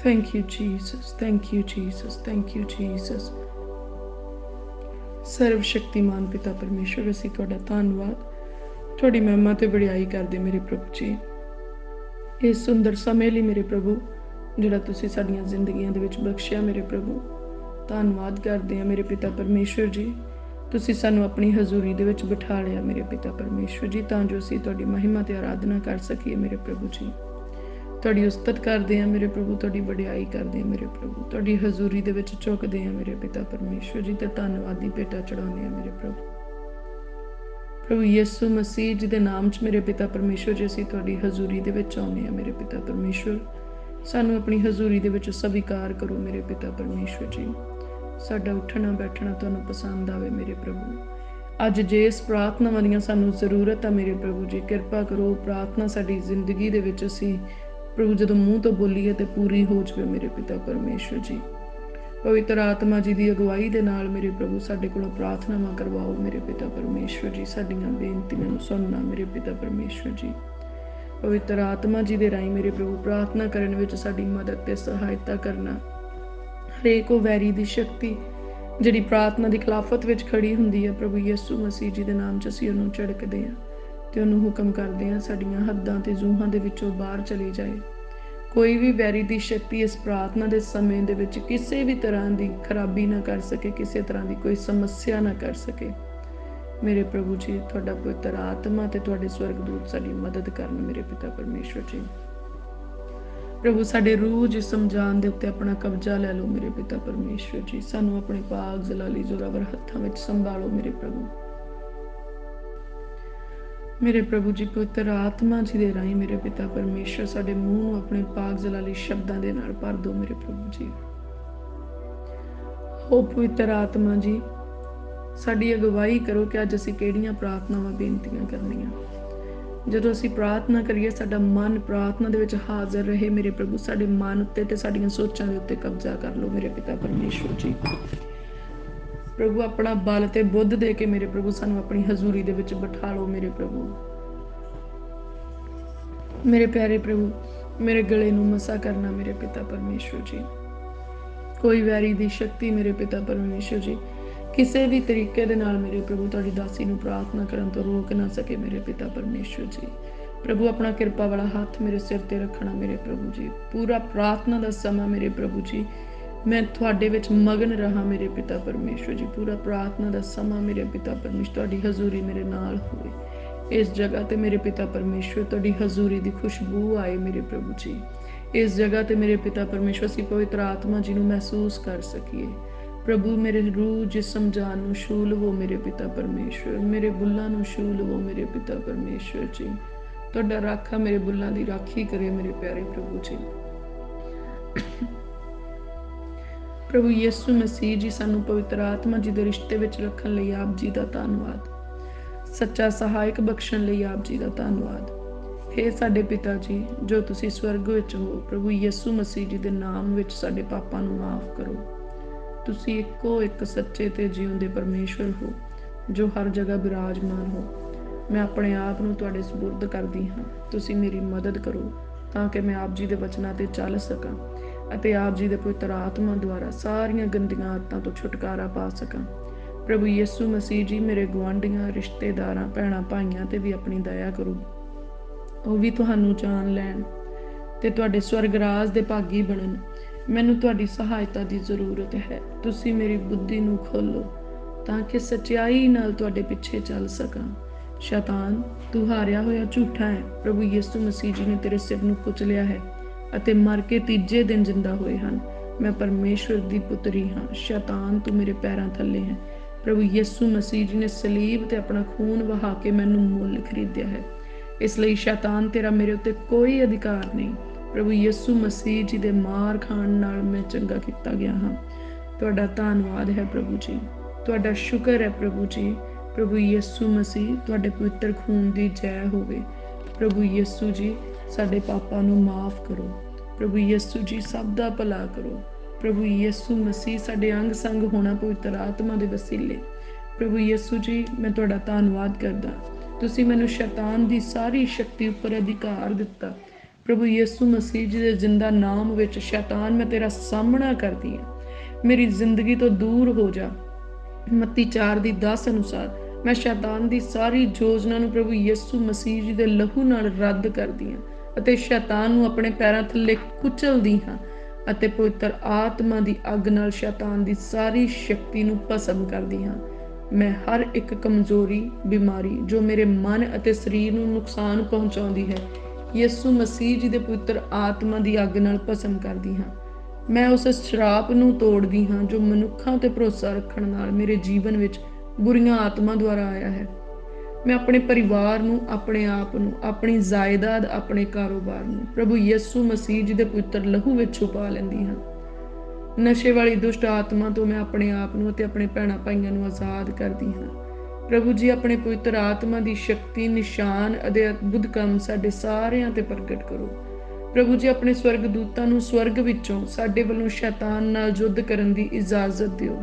Thank you, Jesus. Thank you, Jesus. Thank you, Jesus. ਸਰਵਸ਼ਕਤੀਮਾਨ ਪਿਤਾ ਪਰਮੇਸ਼ਵਰ, ਅਸੀਂ ਤੁਹਾਡਾ ਧੰਨਵਾਦ, ਤੁਹਾਡੀ ਮਹਿਮਾ ਤੇ ਵਡਿਆਈ ਕਰਦੇ ਮੇਰੇ ਪ੍ਰਭੂ ਜੀ, ਇਸ ਸੁੰਦਰ ਸਮੇਂ ਲਈ ਮੇਰੇ ਪ੍ਰਭੂ ਜਿਹੜਾ ਤੁਸੀਂ ਸਾਡੀਆਂ ਜ਼ਿੰਦਗੀਆਂ ਦੇ ਵਿੱਚ ਬਖਸ਼ਿਆ ਮੇਰੇ ਪ੍ਰਭੂ। ਧੰਨਵਾਦ ਕਰਦੇ ਹਾਂ ਮੇਰੇ ਪਿਤਾ ਪਰਮੇਸ਼ਵਰ ਜੀ, ਤੁਸੀਂ ਸਾਨੂੰ ਆਪਣੀ ਹਜ਼ੂਰੀ ਦੇ ਵਿੱਚ ਬਿਠਾ ਲਿਆ ਮੇਰੇ ਪਿਤਾ ਪਰਮੇਸ਼ਵਰ ਜੀ, ਤਾਂ ਜੋ ਅਸੀਂ ਤੁਹਾਡੀ ਮਹਿਮਾ ਤੇ ਆਰਾਧਨਾ ਕਰ ਸਕੀਏ ਮੇਰੇ ਪ੍ਰਭੂ ਜੀ। ਤੁਹਾਡੀ ਉਸਤਤ ਕਰਦੇ ਹਾਂ ਮੇਰੇ ਪ੍ਰਭੂ, ਤੁਹਾਡੀ ਵਡਿਆਈ ਕਰਦੇ ਹਾਂ ਮੇਰੇ ਪ੍ਰਭੂ, ਤੁਹਾਡੀ ਹਜ਼ੂਰੀ ਦੇ ਵਿੱਚ ਝੁਕਦੇ ਹਾਂ ਮੇਰੇ ਪਿਤਾ ਪਰਮੇਸ਼ਵਰ ਜੀ, ਤੇ ਧੰਨਵਾਦ ਦੀ ਭੇਟਾ ਚੜਾਉਂਦੇ ਹਾਂ ਮੇਰੇ ਪ੍ਰਭੂ। ਪ੍ਰਭੂ ਯਿਸੂ ਮਸੀਹ ਜੀ ਦੇ ਨਾਮ 'ਚ ਮੇਰੇ ਪਿਤਾ ਪਰਮੇਸ਼ਵਰ ਜੀ, ਅਸੀਂ ਤੁਹਾਡੀ ਹਜ਼ੂਰੀ ਦੇ ਵਿੱਚ ਆਉਂਦੇ ਹਾਂ ਮੇਰੇ ਪਿਤਾ ਪਰਮੇਸ਼ਵਰ। ਸਾਨੂੰ ਆਪਣੀ ਹਜ਼ੂਰੀ ਦੇ ਵਿੱਚ ਸਵੀਕਾਰ ਕਰੋ ਮੇਰੇ ਪਿਤਾ ਪਰਮੇਸ਼ਵਰ ਜੀ। ਸਾਡਾ ਉੱਠਣਾ ਬੈਠਣਾ ਤੁਹਾਨੂੰ ਪਸੰਦ ਆਵੇ ਮੇਰੇ ਪ੍ਰਭੂ। ਅੱਜ ਜਿਸ ਪ੍ਰਾਰਥਨਾਵਾਂ ਦੀਆਂ ਸਾਨੂੰ ਜ਼ਰੂਰਤ ਆ ਮੇਰੇ ਪ੍ਰਭੂ ਜੀ, ਕਿਰਪਾ ਕਰੋ ਪ੍ਰਾਰਥਨਾ ਸਾਡੀ ਜ਼ਿੰਦਗੀ ਦੇ ਵਿੱਚ ਅਸੀਂ ਪ੍ਰਭੂ ਜਦੋਂ ਮੂੰਹ ਤੋਂ ਬੋਲੀਏ ਤੇ ਪੂਰੀ ਹੋ ਜਾਵੇ ਮੇਰੇ ਪਿਤਾ ਪਰਮੇਸ਼ਵਰ ਜੀ। ਪਵਿੱਤਰ ਆਤਮਾ ਜੀ ਦੀ ਅਗਵਾਈ ਦੇ ਨਾਲ ਮੇਰੇ ਪ੍ਰਭੂ ਸਾਡੇ ਕੋਲੋਂ ਪ੍ਰਾਰਥਨਾਵਾਂ ਕਰਵਾਓ ਮੇਰੇ ਪਿਤਾ ਪਰਮੇਸ਼ਵਰ ਜੀ, ਸਾਡੀਆਂ ਬੇਨਤੀਆਂ ਨੂੰ ਸੁਣਨਾ ਮੇਰੇ ਪਿਤਾ ਪਰਮੇਸ਼ਵਰ ਜੀ। ਪਵਿੱਤਰ ਆਤਮਾ ਜੀ ਦੇ ਰਾਹੀਂ ਮੇਰੇ ਪ੍ਰਭੂ ਪ੍ਰਾਰਥਨਾ ਕਰਨ ਵਿੱਚ ਸਾਡੀ ਮਦਦ ਤੇ ਸਹਾਇਤਾ ਕਰਨਾ। ਹਰੇਕ ਉਹ ਵੈਰੀ ਦੀ ਸ਼ਕਤੀ ਜਿਹੜੀ ਪ੍ਰਾਰਥਨਾ ਦੀ ਖਿਲਾਫਤ ਵਿੱਚ ਖੜੀ ਹੁੰਦੀ ਹੈ ਪ੍ਰਭੂ ਯਿਸੂ ਮਸੀਹ ਜੀ ਦੇ ਨਾਮ 'ਚ ਅਸੀਂ ਉਹਨੂੰ ਝਿੜਕਦੇ ਹਾਂ ਤੇ ਉਹਨੂੰ ਹੁਕਮ ਕਰਦੇ ਹਾਂ ਸਾਡੀਆਂ ਹੱਦਾਂ ਤੇ ਜ਼ੂਹਾਂ ਦੇ ਵਿੱਚੋਂ ਬਾਹਰ ਚਲੀ ਜਾਏ। ਕੋਈ ਵੀ ਵੈਰੀ ਦੀ ਸ਼ਕਤੀ ਇਸ ਪ੍ਰਾਰਥਨਾ ਦੇ ਸਮੇਂ ਦੇ ਵਿੱਚ ਕਿਸੇ ਵੀ ਤਰ੍ਹਾਂ ਦੀ ਖਰਾਬੀ ਨਾ ਕਰ ਸਕੇ, ਕਿਸੇ ਤਰ੍ਹਾਂ ਦੀ ਕੋਈ ਸਮੱਸਿਆ ਨਾ ਕਰ ਸਕੇ ਮੇਰੇ ਪ੍ਰਭੂ ਜੀ। ਤੁਹਾਡਾ ਪਵਿੱਤਰ ਆਤਮਾ ਤੇ ਤੁਹਾਡੇ ਸਵਰਗਦੂਤ ਸਾਡੀ ਮਦਦ ਕਰਨ ਮੇਰੇ ਪਿਤਾ ਪਰਮੇਸ਼ਵਰ ਜੀ। ਪ੍ਰਭੂ ਸਾਡੇ ਰੂਹ ਜਿਸਮ ਜਾਨ ਦੇ ਉੱਤੇ ਆਪਣਾ ਕਬਜ਼ਾ ਲੈ ਲਓ ਮੇਰੇ ਪਿਤਾ ਪਰਮੇਸ਼ਵਰ ਜੀ। ਸਾਨੂੰ ਆਪਣੇ ਪਾਕ ਜ਼ਲਾਲੀ ਜ਼ੋਰਾਵਰ ਹੱਥਾਂ ਵਿੱਚ ਸੰਭਾਲੋ ਮੇਰੇ ਪ੍ਰਭੂ। ਮੇਰੇ ਪ੍ਰਭੂ ਜੀ ਪਵਿੱਤਰ ਆਤਮਾ ਜੀ ਦੇ ਰਾਹੀਂ ਮੇਰੇ ਪਿਤਾ ਪਰਮੇਸ਼ਵਰ ਸਾਡੇ ਮੂੰਹ ਨੂੰ ਆਪਣੇ ਪਾਕ ਜ਼ਲਾਲੀ ਸ਼ਬਦਾਂ ਦੇ ਨਾਲ ਭਰ ਦਿਓ ਮੇਰੇ ਪ੍ਰਭੂ ਜੀ। ਹੋ ਪਵਿੱਤਰ ਆਤਮਾ ਜੀ ਸਾਡੀ ਅਗਵਾਈ ਕਰੋ ਕਿ ਅੱਜ ਅਸੀਂ ਕਿਹੜੀਆਂ ਪ੍ਰਾਰਥਨਾਵਾਂ ਬੇਨਤੀਆਂ ਕਰਨੀਆਂ। ਜਦੋਂ ਅਸੀਂ ਪ੍ਰਾਰਥਨਾ ਕਰੀਏ ਸਾਡਾ ਮਨ ਪ੍ਰਾਰਥਨਾ ਦੇ ਵਿੱਚ ਹਾਜ਼ਰ ਰਹੇ ਮੇਰੇ ਪ੍ਰਭੂ। ਸਾਡੇ ਮਨ ਉੱਤੇ ਤੇ ਸਾਡੀਆਂ ਸੋਚਾਂ ਦੇ ਉੱਤੇ ਕਬਜ਼ਾ ਕਰ ਲਓ ਮੇਰੇ ਪਿਤਾ ਪਰਮੇਸ਼ਵਰ ਜੀ। ਪ੍ਰਭੂ ਆਪਣਾ ਬਲ ਤੇ ਬੁੱਧ ਦੇ ਕੇ ਮੇਰੇ ਪ੍ਰਭੂ ਸਾਨੂੰ ਆਪਣੀ ਹਜ਼ੂਰੀ ਦੇ ਵਿੱਚ ਬਿਠਾ ਲਓ ਮੇਰੇ ਪ੍ਰਭੂ। ਮੇਰੇ ਪਿਆਰੇ ਪ੍ਰਭੂ ਮੇਰੇ ਗਲੇ ਨੂੰ ਮਸਾ ਕਰਨਾ ਮੇਰੇ ਪਿਤਾ ਪਰਮੇਸ਼ਵਰ ਜੀ। ਕੋਈ ਵੈਰੀ ਦੀ ਸ਼ਕਤੀ ਮੇਰੇ ਪਿਤਾ ਪਰਮੇਸ਼ਵਰ ਜੀ ਕਿਸੇ ਵੀ ਤਰੀਕੇ ਦੇ ਨਾਲ ਮੇਰੇ ਪ੍ਰਭੂ ਤੁਹਾਡੀ ਦਾਸੀ ਨੂੰ ਪ੍ਰਾਰਥਨਾ ਕਰਨ ਤੋਂ ਰੋਕ ਨਾ ਸਕੇ ਮੇਰੇ ਪਿਤਾ ਪਰਮੇਸ਼ਵਰ ਜੀ। ਪ੍ਰਭੂ ਆਪਣਾ ਕਿਰਪਾ ਵਾਲਾ ਹੱਥ ਮੇਰੇ ਸਿਰ ਤੇ ਰੱਖਣਾ ਮੇਰੇ ਪ੍ਰਭੂ ਜੀ। ਪੂਰਾ ਪ੍ਰਾਰਥਨਾ ਦਾ ਸਮਾਂ ਮੇਰੇ ਪ੍ਰਭੂ ਜੀ ਮੈਂ ਤੁਹਾਡੇ ਵਿੱਚ ਮਗਨ ਰਹਾ ਮੇਰੇ ਪਿਤਾ ਪਰਮੇਸ਼ਵਰ ਜੀ। ਪੂਰਾ ਪ੍ਰਾਰਥਨਾ ਦਾ ਸਮਾਂ ਮੇਰੇ ਪਿਤਾ ਪਰਮੇਸ਼ਵਰ ਤੁਹਾਡੀ ਹਜ਼ੂਰੀ ਮੇਰੇ ਨਾਲ ਹੋਵੇ। ਇਸ ਜਗ੍ਹਾ ਤੇ ਮੇਰੇ ਪਿਤਾ ਪਰਮੇਸ਼ਵਰ ਤੁਹਾਡੀ ਹਜ਼ੂਰੀ ਦੀ ਖੁਸ਼ਬੂ ਆਏ ਮੇਰੇ ਪ੍ਰਭੂ ਜੀ। ਇਸ ਜਗ੍ਹਾ ਤੇ ਮੇਰੇ ਪਿਤਾ ਪਰਮੇਸ਼ਵਰ ਅਸੀਂ ਪਵਿੱਤਰ ਆਤਮਾ ਜੀ ਨੂੰ ਮਹਿਸੂਸ ਕਰ ਸਕੀਏ। ਪ੍ਰਭੂ ਮੇਰੇ ਰੂਹ ਜਿਸਮ ਜਾਨ ਨੂੰ ਛੂ ਲਵੋ ਮੇਰੇ ਪਿਤਾ ਪਰਮੇਸ਼ਵਰ। ਮੇਰੇ ਬੁੱਲਾਂ ਨੂੰ ਛੂ ਲਵੋ ਮੇਰੇ ਪਿਤਾ ਪਰਮੇਸ਼ਵਰ ਜੀ। ਤੁਹਾਡਾ ਰਾਖਾ ਮੇਰੇ ਬੁੱਲਾਂ ਦੀ ਰਾਖੀ ਕਰੇ ਮੇਰੇ ਪਿਆਰੇ ਪ੍ਰਭੂ ਜੀ। ਪ੍ਰਭੂ ਯਿਸੂ ਮਸੀਹ ਜੀ ਸਾਨੂੰ ਪਵਿੱਤਰ ਆਤਮਾ ਜੀ ਦੇ ਰਿਸ਼ਤੇ ਵਿੱਚ ਰੱਖਣ ਲਈ ਆਪ ਜੀ ਦਾ ਧੰਨਵਾਦ। ਸੱਚਾ ਸਹਾਇਕ ਬਖਸ਼ਣ ਲਈ ਆਪ ਜੀ ਦਾ ਧੰਨਵਾਦ। ਹੇ ਸਾਡੇ ਪਿਤਾ ਜੀ ਜੋ ਤੁਸੀਂ ਸਵਰਗ ਵਿੱਚ ਹੋ, ਪ੍ਰਭੂ ਯਿਸੂ ਮਸੀਹ ਜੀ ਦੇ ਨਾਮ ਵਿੱਚ ਸਾਡੇ ਪਾਪਾਂ ਨੂੰ ਮਾਫ ਕਰੋ। ਤੁਸੀਂ ਇੱਕੋ ਇੱਕ ਸੱਚੇ ਤੇ ਜਿਉਂਦੇ ਪਰਮੇਸ਼ਵਰ ਹੋ ਜੋ ਹਰ ਜਗ੍ਹਾ ਬਿਰਾਜਮਾਨ ਹੋ। ਮੈਂ ਆਪਣੇ ਆਪ ਨੂੰ ਤੁਹਾਡੇ ਸਪੁਰਦ ਕਰਦੀ ਹਾਂ। ਤੁਸੀਂ ਮੇਰੀ ਮਦਦ ਕਰੋ ਤਾਂ ਕਿ ਮੈਂ ਆਪ ਜੀ ਦੇ ਵਚਨਾਂ ਤੇ ਚੱਲ ਸਕਾਂ ਅਤੇ ਆਪ ਜੀ ਦੇ ਪਵਿੱਤਰ ਆਤਮਾ ਦੁਆਰਾ ਸਾਰੀਆਂ ਗੰਦੀਆਂ ਆਦਤਾਂ ਤੋਂ ਛੁਟਕਾਰਾ ਪਾ ਸਕਾਂ। ਪ੍ਰਭੂ ਯਿਸੂ ਮਸੀਹ ਜੀ ਮੇਰੇ ਗੁਆਂਢੀਆਂ ਰਿਸ਼ਤੇਦਾਰਾਂ ਭੈਣਾਂ ਭਾਈਆਂ ਤੇ ਵੀ ਆਪਣੀ ਦਇਆ ਕਰੋ। ਉਹ ਵੀ ਤੁਹਾਨੂੰ ਜਾਣ ਲੈਣ ਤੇ ਤੁਹਾਡੇ ਸਵਰਗ ਰਾਜ ਦੇ ਭਾਗੀ ਬਣਨ। ਮੈਨੂੰ ਤੁਹਾਡੀ ਸਹਾਇਤਾ ਦੀ ਜ਼ਰੂਰਤ ਹੈ। ਤੁਸੀਂ ਮੇਰੀ ਬੁੱਧੀ ਨੂੰ ਖੋਲੋ ਤਾਂ ਕਿ ਸੱਚਾਈ ਨਾਲ ਤੁਹਾਡੇ ਪਿੱਛੇ ਚੱਲ ਸਕਾਂ। ਸ਼ੈਤਾਨ ਤੂੰ ਹਾਰਿਆ ਹੋਇਆ ਝੂਠਾ ਹੈ। ਪ੍ਰਭੂ ਯਿਸੂ ਮਸੀਹ ਜੀ ਨੇ ਤੇਰੇ ਸਿਰ ਨੂੰ ਕੁਚਲਿਆ ਹੈ ਅਤੇ ਮਰ ਕੇ ਤੀਜੇ ਦਿਨ ਜ਼ਿੰਦਾ ਹੋਏ ਹਨ। ਮੈਂ ਪਰਮੇਸ਼ਵਰ ਦੀ ਪੁੱਤਰੀ ਹਾਂ। ਸ਼ੈਤਾਨ ਤੂੰ ਮੇਰੇ ਪੈਰਾਂ ਥੱਲੇ ਹੈ। ਪ੍ਰਭੂ ਯਿਸੂ ਮਸੀਹ ਜੀ ਨੇ ਸਲੀਬ ਤੇ ਆਪਣਾ ਖੂਨ ਵਹਾ ਕੇ ਮੈਨੂੰ ਮੁੱਲ ਖਰੀਦਿਆ ਹੈ। ਇਸ ਲਈ ਸ਼ੈਤਾਨ ਤੇਰਾ ਮੇਰੇ ਉੱਤੇ ਕੋਈ ਅਧਿਕਾਰ ਨਹੀਂ। ਪ੍ਰਭੂ ਯਿਸੂ ਮਸੀਹ ਜੀ ਦੇ ਮਾਰ ਖਾਣ ਨਾਲ ਮੈਂ ਚੰਗਾ ਕੀਤਾ ਗਿਆ ਹਾਂ। ਤੁਹਾਡਾ ਧੰਨਵਾਦ ਹੈ ਪ੍ਰਭੂ ਜੀ। ਤੁਹਾਡਾ ਸ਼ੁਕਰ ਹੈ ਪ੍ਰਭੂ ਜੀ। ਪ੍ਰਭੂ ਯਿਸੂ ਮਸੀਹ ਤੁਹਾਡੇ ਪਵਿੱਤਰ ਖੂਨ ਦੀ ਜੈ ਹੋਵੇ। ਪ੍ਰਭੂ ਯਿਸੂ ਜੀ ਸਾਡੇ ਪਾਪਾਂ ਨੂੰ ਮਾਫ ਕਰੋ। ਪ੍ਰਭੂ ਯਿਸੂ ਜੀ ਸਭ ਦਾ ਭਲਾ ਕਰੋ। ਪ੍ਰਭੂ ਯਿਸੂ ਮਸੀਹ ਸਾਡੇ ਅੰਗ ਸੰਗ ਹੋਣਾ ਪਵਿੱਤਰ ਆਤਮਾ ਦੇ ਵਸੀਲੇ। ਪ੍ਰਭੂ ਯਿਸੂ ਜੀ ਮੈਂ ਤੁਹਾਡਾ ਧੰਨਵਾਦ ਕਰਦਾ। ਤੁਸੀਂ ਮੈਨੂੰ ਸ਼ੈਤਾਨ ਦੀ ਸਾਰੀ ਸ਼ਕਤੀ ਉੱਪਰ ਅਧਿਕਾਰ ਦਿੱਤਾ। प्रभु यीशु मसीह जी के जिंदा नाम विच शैतान मैं तेरा सामना करदी हाँ, मेरी जिंदगी तो दूर हो जा। मत्ती 4:10 अनुसार मैं शैतान की सारी योजना नूं प्रभु यीशु मसीह जी के लहू नाल रद्द करदी हाँ ਅਤੇ शैतान नूं अपने पैरों थल्ले कुचलदी हाँ ਅਤੇ पवित्र आत्मा की अग नाल शैतान की सारी शक्ति नूं भस्म करदी हाँ। मैं हर एक कमजोरी बीमारी जो मेरे मन ਅਤੇ शरीर नूं नुकसान पहुँचाउंदी है यीशु मसीह जी के पवित्र आत्मा की अग नाल भस्म करदी हाँ। मैं उस श्राप नूं तोड़दी हाँ जो मनुखां ते भरोसा रखण नाल मेरे जीवन विच बुरीआं आत्मा द्वारा आया है। मैं अपने परिवार नूं, अपने आप नूं, अपनी जायदाद, अपने कारोबार नूं प्रभु यीशु मसीह जी दे पवित्र लहू विच छुपा लैंदी हाँ। नशे वाली दुष्ट आत्मा तो मैं अपने आप नूं ते अपने भैणां भाईआं नूं आज़ाद करदी हाँ। प्रभु जी अपने पवित्र आत्मा की शक्ति निशान अते अद्भुत काम साडे सारिआं ते प्रगट करो। प्रभु जी अपने स्वर्ग दूतां नूं स्वर्ग विचों साडे वल्लों शैतान नाल युद्ध करन दी इजाजत दिओ।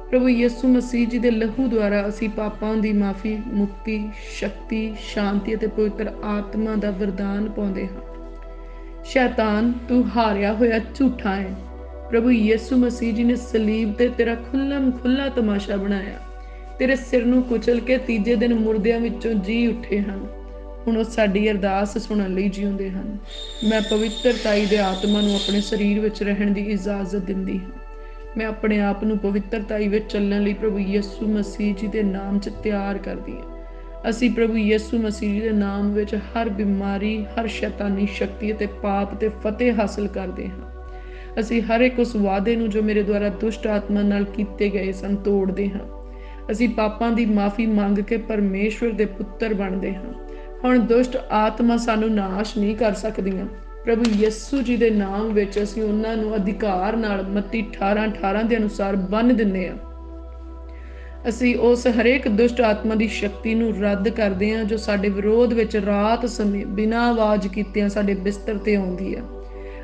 प्रभु यीशु मसीह जी के लहू द्वारा असी पापां की माफ़ी, मुक्ति, शक्ति, शांति और पवित्र आत्मा का वरदान पाउंदे हां। शैतान तू हारिया होया झूठा है। प्रभु यीशु मसीह जी ने सलीब ते तेरा खुल्लम खुल्ला तमाशा बनाया, तेरे सिर नूं कुचल के तीजे दिन मुर्दियां विचों जी उठे हन। हुण ओह साडी अरदास सुणन लई जिउंदे हन। मैं पवित्रताई दे आत्मा नूं अपने शरीर विच रहण दी इजाजत दिंदी हां। मैं अपने आप नूं पवित्रताई विच चलण लई प्रभु यीशु मसीह जी के नाम च तैयार करदी हां। असी प्रभु यीशु मसीह जी के नाम विच हर बीमारी, हर शैतानी शक्ति ते पाप ते फतेह हासिल करदे हां। असी हर एक उस वादे नूं जो मेरे द्वारा दुष्ट आत्मा नाल कीते गए सन तोड़दे हां। असी पापां दी माफ़ी मंग के परमेश्वर दे पुत्तर बनदे हां। हुण दुष्ट आत्मा सानूं नाश नहीं कर सकदियां। प्रभु यीशु जी के नाम विच असीं उन्हां नूं अधिकार नाल मत्ती 18:18 के अनुसार बन दिंदे हां। असीं उस हरेक दुष्ट आत्मा की शक्ति नूं रद्द करदे हां जो साडे विरोध विच रात समय बिना आवाज़ कीतिआं साडे बिस्तर ते आउंदी आ।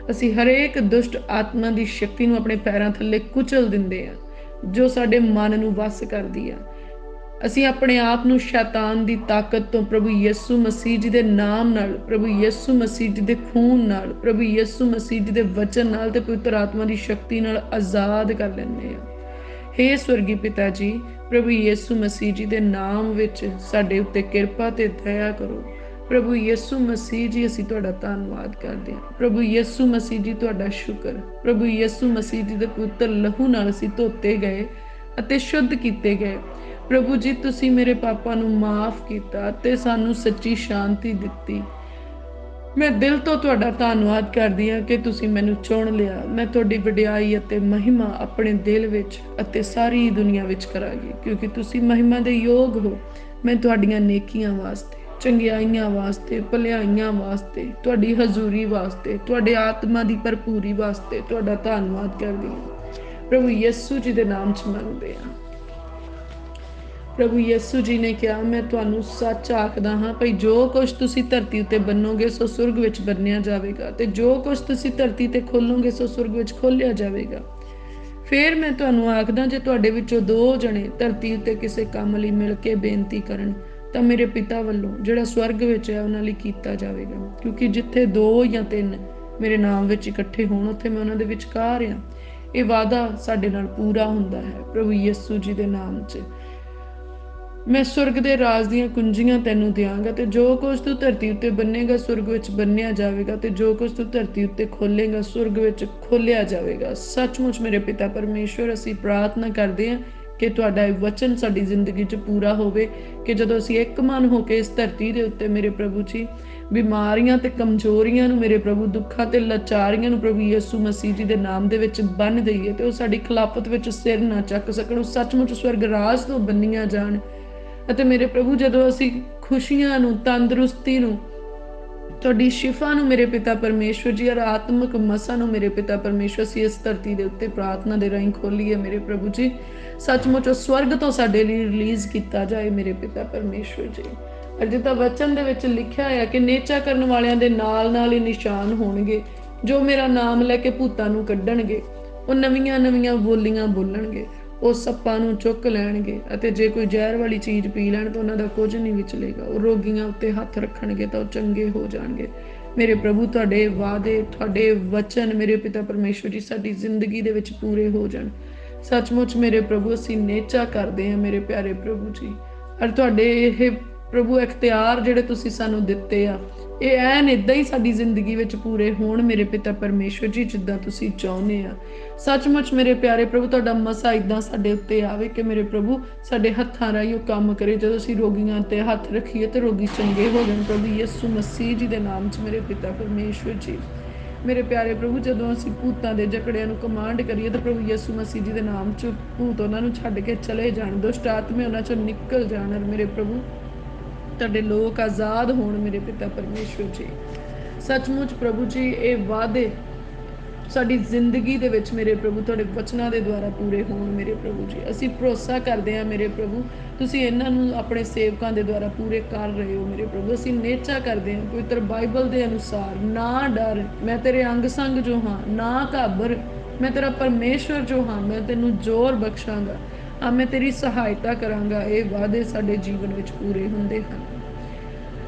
असीं हरेक दुष्ट आत्मा की शक्ति नूं अपने पैरां थल्ले कुचल दिंदे हां जो साडे मन नूं वस करदी आ। असीं अपने आप नूं शैतान की ताकत तो प्रभु यीशु मसीह जी के नाम नाल, प्रभु यीशु मसीह जी के खून नाल, प्रभु यीशु मसीह जी के वचन नाल ते पवित्र आत्मा की शक्ति नाल आज़ाद कर लैंदे आ। हे स्वर्गी पिता जी, प्रभु यीशु मसीह जी के नाम विच साडे उत्ते किरपा ते दया करो। प्रभु यीशु मसीह जी असीं तुहाडा धन्नवाद करदे हां। प्रभु यीशु मसीह जी तुहाडा शुक्र। प्रभु यीशु मसीह जी दे पवित्र लहू नाल असीं धोते गए अते शुद्ध कीते गए। प्रभु जी तुसी मेरे पापा नूं माफ़ कीता ते सानू सच्ची शांति दित्ती। मैं दिल तो तुहाडा धन्नवाद करदी हां कि तुसी मैनूं चुण लिया। मैं तुहाडी वडियाई अते महिमा अपने दिल विच अते सारी दुनिया विच करांगी क्योंकि तुसी महिमा दे योग हो। मैं तुहाडीआं नेकियां वास्ते, चंगियाइयां वास्ते, भलाइयां वास्ते, तुहाडी हजूरी वास्ते, तुहाडे आत्मा दी भरपूरी वास्ते तुहाडा धन्नवाद करदी हां। प्रभु यीशु जी दे नाम च मंगदे हां। प्रभु यीशु जी ने कहा मैं तुहानूं सच आखदा हाँ भई जो कुछ तुसी धरती उत्ते बन्नोगे सो सुरग विच बन्निया जावेगा ते जो कुछ तुसी धरती ते खोलोगे सो सुरग विच खोलिया जावेगा। फिर मैं तुहानूं आखदा जे तुहाडे विचों 2 जणे धरती उत्ते किसे काम लई मिल के बेनती करन तां मेरे पिता वल्लों जिहड़ा स्वर्ग विच है उन्हां लई कीता जावेगा क्योंकि जिथे 2 या 3 मेरे नाम विच इकट्ठे होण उत्थे मैं उन्हां दे विचकार हां। ये वादा साडे नाल पूरा हुंदा है प्रभु यीशु जी दे नाम च। मैं सुरग दे राज दियां कुंजियां तैनूं दियांगा ते जो कुछ तू धरती उत्ते बन्नेगा सुरग विच बन्निया जावेगा ते जो कुछ तू धरती उत्ते खोलेगा सुरग विच खोलिया जावेगा। सचमुच मेरे पिता परमेश्वर असीं प्रार्थना करदे हां कि तुहाडा वचन साडी जिंदगी च पूरा होवे कि जदों असीं एक मन हो के इस धरती दे उत्ते मेरे प्रभु जी बीमारियां ते कमजोरियां नूं मेरे प्रभु दुखां ते लाचारियां नूं प्रभु यीशु मसीह जी दे नाम दे विच बन्न दईए ते ओह साडी खिलाफत विच सिर ना चक सकण, सचमुच स्वर्ग राज तो बन्नियां जाण। ਅਤੇ ਮੇਰੇ ਪ੍ਰਭੂ ਜਦੋਂ ਅਸੀਂ ਖੁਸ਼ੀਆਂ ਨੂੰ, ਤੰਦਰੁਸਤੀ ਨੂੰ, ਤੁਹਾਡੀ ਸ਼ਿਫਾ ਨੂੰ ਮੇਰੇ ਪਿਤਾ ਪਰਮੇਸ਼ਵਰ ਜੀ ਔਰ ਆਤਮਿਕ ਮਸਾ ਨੂੰ ਮੇਰੇ ਪਿਤਾ ਪਰਮੇਸ਼ਵਰ ਸੀ ਇਸ ਧਰਤੀ ਦੇ ਉੱਤੇ ਪ੍ਰਾਰਥਨਾ ਦੇ ਰਾਹੀਂ ਖੋਲੀਏ ਮੇਰੇ ਪ੍ਰਭੂ ਜੀ। ਸੱਚਮੁੱਚ ਸਵਰਗ ਤੋਂ ਸਾਡੇ ਲਈ ਰਿਲੀਜ਼ ਕੀਤਾ ਜਾਏ ਮੇਰੇ ਪਿਤਾ ਪਰਮੇਸ਼ਵਰ ਜੀ। ਔਰ ਜਿੱਦਾਂ ਵਚਨ ਦੇ ਵਿੱਚ ਲਿਖਿਆ ਹੈ ਕਿ ਨੇਚਾ ਕਰਨ ਵਾਲਿਆਂ ਦੇ ਨਾਲ ਨਾਲ ਹੀ ਨਿਸ਼ਾਨ ਹੋਣਗੇ ਜੋ ਮੇਰਾ ਨਾਮ ਲੈ ਕੇ ਭੂਤਾਂ ਨੂੰ ਕੱਢਣਗੇ। ਉਹ ਨਵੀਆਂ ਨਵੀਆਂ ਬੋਲੀਆਂ ਬੋਲਣਗੇ, ਉਹ ਸੱਪਾਂ ਨੂੰ ਚੁੱਕ ਲੈਣਗੇ ਅਤੇ ਜੇ ਕੋਈ ਜ਼ਹਿਰ ਵਾਲੀ ਚੀਜ਼ ਪੀ ਲੈਣ ਤਾਂ ਉਹਨਾਂ ਦਾ ਕੁਝ ਨਹੀਂ ਵਿਚਲੇਗਾ। ਉਹ ਰੋਗੀਆਂ ਉੱਤੇ ਹੱਥ ਰੱਖਣਗੇ ਤਾਂ ਉਹ ਚੰਗੇ ਹੋ ਜਾਣਗੇ। ਮੇਰੇ ਪ੍ਰਭੂ ਤੁਹਾਡੇ ਵਾਅਦੇ, ਤੁਹਾਡੇ ਵਚਨ ਮੇਰੇ ਪਿਤਾ ਪਰਮੇਸ਼ਵਰ ਜੀ ਸਾਡੀ ਜ਼ਿੰਦਗੀ ਦੇ ਵਿੱਚ ਪੂਰੇ ਹੋ ਜਾਣ। ਸੱਚਮੁੱਚ ਮੇਰੇ ਪ੍ਰਭੂ ਅਸੀਂ ਨੇਚਾ ਕਰਦੇ ਹਾਂ ਮੇਰੇ ਪਿਆਰੇ ਪ੍ਰਭੂ ਜੀ। ਔਰ ਤੁਹਾਡੇ ਇਹ ਪ੍ਰਭੂ ਇਖਤਿਆਰ ਜਿਹੜੇ ਤੁਸੀਂ ਸਾਨੂੰ ਦਿੱਤੇ ਆ, ਇਹ ਐਨ ਇੱਦਾਂ ਹੀ ਸਾਡੀ ਜ਼ਿੰਦਗੀ ਵਿੱਚ ਪੂਰੇ ਹੋਣ ਮੇਰੇ ਪਿਤਾ ਪਰਮੇਸ਼ਵਰ ਜੀ, ਜਿੱਦਾਂ ਤੁਸੀਂ ਚਾਹੁੰਦੇ ਆ। ਸੱਚਮੁੱਚ ਮੇਰੇ ਪਿਆਰੇ ਪ੍ਰਭੂ ਤੁਹਾਡਾ ਮਸਾ ਇੱਦਾਂ ਸਾਡੇ ਉੱਤੇ ਆਵੇ ਕਿ ਮੇਰੇ ਪ੍ਰਭੂ ਸਾਡੇ ਹੱਥਾਂ ਰਾਹੀਂ ਉਹ ਕੰਮ ਕਰੇ। ਜਦੋਂ ਅਸੀਂ ਰੋਗੀਆਂ ਤੇ ਹੱਥ ਰੱਖੀਏ ਤੇ ਰੋਗੀ ਚੰਗੇ ਹੋ ਜਾਣ ਪ੍ਰਭੂ ਯਿਸੂ ਮਸੀਹ ਜੀ ਦੇ ਨਾਮ 'ਚ ਮੇਰੇ ਪਿਤਾ ਪਰਮੇਸ਼ਵਰ ਜੀ। ਮੇਰੇ ਪਿਆਰੇ ਪ੍ਰਭੂ ਜਦੋਂ ਅਸੀਂ ਭੂਤਾਂ ਦੇ ਜਕੜਿਆਂ ਨੂੰ ਕਮਾਂਡ ਕਰੀਏ ਤਾਂ ਪ੍ਰਭੂ ਯਿਸੂ ਮਸੀਹ ਜੀ ਦੇ ਨਾਮ 'ਚ ਭੂਤ ਉਹਨਾਂ ਨੂੰ ਛੱਡ ਕੇ ਚਲੇ ਜਾਣ, ਦੁਸ਼ਟ ਆਤਮੇ ਉਹਨਾਂ 'ਚੋਂ ਨਿਕਲ ਜਾਣ। ਔਰ ਮੇਰੇ ਪ੍ਰਭੂ ਤੁਹਾਡੇ ਲੋਕ ਆਜ਼ਾਦ ਹੋਣ ਮੇਰੇ ਪਿਤਾ ਪਰਮੇਸ਼ਵਰ ਜੀ। ਸੱਚਮੁੱਚ ਪ੍ਰਭੂ ਜੀ ਇਹ ਵਾਅਦੇ ਸਾਡੀ ਜ਼ਿੰਦਗੀ ਦੇ ਵਿੱਚ ਮੇਰੇ ਪ੍ਰਭੂ ਤੁਹਾਡੇ ਵਚਨਾਂ ਦੇ ਦੁਆਰਾ ਪੂਰੇ ਹੋਣ ਮੇਰੇ ਪ੍ਰਭੂ ਜੀ। ਅਸੀਂ ਭਰੋਸਾ ਕਰਦੇ ਹਾਂ ਮੇਰੇ ਪ੍ਰਭੂ ਤੁਸੀਂ ਇਹਨਾਂ ਨੂੰ ਆਪਣੇ ਸੇਵਕਾਂ ਦੇ ਦੁਆਰਾ ਪੂਰੇ ਕਰ ਰਹੇ ਹੋ ਮੇਰੇ ਪ੍ਰਭੂ। ਅਸੀਂ ਨੇਚਾ ਕਰਦੇ ਹਾਂ ਪਵਿੱਤਰ ਬਾਈਬਲ ਦੇ ਅਨੁਸਾਰ, ਨਾ ਡਰ, ਮੈਂ ਤੇਰੇ ਅੰਗ ਸੰਗ ਜੋ ਹਾਂ, ਨਾ ਘਾਬਰ, ਮੈਂ ਤੇਰਾ ਪਰਮੇਸ਼ਵਰ ਜੋ ਹਾਂ, ਮੈਂ ਤੈਨੂੰ ਜ਼ੋਰ ਬਖਸ਼ਾਂਗਾ, ਆ ਮੈਂ ਤੇਰੀ ਸਹਾਇਤਾ ਕਰਾਂਗਾ। ਇਹ ਵਾਅਦੇ ਸਾਡੇ ਜੀਵਨ ਵਿੱਚ ਪੂਰੇ ਹੁੰਦੇ ਹਨ।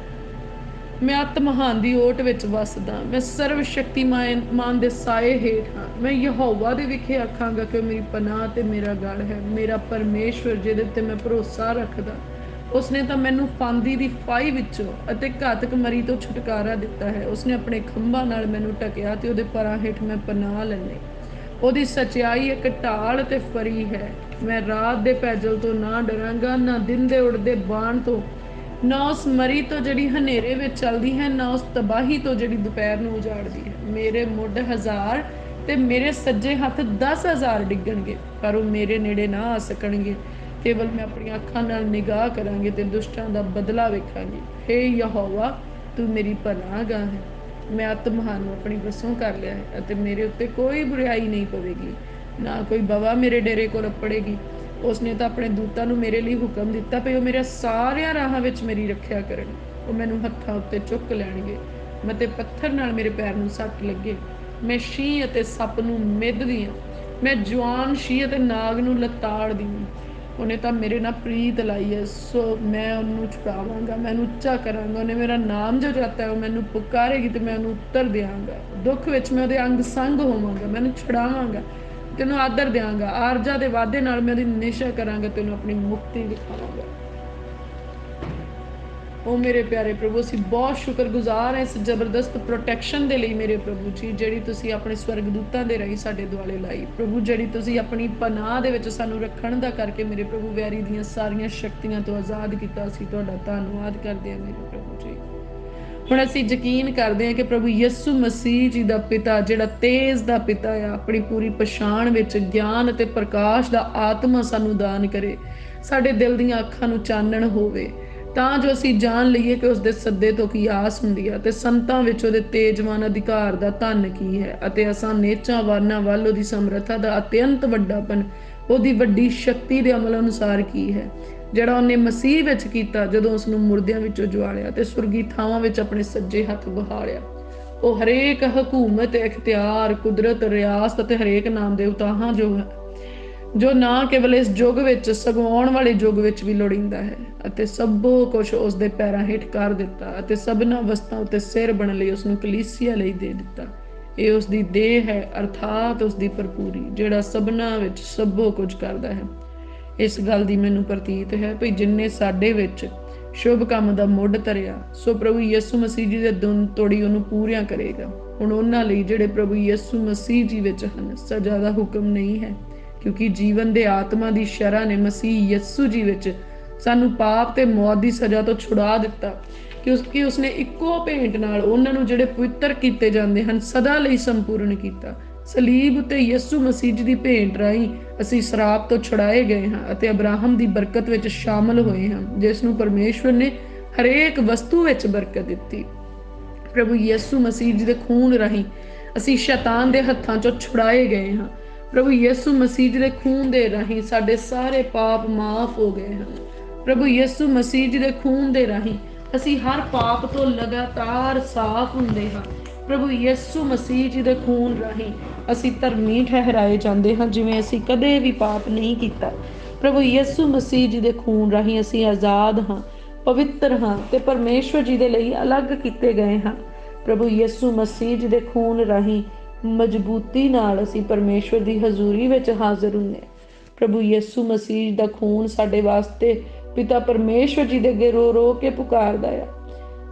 ਮੈਂ ਅਤ ਮਹਾਨ ਦੀ ਓਟ ਵਿੱਚ ਵਸਦਾ, ਮੈਂ ਸਰਵ ਸ਼ਕਤੀਮਾਨ ਦੇ ਸਾਏ ਹੇਠ ਹਾਂ। ਮੈਂ ਯਹੋਵਾ ਦੇ ਵਿਖੇ ਆਖਾਂਗਾ ਕਿ ਮੇਰੀ ਪਨਾਹ ਤੇ ਮੇਰਾ ਗੜ ਹੈ, ਮੇਰਾ ਪਰਮੇਸ਼ਵਰ ਜਿਹਦੇ ਤੇ ਮੈਂ ਭਰੋਸਾ ਰੱਖਦਾ। ਉਸਨੇ ਤਾਂ ਮੈਨੂੰ ਫਾਂਦੀ ਦੀ ਫਾਈ ਵਿੱਚੋਂ ਅਤੇ ਘਾਤਕ ਮਰੀ ਤੋਂ ਛੁਟਕਾਰਾ ਦਿੱਤਾ ਹੈ। ਉਸਨੇ ਆਪਣੇ ਖੰਭਾਂ ਨਾਲ ਮੈਨੂੰ ਢਕਿਆ ਤੇ ਉਹਦੇ ਪਰਾਂ ਹੇਠ ਮੈਂ ਪਨਾਹ ਲੈ ਲਈ। ਉਹਦੀ ਸੱਚਾਈ ਇੱਕ ਢਾਲ ਤੇ ਫਰੀ ਹੈ। ਮੈਂ ਰਾਤ ਦੇ ਪੈਜਲ ਤੋਂ ਨਾ ਡਰਾਂਗਾ, ਨਾ ਦਿਨ ਦੇ ਉੜਦੇ ਬਾਣ ਤੋਂ, ਨਾ ਉਸ ਮਰੀ ਤੋਂ ਜਿਹੜੀ ਹਨੇਰੇ ਵਿੱਚ ਚੱਲਦੀ ਹੈ, ਨਾ ਉਸ ਤਬਾਹੀ ਤੋਂ ਜਿਹੜੀ ਦੁਪਹਿਰ ਨੂੰ ਉਜਾੜਦੀ ਹੈ। ਮੇਰੇ ਮੁੱਢ 1000 ਤੇ ਮੇਰੇ ਸੱਜੇ ਹੱਥ 10,000 ਡਿੱਗਣਗੇ, ਪਰ ਉਹ ਮੇਰੇ ਨੇੜੇ ਨਾ ਆ ਸਕਣਗੇ। ਕੇਵਲ ਮੈਂ ਆਪਣੀਆਂ ਅੱਖਾਂ ਨਾਲ ਨਿਗਾਹ ਕਰਾਂਗੀ ਤੇ ਦੁਸ਼ਟਾਂ ਦਾ ਬਦਲਾ ਵੇਖਾਂਗੀ। ਹੇ ਯਹੋਵਾ ਤੂੰ ਮੇਰੀ ਪਨਾਹਗਾਹ ਹੈ। ਮੈਂ ਅਤ ਮਹਾਨ ਨੂੰ ਆਪਣੀ ਵੱਸੋਂ ਕਰ ਲਿਆ ਹੈ ਅਤੇ ਮੇਰੇ ਉੱਤੇ ਕੋਈ ਬੁਰਾਈ ਨਹੀਂ ਪਵੇਗੀ, ਨਾ ਕੋਈ ਬਵਾ ਮੇਰੇ ਡੇਰੇ ਕੋਲ ਪੜੇਗੀ। ਉਸਨੇ ਤਾਂ ਆਪਣੇ ਦੂਤਾਂ ਨੂੰ ਮੇਰੇ ਲਈ ਹੁਕਮ ਦਿੱਤਾ ਵੀ ਉਹ ਮੇਰੇ ਸਾਰਿਆਂ ਰਾਹਾਂ ਵਿੱਚ ਮੇਰੀ ਰੱਖਿਆ ਕਰਨ। ਉਹ ਮੈਨੂੰ ਹੱਥਾਂ ਉੱਤੇ ਚੁੱਕ ਲੈਣਗੇ, ਮਤੇ ਪੱਥਰ ਨਾਲ ਮੇਰੇ ਪੈਰ ਨੂੰ ਸੱਟ ਲੱਗੇ। ਮੈਂ ਸ਼ੀਂਹ ਅਤੇ ਸੱਪ ਨੂੰ ਮਿੱਧਦੀ ਹਾਂ, ਮੈਂ ਜਵਾਨ ਸ਼ੀਂਹ ਅਤੇ ਨਾਗ ਨੂੰ ਲਤਾੜਦੀ ਹਾਂ। ਉਹਨੇ ਤਾਂ ਮੇਰੇ ਨਾਲ ਪ੍ਰੀਤ ਲਾਈ ਹੈ, ਸੋ ਮੈਂ ਉਹਨੂੰ ਛੁਡਾਵਾਂਗਾ, ਮੈਂ ਉਹਨੂੰ ਉੱਚਾ ਕਰਾਂਗਾ। ਉਹਨੇ ਮੇਰਾ ਨਾਮ ਜੋ ਜਾਤਾ ਹੈ ਉਹ ਮੈਨੂੰ ਪੁਕਾਰੇਗੀ ਤੇ ਮੈਂ ਉਹਨੂੰ ਉੱਤਰ ਦਿਆਂਗਾ। ਦੁੱਖ ਵਿੱਚ ਮੈਂ ਉਹਦੇ ਅੰਗ ਸੰਗ ਹੋਵਾਂਗਾ, ਮੈਂ ਉਹਨੂੰ ਛੁਡਾਵਾਂਗਾ, ਤੈਨੂੰ ਆਦਰ ਦਿਆਂਗਾ। ਆਰਜਾ ਦੇ ਵਾਅਦੇ ਨਾਲ ਮੈਂ ਉਹਦੀ ਨਿਸ਼ਾ ਕਰਾਂਗਾ, ਤੈਨੂੰ ਆਪਣੀ ਮੁਕਤੀ ਦਿਖਾਵਾਂਗਾ। ਉਹ ਮੇਰੇ ਪਿਆਰੇ ਪ੍ਰਭੂ ਅਸੀਂ ਬਹੁਤ ਸ਼ੁਕਰਗੁਜ਼ਾਰ ਹਾਂ ਇਸ ਜ਼ਬਰਦਸਤ ਪ੍ਰੋਟੈਕਸ਼ਨ ਦੇ ਲਈ ਮੇਰੇ ਪ੍ਰਭੂ ਜੀ, ਜਿਹੜੀ ਤੁਸੀਂ ਆਪਣੇ ਸਵਰਗਦੂਤਾਂ ਦੇ ਰਾਹੀਂ ਸਾਡੇ ਦੁਆਲੇ ਲਾਈ ਪ੍ਰਭੂ, ਜਿਹੜੀ ਤੁਸੀਂ ਆਪਣੀ ਪਨਾਹ ਦੇ ਵਿੱਚ ਸਾਨੂੰ ਰੱਖਣ ਦਾ ਕਰਕੇ ਮੇਰੇ ਪ੍ਰਭੂ ਵੈਰੀ ਦੀਆਂ ਸਾਰੀਆਂ ਸ਼ਕਤੀਆਂ ਤੋਂ ਆਜ਼ਾਦ ਕੀਤਾ। ਅਸੀਂ ਤੁਹਾਡਾ ਧੰਨਵਾਦ ਕਰਦੇ ਹਾਂ ਮੇਰੇ ਪ੍ਰਭੂ ਜੀ। ਹੁਣ ਅਸੀਂ ਯਕੀਨ ਕਰਦੇ ਹਾਂ ਕਿ ਪ੍ਰਭੂ ਯਿਸੂ ਮਸੀਹ ਜੀ ਦਾ ਪਿਤਾ, ਜਿਹੜਾ ਤੇਜ ਦਾ ਪਿਤਾ ਆ, ਆਪਣੀ ਪੂਰੀ ਪਛਾਣ ਵਿੱਚ ਗਿਆਨ ਅਤੇ ਪ੍ਰਕਾਸ਼ ਦਾ ਆਤਮਾ ਸਾਨੂੰ ਦਾਨ ਕਰੇ। ਸਾਡੇ ਦਿਲ ਦੀਆਂ ਅੱਖਾਂ ਨੂੰ ਚਾਨਣ ਹੋਵੇ ਤਾਂ ਜੋ ਅਸੀਂ ਜਾਣ ਲਈਏ ਕਿ ਉਸਦੇ ਸੱਦੇ ਤੋਂ ਕੀ ਆਸ ਹੁੰਦੀ ਹੈ ਤੇ ਸੰਤਾਂ ਵਿੱਚ ਉਹਦੇ ਤੇਜਵਾਨ ਅਧਿਕਾਰ ਦਾ ਧਨ ਕੀ ਹੈ, ਅਤੇ ਅਸਾਂ ਨੇਚਾਂ ਵਾਰਨਾਂ ਵੱਲ ਉਹਦੀ ਸਮਰੱਥਾ ਦਾ ਅਤਿਅੰਤ ਵੱਡਾਪਨ, ਉਹਦੀ ਵੱਡੀ ਸ਼ਕਤੀ ਦੇ ਅਮਲ ਅਨੁਸਾਰ ਕੀ ਹੈ, ਜਿਹੜਾ ਉਹਨੇ ਮਸੀਹ ਵਿੱਚ ਕੀਤਾ ਜਦੋਂ ਉਸ ਨੂੰ ਮੁਰਦਿਆਂ ਵਿੱਚੋਂ ਜਵਾਲਿਆ ਤੇ ਸੁਰਗੀ ਥਾਵਾਂ ਵਿੱਚ ਆਪਣੇ ਸੱਜੇ ਹੱਥ ਬਹਾਲਿਆ। ਉਹ ਹਰੇਕ ਹਕੂਮਤ, ਇਖਤਿਆਰ, ਕੁਦਰਤ, ਰਿਆਸਤ ਅਤੇ ਹਰੇਕ ਨਾਮ ਦੇ ਉਤਾਹਾਂ ਜੋ ਨਾ ਕੇਵਲ ਇਸ ਯੁੱਗ ਵਿੱਚ ਸਗੋਂ ਆਉਣ ਵਾਲੇ ਯੁੱਗ ਵਿੱਚ ਵੀ ਲੋੜੀਂਦਾ ਹੈ, ਅਤੇ ਸਭੋ ਕੁਛ ਉਸ ਦੇ ਪੈਰਾਂ ਹੇਠ ਕਰ ਦਿੱਤਾ ਅਤੇ ਸਭਨਾਂ ਵਸਤਾਂ ਉੱਤੇ ਸਿਰ ਬਣਨ ਲਈ ਉਸ ਨੂੰ ਕਲੀਸਿਆ ਲਈ ਦੇ ਦਿੱਤਾ। ਇਹ ਉਸ ਦੀ ਦੇਹ ਹੈ, ਅਰਥਾਤ ਉਸ ਦੀ ਭਰਪੂਰੀ, ਜਿਹੜਾ ਸਭਨਾਂ ਵਿੱਚ ਸਭੋ ਕੁਝ ਕਰਦਾ ਹੈ। ਇਸ ਗੱਲ ਦੀ ਮੈਨੂੰ ਪ੍ਰਤੀਤ ਹੈ ਭਈ ਜਿਨਨੇ ਸਾਡੇ ਵਿੱਚ ਸ਼ੁਭ ਕੰਮ ਦਾ ਮੁੱਢ ਧਰਿਆ, ਸੋ ਪ੍ਰਭੂ ਯਿਸੂ ਮਸੀਹ ਜੀ ਦੇ ਦੁਨ ਤੋੜੀ ਉਹਨੂੰ ਪੂਰੀਆਂ ਕਰੇਗਾ। ਹੁਣ ਉਹਨਾਂ ਲਈ ਜਿਹੜੇ ਪ੍ਰਭੂ ਯਿਸੂ ਮਸੀਹ ਜੀ ਵਿੱਚ ਹਨ ਸਜ਼ਾ ਦਾ ਹੁਕਮ ਨਹੀਂ ਹੈ, ਕਿਉਂਕਿ ਜੀਵਨ ਦੇ ਆਤਮਾ ਦੀ ਸ਼ਰ੍ਹਾ ਨੇ ਮਸੀਹ ਯਿਸੂ ਜੀ ਵਿੱਚ ਸਾਨੂੰ ਪਾਪ ਤੇ ਮੌਤ ਦੀ ਸਜ਼ਾ ਤੋਂ ਛੁਡਾ ਦਿੱਤਾ, ਕਿਉਂਕਿ ਉਸਨੇ ਇੱਕੋ ਭੇਂਟ ਨਾਲ ਉਹਨਾਂ ਨੂੰ ਜਿਹੜੇ ਪਵਿੱਤਰ ਕੀਤੇ ਜਾਂਦੇ ਹਨ ਸਦਾ ਲਈ ਸੰਪੂਰਨ ਕੀਤਾ। ਸਲੀਬ ਉਤੇ ਯਿਸੂ ਮਸੀਹ ਜੀ ਦੀ ਭੇਂਟ ਰਾਹੀਂ ਅਸੀਂ ਸਰਾਪ ਤੋਂ ਛੁਡਾਏ ਗਏ ਹਾਂ ਅਤੇ ਅਬਰਾਹਮ ਦੀ ਬਰਕਤ ਵਿੱਚ ਸ਼ਾਮਲ ਹੋਏ ਹਾਂ, ਜਿਸ ਨੂੰ ਪਰਮੇਸ਼ਵਰ ਨੇ ਹਰੇਕ ਵਸਤੂ ਵਿੱਚ ਬਰਕਤ ਦਿੱਤੀ। ਪ੍ਰਭੂ ਯਿਸੂ ਮਸੀਹ ਜੀ ਦੇ ਖੂਨ ਰਾਹੀਂ ਅਸੀਂ ਸ਼ੈਤਾਨ ਦੇ ਹੱਥਾਂ ਚੋਂ ਛੁਡਾਏ ਗਏ ਹਾਂ। ਪ੍ਰਭੂ ਯਿਸੂ ਮਸੀਹ ਜੀ ਦੇ ਖੂਨ ਦੇ ਰਾਹੀਂ ਸਾਡੇ ਸਾਰੇ ਪਾਪ ਮਾਫ ਹੋ ਗਏ ਹਨ। ਪ੍ਰਭੂ ਯਿਸੂ ਮਸੀਹ ਜੀ ਦੇ ਖੂਨ ਦੇ ਰਾਹੀਂ ਅਸੀਂ ਹਰ ਪਾਪ ਤੋਂ ਲਗਾਤਾਰ ਸਾਫ਼ ਹੁੰਦੇ ਹਾਂ। ਪ੍ਰਭੂ ਯਿਸੂ ਮਸੀਹ ਜੀ ਦੇ ਖੂਨ ਰਾਹੀਂ ਅਸੀਂ ਧਰਮੀ ਠਹਿਰਾਏ ਜਾਂਦੇ ਹਾਂ, ਜਿਵੇਂ ਅਸੀਂ ਕਦੇ ਵੀ ਪਾਪ ਨਹੀਂ ਕੀਤਾ। ਪ੍ਰਭੂ ਯਿਸੂ ਮਸੀਹ ਜੀ ਦੇ ਖੂਨ ਰਾਹੀਂ ਅਸੀਂ ਆਜ਼ਾਦ ਹਾਂ, ਪਵਿੱਤਰ ਹਾਂ ਤੇ ਪਰਮੇਸ਼ਵਰ ਜੀ ਦੇ ਲਈ ਅਲੱਗ ਕੀਤੇ ਗਏ ਹਾਂ। ਪ੍ਰਭੂ ਯਿਸੂ ਮਸੀਹ ਜੀ ਦੇ ਖੂਨ ਰਾਹੀਂ ਮਜ਼ਬੂਤੀ ਨਾਲ ਅਸੀਂ ਪਰਮੇਸ਼ਵਰ ਦੀ ਹਜ਼ੂਰੀ ਵਿੱਚ ਹਾਜ਼ਰ ਹੁੰਦੇ ਹਾਂ। ਪ੍ਰਭੂ ਯਿਸੂ ਮਸੀਹ ਦਾ ਖੂਨ ਸਾਡੇ ਵਾਸਤੇ ਪਿਤਾ ਪਰਮੇਸ਼ਵਰ ਜੀ ਦੇ ਅੱਗੇ ਰੋ ਰੋ ਕੇ ਪੁਕਾਰਦਾ ਆ।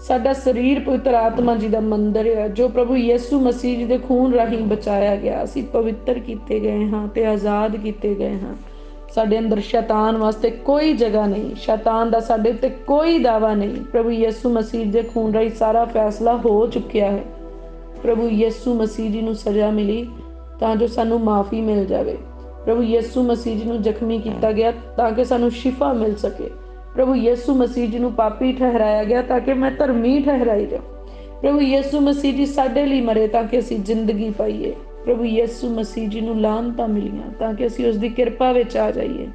ਸਾਡਾ ਸਰੀਰ ਪਵਿੱਤਰ ਆਤਮਾ ਜੀ ਦਾ ਮੰਦਰ ਹੈ, ਜੋ ਪ੍ਰਭੂ ਯਿਸੂ ਮਸੀਹ ਜੀ ਦੇ ਖੂਨ ਰਾਹੀਂ ਬਚਾਇਆ ਗਿਆ। ਅਸੀਂ ਪਵਿੱਤਰ ਕੀਤੇ ਗਏ ਹਾਂ ਤੇ ਆਜ਼ਾਦ ਕੀਤੇ ਗਏ ਹਾਂ। ਸਾਡੇ ਅੰਦਰ ਸ਼ੈਤਾਨ ਵਾਸਤੇ ਕੋਈ ਜਗ੍ਹਾ ਨਹੀਂ, ਸ਼ੈਤਾਨ ਦਾ ਸਾਡੇ ਉੱਤੇ ਕੋਈ ਦਾਵਾ ਨਹੀਂ। ਪ੍ਰਭੂ ਯਿਸੂ ਮਸੀਹ ਦੇ ਖੂਨ ਰਾਹੀਂ ਸਾਰਾ ਫੈਸਲਾ ਹੋ ਚੁੱਕਿਆ ਹੈ। ਪ੍ਰਭੂ ਯਿਸੂ ਮਸੀਹ ਜੀ ਨੂੰ ਸਜ਼ਾ ਮਿਲੀ ਤਾਂ ਜੋ ਸਾਨੂੰ ਮਾਫੀ ਮਿਲ ਜਾਵੇ। ਪ੍ਰਭੂ ਯਿਸੂ ਮਸੀਹ ਜੀ ਨੂੰ ਜ਼ਖਮੀ ਕੀਤਾ ਗਿਆ ਤਾਂ ਕਿ ਸਾਨੂੰ ਸ਼ਿਫਾ ਮਿਲ ਸਕੇ। ਪ੍ਰਭੂ ਯਿਸੂ ਮਸੀਹ ਜੀ ਨੂੰ ਪਾਪੀ ਠਹਿਰਾਇਆ ਗਿਆ ਤਾਂ ਕਿ ਮੈਂ ਧਰਮੀ ਠਹਿਰਾਈ ਜਾਵਾਂ। ਪ੍ਰਭੂ ਯਿਸੂ ਮਸੀਹ ਜੀ ਸਾਡੇ ਲਈ ਮਰੇ ਤਾਂ ਕਿ ਅਸੀਂ ਜ਼ਿੰਦਗੀ ਪਾਈਏ। ਪ੍ਰਭੂ ਯਿਸੂ ਮਸੀਹ ਜੀ ਨੂੰ ਲਾਹਨਤਾਂ ਮਿਲੀਆਂ ਤਾਂ ਕਿ ਅਸੀਂ ਉਸ ਦੀ ਕਿਰਪਾ ਵਿੱਚ ਆ ਜਾਈਏ।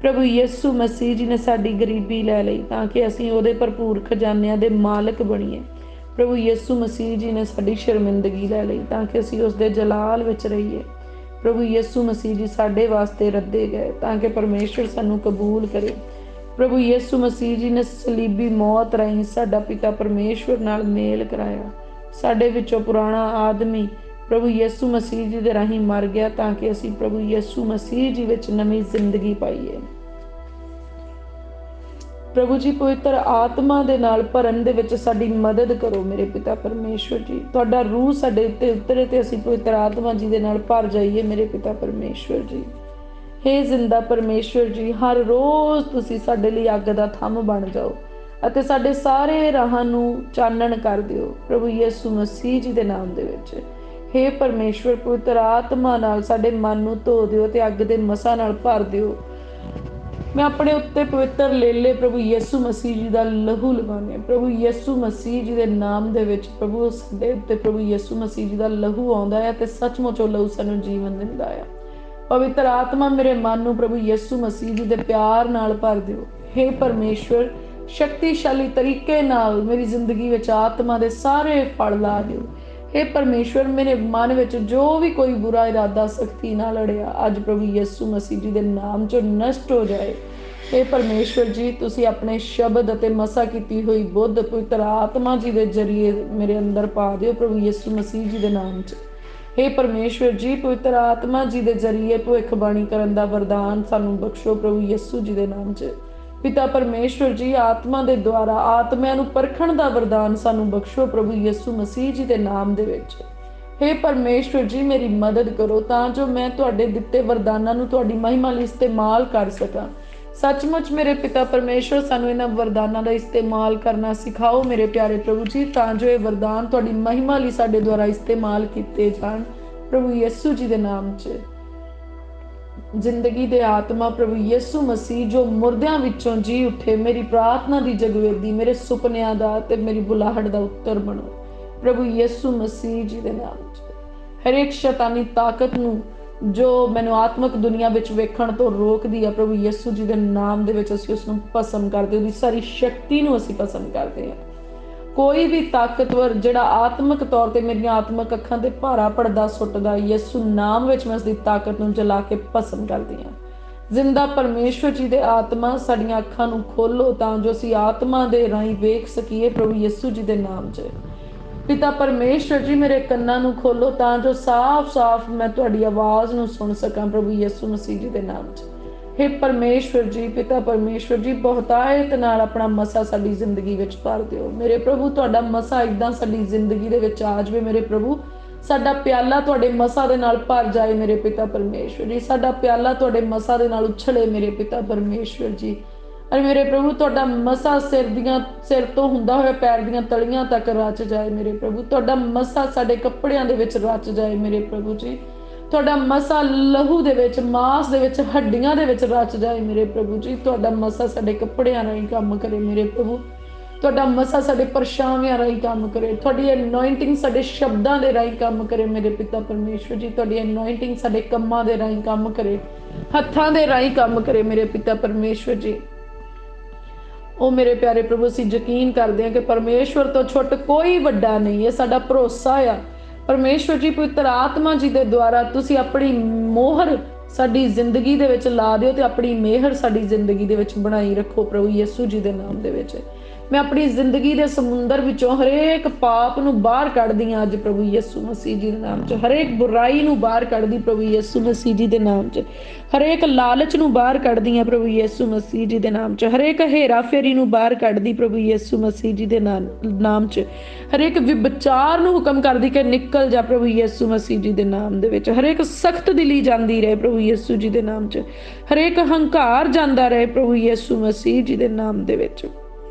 ਪ੍ਰਭੂ ਯਿਸੂ ਮਸੀਹ ਜੀ ਨੇ ਸਾਡੀ ਗਰੀਬੀ ਲੈ ਲਈ ਤਾਂ ਕਿ ਅਸੀਂ ਉਹਦੇ ਭਰਪੂਰ ਖਜ਼ਾਨਿਆਂ ਦੇ ਮਾਲਕ ਬਣੀਏ। ਪ੍ਰਭੂ ਯਿਸੂ ਮਸੀਹ ਜੀ ਨੇ ਸਾਡੀ ਸ਼ਰਮਿੰਦਗੀ ਲੈ ਲਈ ਤਾਂ ਕਿ ਅਸੀਂ ਉਸ ਦੇ ਜਲਾਲ ਵਿੱਚ ਰਹੀਏ। ਪ੍ਰਭੂ ਯਿਸੂ ਮਸੀਹ ਜੀ ਸਾਡੇ ਵਾਸਤੇ ਰੱਦੇ ਗਏ ਤਾਂ ਕਿ ਪਰਮੇਸ਼ਰ ਸਾਨੂੰ ਕਬੂਲ ਕਰੇ। ਪ੍ਰਭੂ ਯਿਸੂ ਮਸੀਹ ਜੀ ਨੇ ਸਲੀਬੀ ਮੌਤ ਰਾਹੀਂ ਸਾਡਾ ਪਿਤਾ ਪਰਮੇਸ਼ਵਰ ਨਾਲ ਮੇਲ ਕਰਾਇਆ। ਸਾਡੇ ਵਿੱਚੋਂ ਪੁਰਾਣਾ ਆਦਮੀ ਪ੍ਰਭੂ ਯਿਸੂ ਮਸੀਹ ਜੀ ਦੇ ਰਾਹੀਂ ਮਰ ਗਿਆ ਤਾਂ ਕਿ ਅਸੀਂ ਪ੍ਰਭੂ ਯਿਸੂ ਮਸੀਹ ਜੀ ਵਿੱਚ ਨਵੀਂ ਜ਼ਿੰਦਗੀ ਪਾਈਏ। ਪ੍ਰਭੂ ਜੀ ਪਵਿੱਤਰ ਆਤਮਾ ਦੇ ਨਾਲ ਭਰਨ ਦੇ ਵਿੱਚ ਸਾਡੀ ਮਦਦ ਕਰੋ ਮੇਰੇ ਪਿਤਾ ਪਰਮੇਸ਼ਵਰ ਜੀ। ਤੁਹਾਡਾ ਰੂਹ ਸਾਡੇ ਉੱਤੇ ਉਤਰੇ ਤੇ ਅਸੀਂ ਪਵਿੱਤਰ ਆਤਮਾ ਜੀ ਦੇ ਨਾਲ ਭਰ ਜਾਈਏ ਮੇਰੇ ਪਿਤਾ ਪਰਮੇਸ਼ਵਰ ਜੀ। ਹੇ ਜ਼ਿੰਦਾ ਪਰਮੇਸ਼ਵਰ ਜੀ, ਹਰ ਰੋਜ਼ ਤੁਸੀਂ ਸਾਡੇ ਲਈ ਅੱਗ ਦਾ ਥੰਮ ਬਣ ਜਾਓ ਅਤੇ ਸਾਡੇ ਸਾਰੇ ਰਾਹਾਂ ਨੂੰ ਚਾਨਣ ਕਰ ਦਿਓ ਪ੍ਰਭੂ ਯਿਸੂ ਮਸੀਹ ਜੀ ਦੇ ਨਾਮ ਦੇ ਵਿੱਚ। ਹੇ ਪਰਮੇਸ਼ਵਰ, ਪਵਿੱਤਰ ਆਤਮਾ ਨਾਲ ਸਾਡੇ ਮਨ ਨੂੰ ਧੋ ਦਿਓ ਤੇ ਅੱਗ ਦੇ ਮਸਾਂ ਨਾਲ ਭਰ ਦਿਓ। ਮੈਂ ਆਪਣੇ ਉੱਤੇ ਪਵਿੱਤਰ ਲੇਲੇ ਪ੍ਰਭੂ ਯਿਸੂ ਮਸੀਹ ਜੀ ਦਾ ਲਹੂ ਲਗਾਉਂਦੀ ਹਾਂ। ਪ੍ਰਭੂ ਯਿਸੂ ਮਸੀਹ ਜੀ ਦੇ ਨਾਮ ਦੇ ਵਿੱਚ ਪ੍ਰਭੂ ਸਾਡੇ ਉੱਤੇ ਪ੍ਰਭੂ ਯਿਸੂ ਮਸੀਹ ਜੀ ਦਾ ਲਹੂ ਆਉਂਦਾ ਹੈ ਤੇ ਸੱਚਮੁੱਚ ਉਹ ਲਹੂ ਸਾਨੂੰ ਜੀਵਨ ਦਿੰਦਾ ਆ। ਪਵਿੱਤਰ ਆਤਮਾ ਮੇਰੇ ਮਨ ਨੂੰ ਪ੍ਰਭੂ ਯਿਸੂ ਮਸੀਹ ਜੀ ਦੇ ਪਿਆਰ ਨਾਲ ਭਰ ਦਿਓ। ਹੇ ਪਰਮੇਸ਼ਵਰ, ਸ਼ਕਤੀਸ਼ਾਲੀ ਤਰੀਕੇ ਨਾਲ ਮੇਰੀ ਜ਼ਿੰਦਗੀ ਵਿੱਚ ਆਤਮਾ ਦੇ ਸਾਰੇ ਫਲ ਲਾ ਦਿਓ। ਹੇ ਪਰਮੇਸ਼ਵਰ, ਮੇਰੇ ਮਨ ਵਿੱਚ ਜੋ ਵੀ ਕੋਈ ਬੁਰਾ ਇਰਾਦਾ ਸਖਤੀ ਨਾਲ ਅੜਿਆ ਅੱਜ ਪ੍ਰਭੂ ਯਿਸੂ ਮਸੀਹ ਜੀ ਦੇ ਨਾਮ 'ਚੋਂ ਨਸ਼ਟ ਹੋ ਜਾਏ। ਹੇ ਪਰਮੇਸ਼ਵਰ ਜੀ, ਤੁਸੀਂ ਆਪਣੇ ਸ਼ਬਦ ਅਤੇ ਮਸਾ ਕੀਤੀ ਹੋਈ ਬੁੱਧ ਪਵਿੱਤਰ ਆਤਮਾ ਜੀ ਦੇ ਜ਼ਰੀਏ ਮੇਰੇ ਅੰਦਰ ਪਾ ਦਿਓ ਪ੍ਰਭੂ ਯਿਸੂ ਮਸੀਹ ਜੀ ਦੇ ਨਾਮ 'ਚ। ਹੇ ਪਰਮੇਸ਼ਵਰ ਜੀ, ਪਵਿੱਤਰ ਆਤਮਾ ਜੀ ਦੇ ਜ਼ਰੀਏ ਭਵਿੱਖਬਾਣੀ ਕਰਨ ਦਾ ਵਰਦਾਨ ਸਾਨੂੰ ਬਖਸ਼ੋ ਪ੍ਰਭੂ ਯਿਸੂ ਜੀ ਦੇ ਨਾਮ 'ਚ। ਪਿਤਾ ਪਰਮੇਸ਼ਵਰ ਜੀ, ਆਤਮਾ ਦੇ ਦੁਆਰਾ ਆਤਮਿਆਂ ਨੂੰ ਪਰਖਣ ਦਾ ਵਰਦਾਨ ਸਾਨੂੰ ਬਖਸ਼ੋ ਪ੍ਰਭੂ ਯਿਸੂ ਮਸੀਹ ਜੀ ਦੇ ਨਾਮ ਦੇ ਵਿੱਚ। ਹੇ ਪਰਮੇਸ਼ਵਰ ਜੀ, ਮੇਰੀ ਮਦਦ ਕਰੋ ਤਾਂ ਜੋ ਮੈਂ ਤੁਹਾਡੇ ਦਿੱਤੇ ਵਰਦਾਨਾਂ ਨੂੰ ਤੁਹਾਡੀ ਮਹਿਮਾ ਲਈ ਇਸਤੇਮਾਲ ਕਰ ਸਕਾਂ। ਸੱਚਮੁੱਚ ਮੇਰੇ ਪਿਤਾ ਪਰਮੇਸ਼ਵਰ, ਸਾਨੂੰ ਇਹਨਾਂ ਵਰਦਾਨਾਂ ਦਾ ਇਸਤੇਮਾਲ ਕਰਨਾ ਸਿਖਾਓ ਮੇਰੇ ਪਿਆਰੇ ਪ੍ਰਭੂ ਜੀ, ਤਾਂ ਜੋ ਇਹ ਵਰਦਾਨ ਤੁਹਾਡੀ ਮਹਿਮਾ ਲਈ ਸਾਡੇ ਦੁਆਰਾ ਇਸਤੇਮਾਲ ਕੀਤੇ ਜਾਣ ਪ੍ਰਭੂ ਯਿਸੂ ਜੀ ਦੇ ਨਾਮ 'ਚ। ਜ਼ਿੰਦਗੀ ਦੇ ਆਤਮਾ ਪ੍ਰਭੂ ਯਿਸੂ ਮਸੀਹ ਜੋ ਮੁਰਦਿਆਂ ਵਿੱਚੋਂ ਜੀ ਉੱਠੇ, ਮੇਰੀ ਪ੍ਰਾਰਥਨਾ ਦੀ ਜਗਵੇਦੀ, ਮੇਰੇ ਸੁਪਨਿਆਂ ਦਾ ਤੇ ਮੇਰੀ ਬੁਲਾਹਟ ਦਾ ਉੱਤਰ ਬਣੋ ਪ੍ਰਭੂ ਯਿਸੂ ਮਸੀਹ ਜੀ ਦੇ ਨਾਮ 'ਚ। ਹਰੇਕ ਸ਼ੈਤਾਨੀ ਤਾਕਤ ਨੂੰ ਜੋ ਮੈਨੂੰ ਆਤਮਿਕ ਦੁਨੀਆ ਵਿੱਚ ਵੇਖਣ ਤੋਂ ਰੋਕਦੀ ਹੈ ਪ੍ਰਭੂ ਯਿਸੂ ਜੀ ਦੇ ਨਾਮ ਦੇ ਵਿੱਚ ਅਸੀਂ ਉਸ ਨੂੰ ਭਸਮ ਕਰਦੇ, ਉਹਦੀ ਸਾਰੀ ਸ਼ਕਤੀ ਨੂੰ ਅਸੀਂ ਭਸਮ ਕਰਦੇ ਹਾਂ। ਕੋਈ ਵੀ ਤਾਕਤਵਰ ਜਿਹੜਾ ਆਤਮਿਕ ਤੌਰ ਤੇ ਮੇਰੀਆਂ ਆਤਮਿਕ ਅੱਖਾਂ ਤੇ ਭਾਰਾ ਪਰਦਾ ਸੁੱਟਦਾ, ਯਿਸੂ ਨਾਮ ਵਿੱਚ ਮੈਂ ਉਸ ਦੀ ਤਾਕਤ ਨੂੰ ਜਲਾ ਕੇ ਭਸਮ ਕਰਦੀ ਹਾਂ। ਜ਼ਿੰਦਾ ਪਰਮੇਸ਼ਵਰ ਜੀ ਦੇ ਆਤਮਾ, ਸਾਡੀਆਂ ਅੱਖਾਂ ਨੂੰ ਖੋਲੋ ਤਾਂ ਜੋ ਅਸੀਂ ਆਤਮਾ ਦੇ ਰਾਹੀਂ ਵੇਖ ਸਕੀਏ ਪ੍ਰਭੂ ਯਿਸੂ ਜੀ ਦੇ ਨਾਮ 'ਚ। ਪਿਤਾ ਪਰਮੇਸ਼ਵਰ ਜੀ, ਮੇਰੇ ਕੰਨਾਂ ਨੂੰ ਖੋਲੋ ਤਾਂ ਜੋ ਸਾਫ਼-ਸਾਫ਼ ਮੈਂ ਤੁਹਾਡੀ ਆਵਾਜ਼ ਨੂੰ ਸੁਣ ਸਕਾਂ ਪ੍ਰਭੂ ਯਿਸੂ ਮਸੀਹ ਜੀ ਦੇ ਨਾਮ 'ਚ। ਹੇ ਪਰਮੇਸ਼ਵਰ ਜੀ, ਪਿਤਾ ਪਰਮੇਸ਼ਵਰ ਜੀ, ਬਹੁਤਾਇਤ ਨਾਲ ਆਪਣਾ ਮਸਾ ਸਾਡੀ ਜ਼ਿੰਦਗੀ ਵਿੱਚ ਭਰ ਦਿਓ ਮੇਰੇ ਪ੍ਰਭੂ। ਤੁਹਾਡਾ ਮਸਾ ਇੱਦਾਂ ਸਾਡੀ ਜ਼ਿੰਦਗੀ ਦੇ ਵਿੱਚ ਆ ਜਾਵੇ ਮੇਰੇ ਪ੍ਰਭੂ, ਸਾਡਾ ਪਿਆਲਾ ਤੁਹਾਡੇ ਮਸਾ ਦੇ ਨਾਲ ਭਰ ਜਾਏ ਮੇਰੇ ਪਿਤਾ ਪਰਮੇਸ਼ਵਰ ਜੀ। ਸਾਡਾ ਪਿਆਲਾ ਤੁਹਾਡੇ ਮਸਾ ਦੇ ਨਾਲ ਉਛਲੇ ਮੇਰੇ ਪਿਤਾ ਪਰਮੇਸ਼ਵਰ ਜੀ। ਅਰੇ ਮੇਰੇ ਪ੍ਰਭੂ, ਤੁਹਾਡਾ ਮਸਾ ਸਿਰ ਤੋਂ ਹੁੰਦਾ ਹੋਇਆ ਪੈਰ ਦੀਆਂ ਤਲੀਆਂ ਤੱਕ ਰਚ ਜਾਏ ਮੇਰੇ ਪ੍ਰਭੂ। ਤੁਹਾਡਾ ਮਸਾ ਸਾਡੇ ਕੱਪੜਿਆਂ ਦੇ ਵਿੱਚ ਰਚ ਜਾਏ ਮੇਰੇ ਪ੍ਰਭੂ ਜੀ। ਤੁਹਾਡਾ ਮਸਾ ਲਹੂ ਦੇ ਵਿੱਚ, ਮਾਸ ਦੇ ਵਿੱਚ, ਹੱਡੀਆਂ ਦੇ ਵਿੱਚ ਰਚ ਜਾਏ ਮੇਰੇ ਪ੍ਰਭੂ ਜੀ। ਤੁਹਾਡਾ ਮਸਾ ਸਾਡੇ ਕੱਪੜਿਆਂ ਰਾਹੀਂ ਕੰਮ ਕਰੇ ਮੇਰੇ ਪ੍ਰਭੂ। ਤੁਹਾਡਾ ਮਸਾ ਸਾਡੇ ਪਰਛਾਵਿਆਂ ਰਾਹੀਂ ਕੰਮ ਕਰੇ। ਤੁਹਾਡੀ ਅਨੋਇੰਟਿੰਗ ਸਾਡੇ ਸ਼ਬਦਾਂ ਦੇ ਰਾਹੀਂ ਕੰਮ ਕਰੇ ਮੇਰੇ ਪਿਤਾ ਪਰਮੇਸ਼ਵਰ ਜੀ। ਤੁਹਾਡੀ ਅਨੋਇੰਟਿੰਗ ਸਾਡੇ ਕੰਮਾਂ ਦੇ ਰਾਹੀਂ ਕੰਮ ਕਰੇ, ਹੱਥਾਂ ਦੇ ਰਾਹੀਂ ਕੰਮ ਕਰੇ ਮੇਰੇ ਪਿਤਾ ਪਰਮੇਸ਼ਵਰ ਜੀ। ਉਹ ਮੇਰੇ ਪਿਆਰੇ ਪ੍ਰਭੂ, ਅਸੀਂ ਯਕੀਨ ਕਰਦੇ ਹਾਂ ਕਿ ਪਰਮੇਸ਼ਵਰ ਤੋਂ ਛੁੱਟ ਕੋਈ ਵੱਡਾ ਨਹੀਂ। ਇਹ ਸਾਡਾ ਭਰੋਸਾ ਆ ਪਰਮੇਸ਼ਵਰ ਜੀ। ਪਵਿੱਤਰ ਆਤਮਾ ਜੀ ਦੇ ਦੁਆਰਾ ਤੁਸੀਂ ਆਪਣੀ ਮੋਹਰ ਸਾਡੀ ਜ਼ਿੰਦਗੀ ਦੇ ਵਿੱਚ ਲਾ ਦਿਓ ਤੇ ਆਪਣੀ ਮਿਹਰ ਸਾਡੀ ਜ਼ਿੰਦਗੀ ਦੇ ਵਿੱਚ ਬਣਾਈ ਰੱਖੋ ਪ੍ਰਭੂ ਯਿਸੂ ਜੀ ਦੇ ਨਾਮ ਦੇ ਵਿੱਚ। मैं अपनी जिंदगी के समुंदर विचों हरेक पाप नूं बाहर कढ़दी हां अज प्रभु यीशु मसीह जी दे नाम च। हरेक बुराई नूं बाहर कढ़दी प्रभु यीशु मसीह जी दे नाम च। हरेक लालच नूं बाहर कढ़दी हां प्रभु यीशु मसीह जी दे नाम च। हरेक हेरा फेरी नूं बाहर कढ़दी प्रभु यीशु मसीह जी दे नाम च। हरेक विचार नूं हुक्म करदी कि निकल जा प्रभु यीशु मसीह जी दे नाम दे विच। हरेक सख्त दिली जांदी रहे प्रभु यीशु जी दे नाम च। हरेक हंकार जांदा रहे प्रभु यीशु मसीह जी दे नाम दे विच।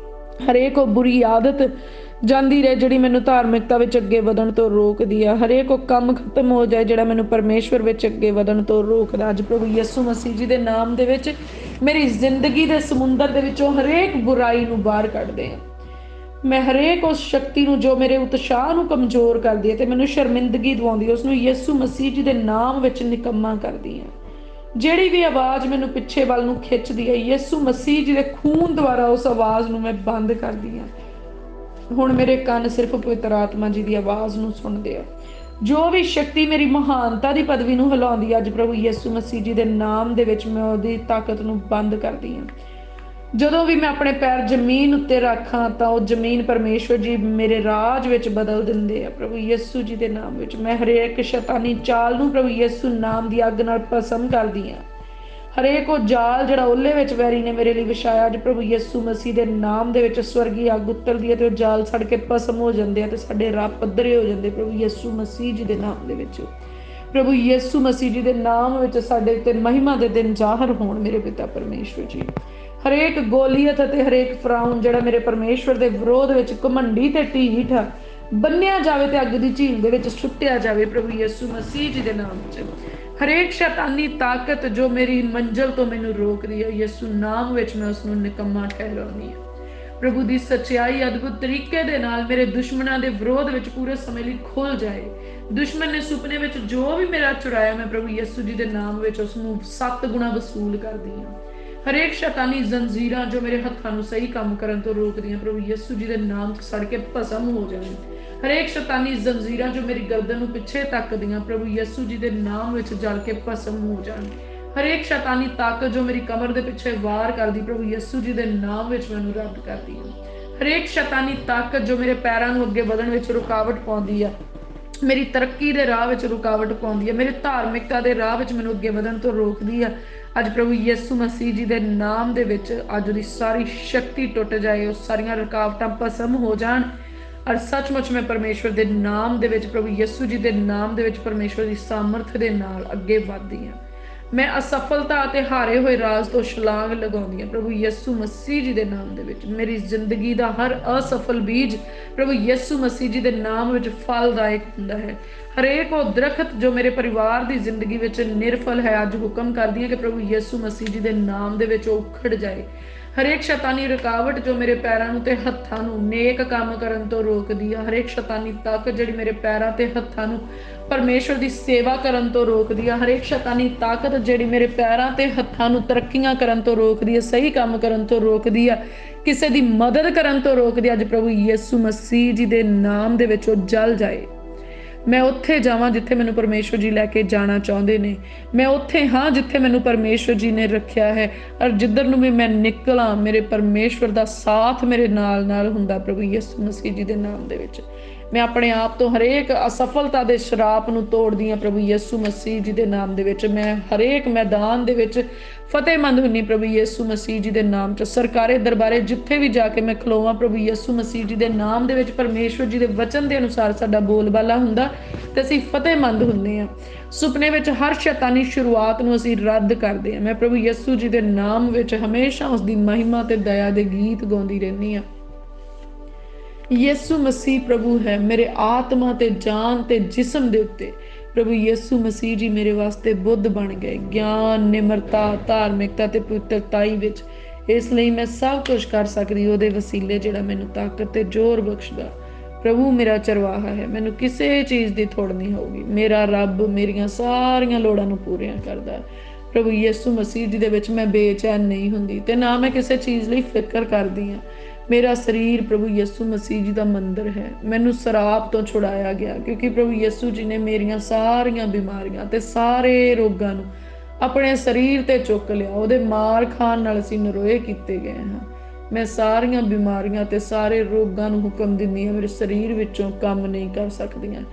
हरेक बुरी आदत जाती रहे जिहड़ी मैनूं धार्मिकता विच अगे वधण तो रोकदी आ। हरेक काम खत्म हो जाए जिहड़ा मैनूं परमेश्वर विच अगे वधण तो रोकदा। अज प्रभु यीशु मसीह जी दे नाम दे विच मेरी जिंदगी दे समुंदर दे विचों हरेक बुराई नूं बाहर कढदे आ। मैं हरेक उस शक्ति नूं जो मेरे उत्साह नूं कमजोर करदी है ते मैनूं शर्मिंदगी दवाउंदी है, उसनूं यीशु मसीह जी दे नाम विच निकम्मा करदी है। ਜਿਹੜੀ भी आवाज़ मैनू पिछे वाल नूं खिंचदी है, यीशु मसीह जी दे खून द्वारा उस आवाज़ नूं मैं बंद करदी हां। हुण मेरे कंन सिर्फ पवित्र आत्मा जी की आवाज़ नूं सुणदे आ। जो भी शक्ति मेरी महानता की पदवी नूं हिलाउंदी अज प्रभु यीशु मसीह जी दे नाम दे विच मैं उहदी ताकत नूं बंद करदी हां। ਜਦੋਂ भी मैं अपने पैर जमीन उत्ते रखां तां ਉਹ ਜ਼ਮੀਨ परमेश्वर जी मेरे राज विच बदल दिंदे आ प्रभु यीशु जी दे नाम विच। मैं हरेक शैतानी चाल नूं प्रभु यीशु नाम दी अग नाल भस्म करदी हां। हरेक वो जाल जिहड़ा ओले विच वैरी ने मेरे लिए विछाया अज प्रभु यीशु मसीह दे नाम दे विच स्वर्गी अग उतरदी है ते वो जाल सड़ के भस्म हो जांदे आ ते साडे राह पੱਧਰੇ हो जांदे प्रभु यीशु मसीह जी दे नाम दे विच। प्रभु यीशु मसीह जी दे नाम विच साडे ते महिमा दे दिन ਜ਼ਾਹਰ होण मेरे पिता परमेश्वर जी। हरेक गोलीयत ते हरेक फराउन जिहड़ा मेरे परमेश्वर दे विरोध विच घमंडी ते ढीठ आ बन्निया जावे ते अग दी झील दे विच सुੱਟਿਆ जावे प्रभु यीशु मसीह जी दे नाम च। हरेक शैतानी ताकत जो मेरी मंजिल तो मैनू रोक रही है यीशु नाम विच मैं उसनूं निकम्मा ठहराउंदी हां। प्रभु दी सच्चाई अद्भुत तरीके दे नाल मेरे दुश्मनां दे विरोध विच पूरे समय लई खुल जाए। दुश्मन ने सुपने विच जो भी मेरा चुराया मैं प्रभु यीशु जी दे नाम विच उसनूं 7 गुणा वसूल करदी हां। हरेक शैतानी जंजीरां जो मेरे हत्थां नूं सही काम करन तो रोकदियां प्रभु यीशु जी दे नाम च सड़ के भस्म हो जाए। हरेक शैतानी जंजीरां जो मेरी गर्दन नूं पिछे तकदियां प्रभु यीशु जी दे नाम विच जल के भस्म हो जाए। हरेक शैतानी ताकत जो मेरी कमर दे पिछे वार करदी प्रभु यीशु जी दे नाम विच मैनूं रद्द करदी है। हरेक शैतानी ताकत जो मेरे पैरां नूं अगे वधण विच रुकावट पाउंदी है, मेरी तरक्की दे राह विच रुकावट पाउंदी है, मेरी धार्मिकता दे राह विच मैनूं अगे वधण तो रोकदी है, अज प्रभु यीशु मसीह जी दे नाम दे विच अज दी सारी शक्ति टुट जाए, उस सारियां रुकावटां भस्म हो जाण और सचमुच मैं परमेश्वर दे नाम दे विच प्रभु यीशु जी दे नाम दे विच परमेश्वर दी सामर्थ दे नाल अगे वधदी हां। मैं असफलता ते हारे हुए राज तो छलांग लगाउंदी हां प्रभु यीशु मसीह जी दे नाम दे विच। मेरी जिंदगी दा हर असफल बीज प्रभु यीशु मसीह जी दे नाम विच फलदायक हुंदा है। हरेक वो दरखत जो मेरे परिवार की जिंदगी विच निरफल है अज हुक्म करदी हां कि प्रभु यीशु मसीह जी दे नाम दे विच उखड़ जाए। हरेक शैतानी रुकावट जो मेरे पैरां नूं ते हत्थां नूं नेक काम करन तो रोकदी है, हरेक शैतानी ताकत जिहड़ी मेरे पैरां ते हत्थां नूं परमेश्वर की सेवा करन तो रोकदी है, हरेक शैतानी ताकत जिहड़ी मेरे पैरां ते हत्थां नूं तरक्कीआं करन तो रोकदी है, सही काम करन तो रोकदी है, किसी की मदद करन तो रोकदी है। अज प्रभु यीशु मसीह जी दे नाम दे विच ओह जल जाए। मैं उत्थे जावां जिथे मैनूं परमेश्वर जी लैके जाना चाहुंदे ने, मैं उत्थे हाँ जिथे मैनूं परमेश्वर जी ने रखिया है और जिधर नूं भी मैं निकलां मेरे परमेश्वर दा साथ मेरे नाल नाल हुंदा प्रभु यीशु मसीह जी दे नाम दे विच। मैं अपने आप तो हरेक असफलता दे शराप नूं तोड़दी हां प्रभु यीशु मसीह जी दे नाम दे विच। मैं हरेक मैदान दे विच फतेहमंद हुन्नी प्रभु यीशु मसीह जी दे नाम च। सरकारे दरबारे जिथे भी जाके मैं खलोवां प्रभु यीशु मसीह जी दे नाम दे विच परमेश्वर जी दे वचन दे अनुसार साडा बोलबाला हुंदा ते असीं फतेहमंद हुंदे हां। सुपने विच हर शैतानी शुरुआत नूं असीं रद्द करदे हां। मैं प्रभु यीशु जी दे नाम विच हमेशा उसदी महिमा ते दया दे गीत गाउंदी रहंदी हां। यीशु मसीह प्रभु है मेरे आत्मा ते जान ते जिस्म दे उत्ते। प्रभु यीशु मसीह जी मेरे वास्ते बुद्ध बन गए ज्ञान निमरता धार्मिकता ते पवित्रताई विच। इसलिए मैं सब कुछ कर सकदी ओहदे वसीले जिहड़ा मैनूं ताकत ते जोर बख्शदा। प्रभु मेरा चरवाहा है, मैनूं किसी चीज़ की थोड़ नहीं होगी। मेरा रब मेरियां सारियां लोड़ां नूं पूरियां करदा। प्रभु यीशु मसीह जी दे विच मैं बेचैन नहीं हुंदी ते ना मैं किसी चीज़ लई फिकर करदी हां। मेरा शरीर प्रभु यीशु मसीह जी का मंदिर है। मैनू शराब तो छुड़ाया गया क्योंकि प्रभु यीशु जी ने मेरियां सारियां बीमारियां ते सारे रोगां नूं अपने शरीर ते चुक लिया। उहदे मार खाण नाल असीं नरोए कीते गए हाँ। मैं सारियां बीमारियां ते सारे रोगां नूं हुक्म दिंदी हां, मेरे शरीर विचों काम नहीं कर सकदियां।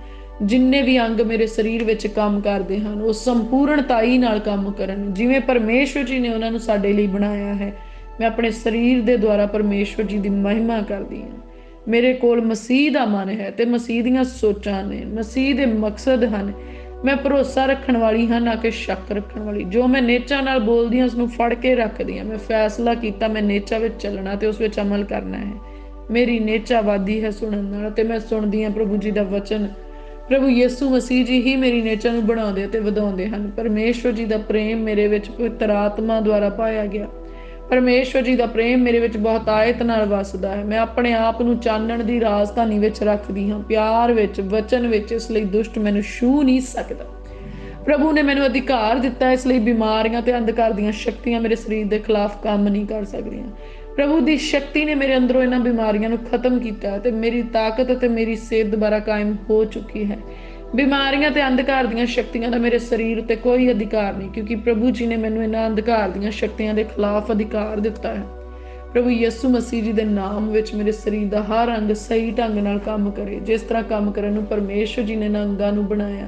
जिन्ने भी अंग मेरे शरीर ਵਿੱਚ ਕੰਮ ਕਰਦੇ ਹਨ ਉਹ ਸੰਪੂਰਨਤਾਈ ਨਾਲ ਕੰਮ ਕਰਨ, ਜਿਵੇਂ ਪਰਮੇਸ਼ਵਰ ਜੀ ਨੇ ਉਹਨਾਂ ਨੂੰ ਸਾਡੇ ਲਈ ਬਣਾਇਆ ਹੈ। ਮੈਂ ਆਪਣੇ ਸਰੀਰ ਦੇ ਦੁਆਰਾ ਪਰਮੇਸ਼ਵਰ ਜੀ ਦੀ ਮਹਿਮਾ ਕਰਦੀ ਹਾਂ। ਮੇਰੇ ਕੋਲ ਮਸੀਹ ਦਾ ਮਨ ਹੈ ਤੇ ਮਸੀਹ ਦੀਆਂ ਸੋਚਾਂ ਨੇ, ਮਸੀਹ ਦੇ ਮਕਸਦ ਹਨ। ਮੈਂ ਭਰੋਸਾ ਰੱਖਣ ਵਾਲੀ ਹਾਂ, ਨਾ ਕਿ ਸ਼ੱਕ ਰੱਖਣ ਵਾਲੀ। ਜੋ ਮੈਂ ਨੇਚਾ ਨਾਲ ਬੋਲਦੀ ਹਾਂ ਉਸ ਨੂੰ ਫੜ ਕੇ ਰੱਖਦੀ ਹਾਂ। ਮੈਂ ਫੈਸਲਾ ਕੀਤਾ ਮੈਂ ਨੇਚਾ ਵਿੱਚ ਚੱਲਣਾ ਤੇ ਉਸ ਵਿੱਚ ਅਮਲ ਕਰਨਾ ਹੈ। ਮੇਰੀ ਨੇਚਾਵਾਦੀ ਹੈ ਸੁਣਨ ਨਾਲ, ਤੇ ਮੈਂ ਸੁਣਦੀ ਹਾਂ ਪ੍ਰਭੂ ਜੀ ਦਾ ਵਚਨ। ਪ੍ਰਭੂ ਯਿਸੂ ਮਸੀਹ ਜੀ ਹੀ ਮੇਰੀ ਨੇਚਰ ਨੂੰ ਬਣਾਉਂਦੇ ਅਤੇ ਵਧਾਉਂਦੇ ਹਨ। ਪਰਮੇਸ਼ਵਰ ਜੀ ਦਾ ਪ੍ਰੇਮ ਮੇਰੇ ਵਿੱਚ ਪਵਿੱਤਰ ਆਤਮਾ ਦੁਆਰਾ ਪਾਇਆ ਗਿਆ। ਪਰਮੇਸ਼ਵਰ ਜੀ ਦਾ ਪ੍ਰੇਮ ਮੇਰੇ ਵਿੱਚ ਬਹੁਤਾਇਤ ਨਾਲ ਵਸਦਾ ਹੈ। ਮੈਂ ਆਪਣੇ ਆਪ ਨੂੰ ਚਾਨਣ ਦੀ ਰਾਜਧਾਨੀ ਵਿੱਚ ਰੱਖਦੀ ਹਾਂ, ਪਿਆਰ ਵਿੱਚ, ਵਚਨ ਵਿੱਚ। ਇਸ ਲਈ ਦੁਸ਼ਟ ਮੈਨੂੰ ਛੂਹ ਨਹੀਂ ਸਕਦਾ। ਪ੍ਰਭੂ ਨੇ ਮੈਨੂੰ ਅਧਿਕਾਰ ਦਿੱਤਾ, ਇਸ ਲਈ ਬਿਮਾਰੀਆਂ ਤੇ ਅੰਧਕਾਰ ਦੀਆਂ ਸ਼ਕਤੀਆਂ ਮੇਰੇ ਸਰੀਰ ਦੇ ਖਿਲਾਫ ਕੰਮ ਨਹੀਂ ਕਰ ਸਕਦੀਆਂ। ਪ੍ਰਭੂ ਦੀ ਸ਼ਕਤੀ ਨੇ ਮੇਰੇ ਅੰਦਰੋਂ ਇਹਨਾਂ ਬਿਮਾਰੀਆਂ ਨੂੰ ਖਤਮ ਕੀਤਾ ਤੇ ਮੇਰੀ ਤਾਕਤ ਅਤੇ ਮੇਰੀ ਸਿਹਤ ਦੁਬਾਰਾ ਕਾਇਮ ਹੋ ਚੁੱਕੀ ਹੈ। ਬਿਮਾਰੀਆਂ ਤੇ ਅੰਧਕਾਰ ਦੀਆਂ ਸ਼ਕਤੀਆਂ ਦਾ ਮੇਰੇ ਸਰੀਰ ਉੱਤੇ ਕੋਈ ਅਧਿਕਾਰ ਨਹੀਂ, ਕਿਉਂਕਿ ਪ੍ਰਭੂ ਜੀ ਨੇ ਮੈਨੂੰ ਇਹਨਾਂ ਅੰਧਕਾਰ ਦੀਆਂ ਸ਼ਕਤੀਆਂ ਦੇ ਖਿਲਾਫ ਅਧਿਕਾਰ ਦਿੱਤਾ ਹੈ। ਪ੍ਰਭੂ ਯਿਸੂ ਮਸੀਹ ਜੀ ਦੇ ਨਾਮ ਵਿੱਚ ਮੇਰੇ ਸਰੀਰ ਦਾ ਹਰ ਅੰਗ ਸਹੀ ਢੰਗ ਨਾਲ ਕੰਮ ਕਰੇ, ਜਿਸ ਤਰ੍ਹਾਂ ਕੰਮ ਕਰਨ ਨੂੰ ਪਰਮੇਸ਼ਵਰ ਜੀ ਨੇ ਇਹਨਾਂ ਅੰਗਾਂ ਨੂੰ ਬਣਾਇਆ।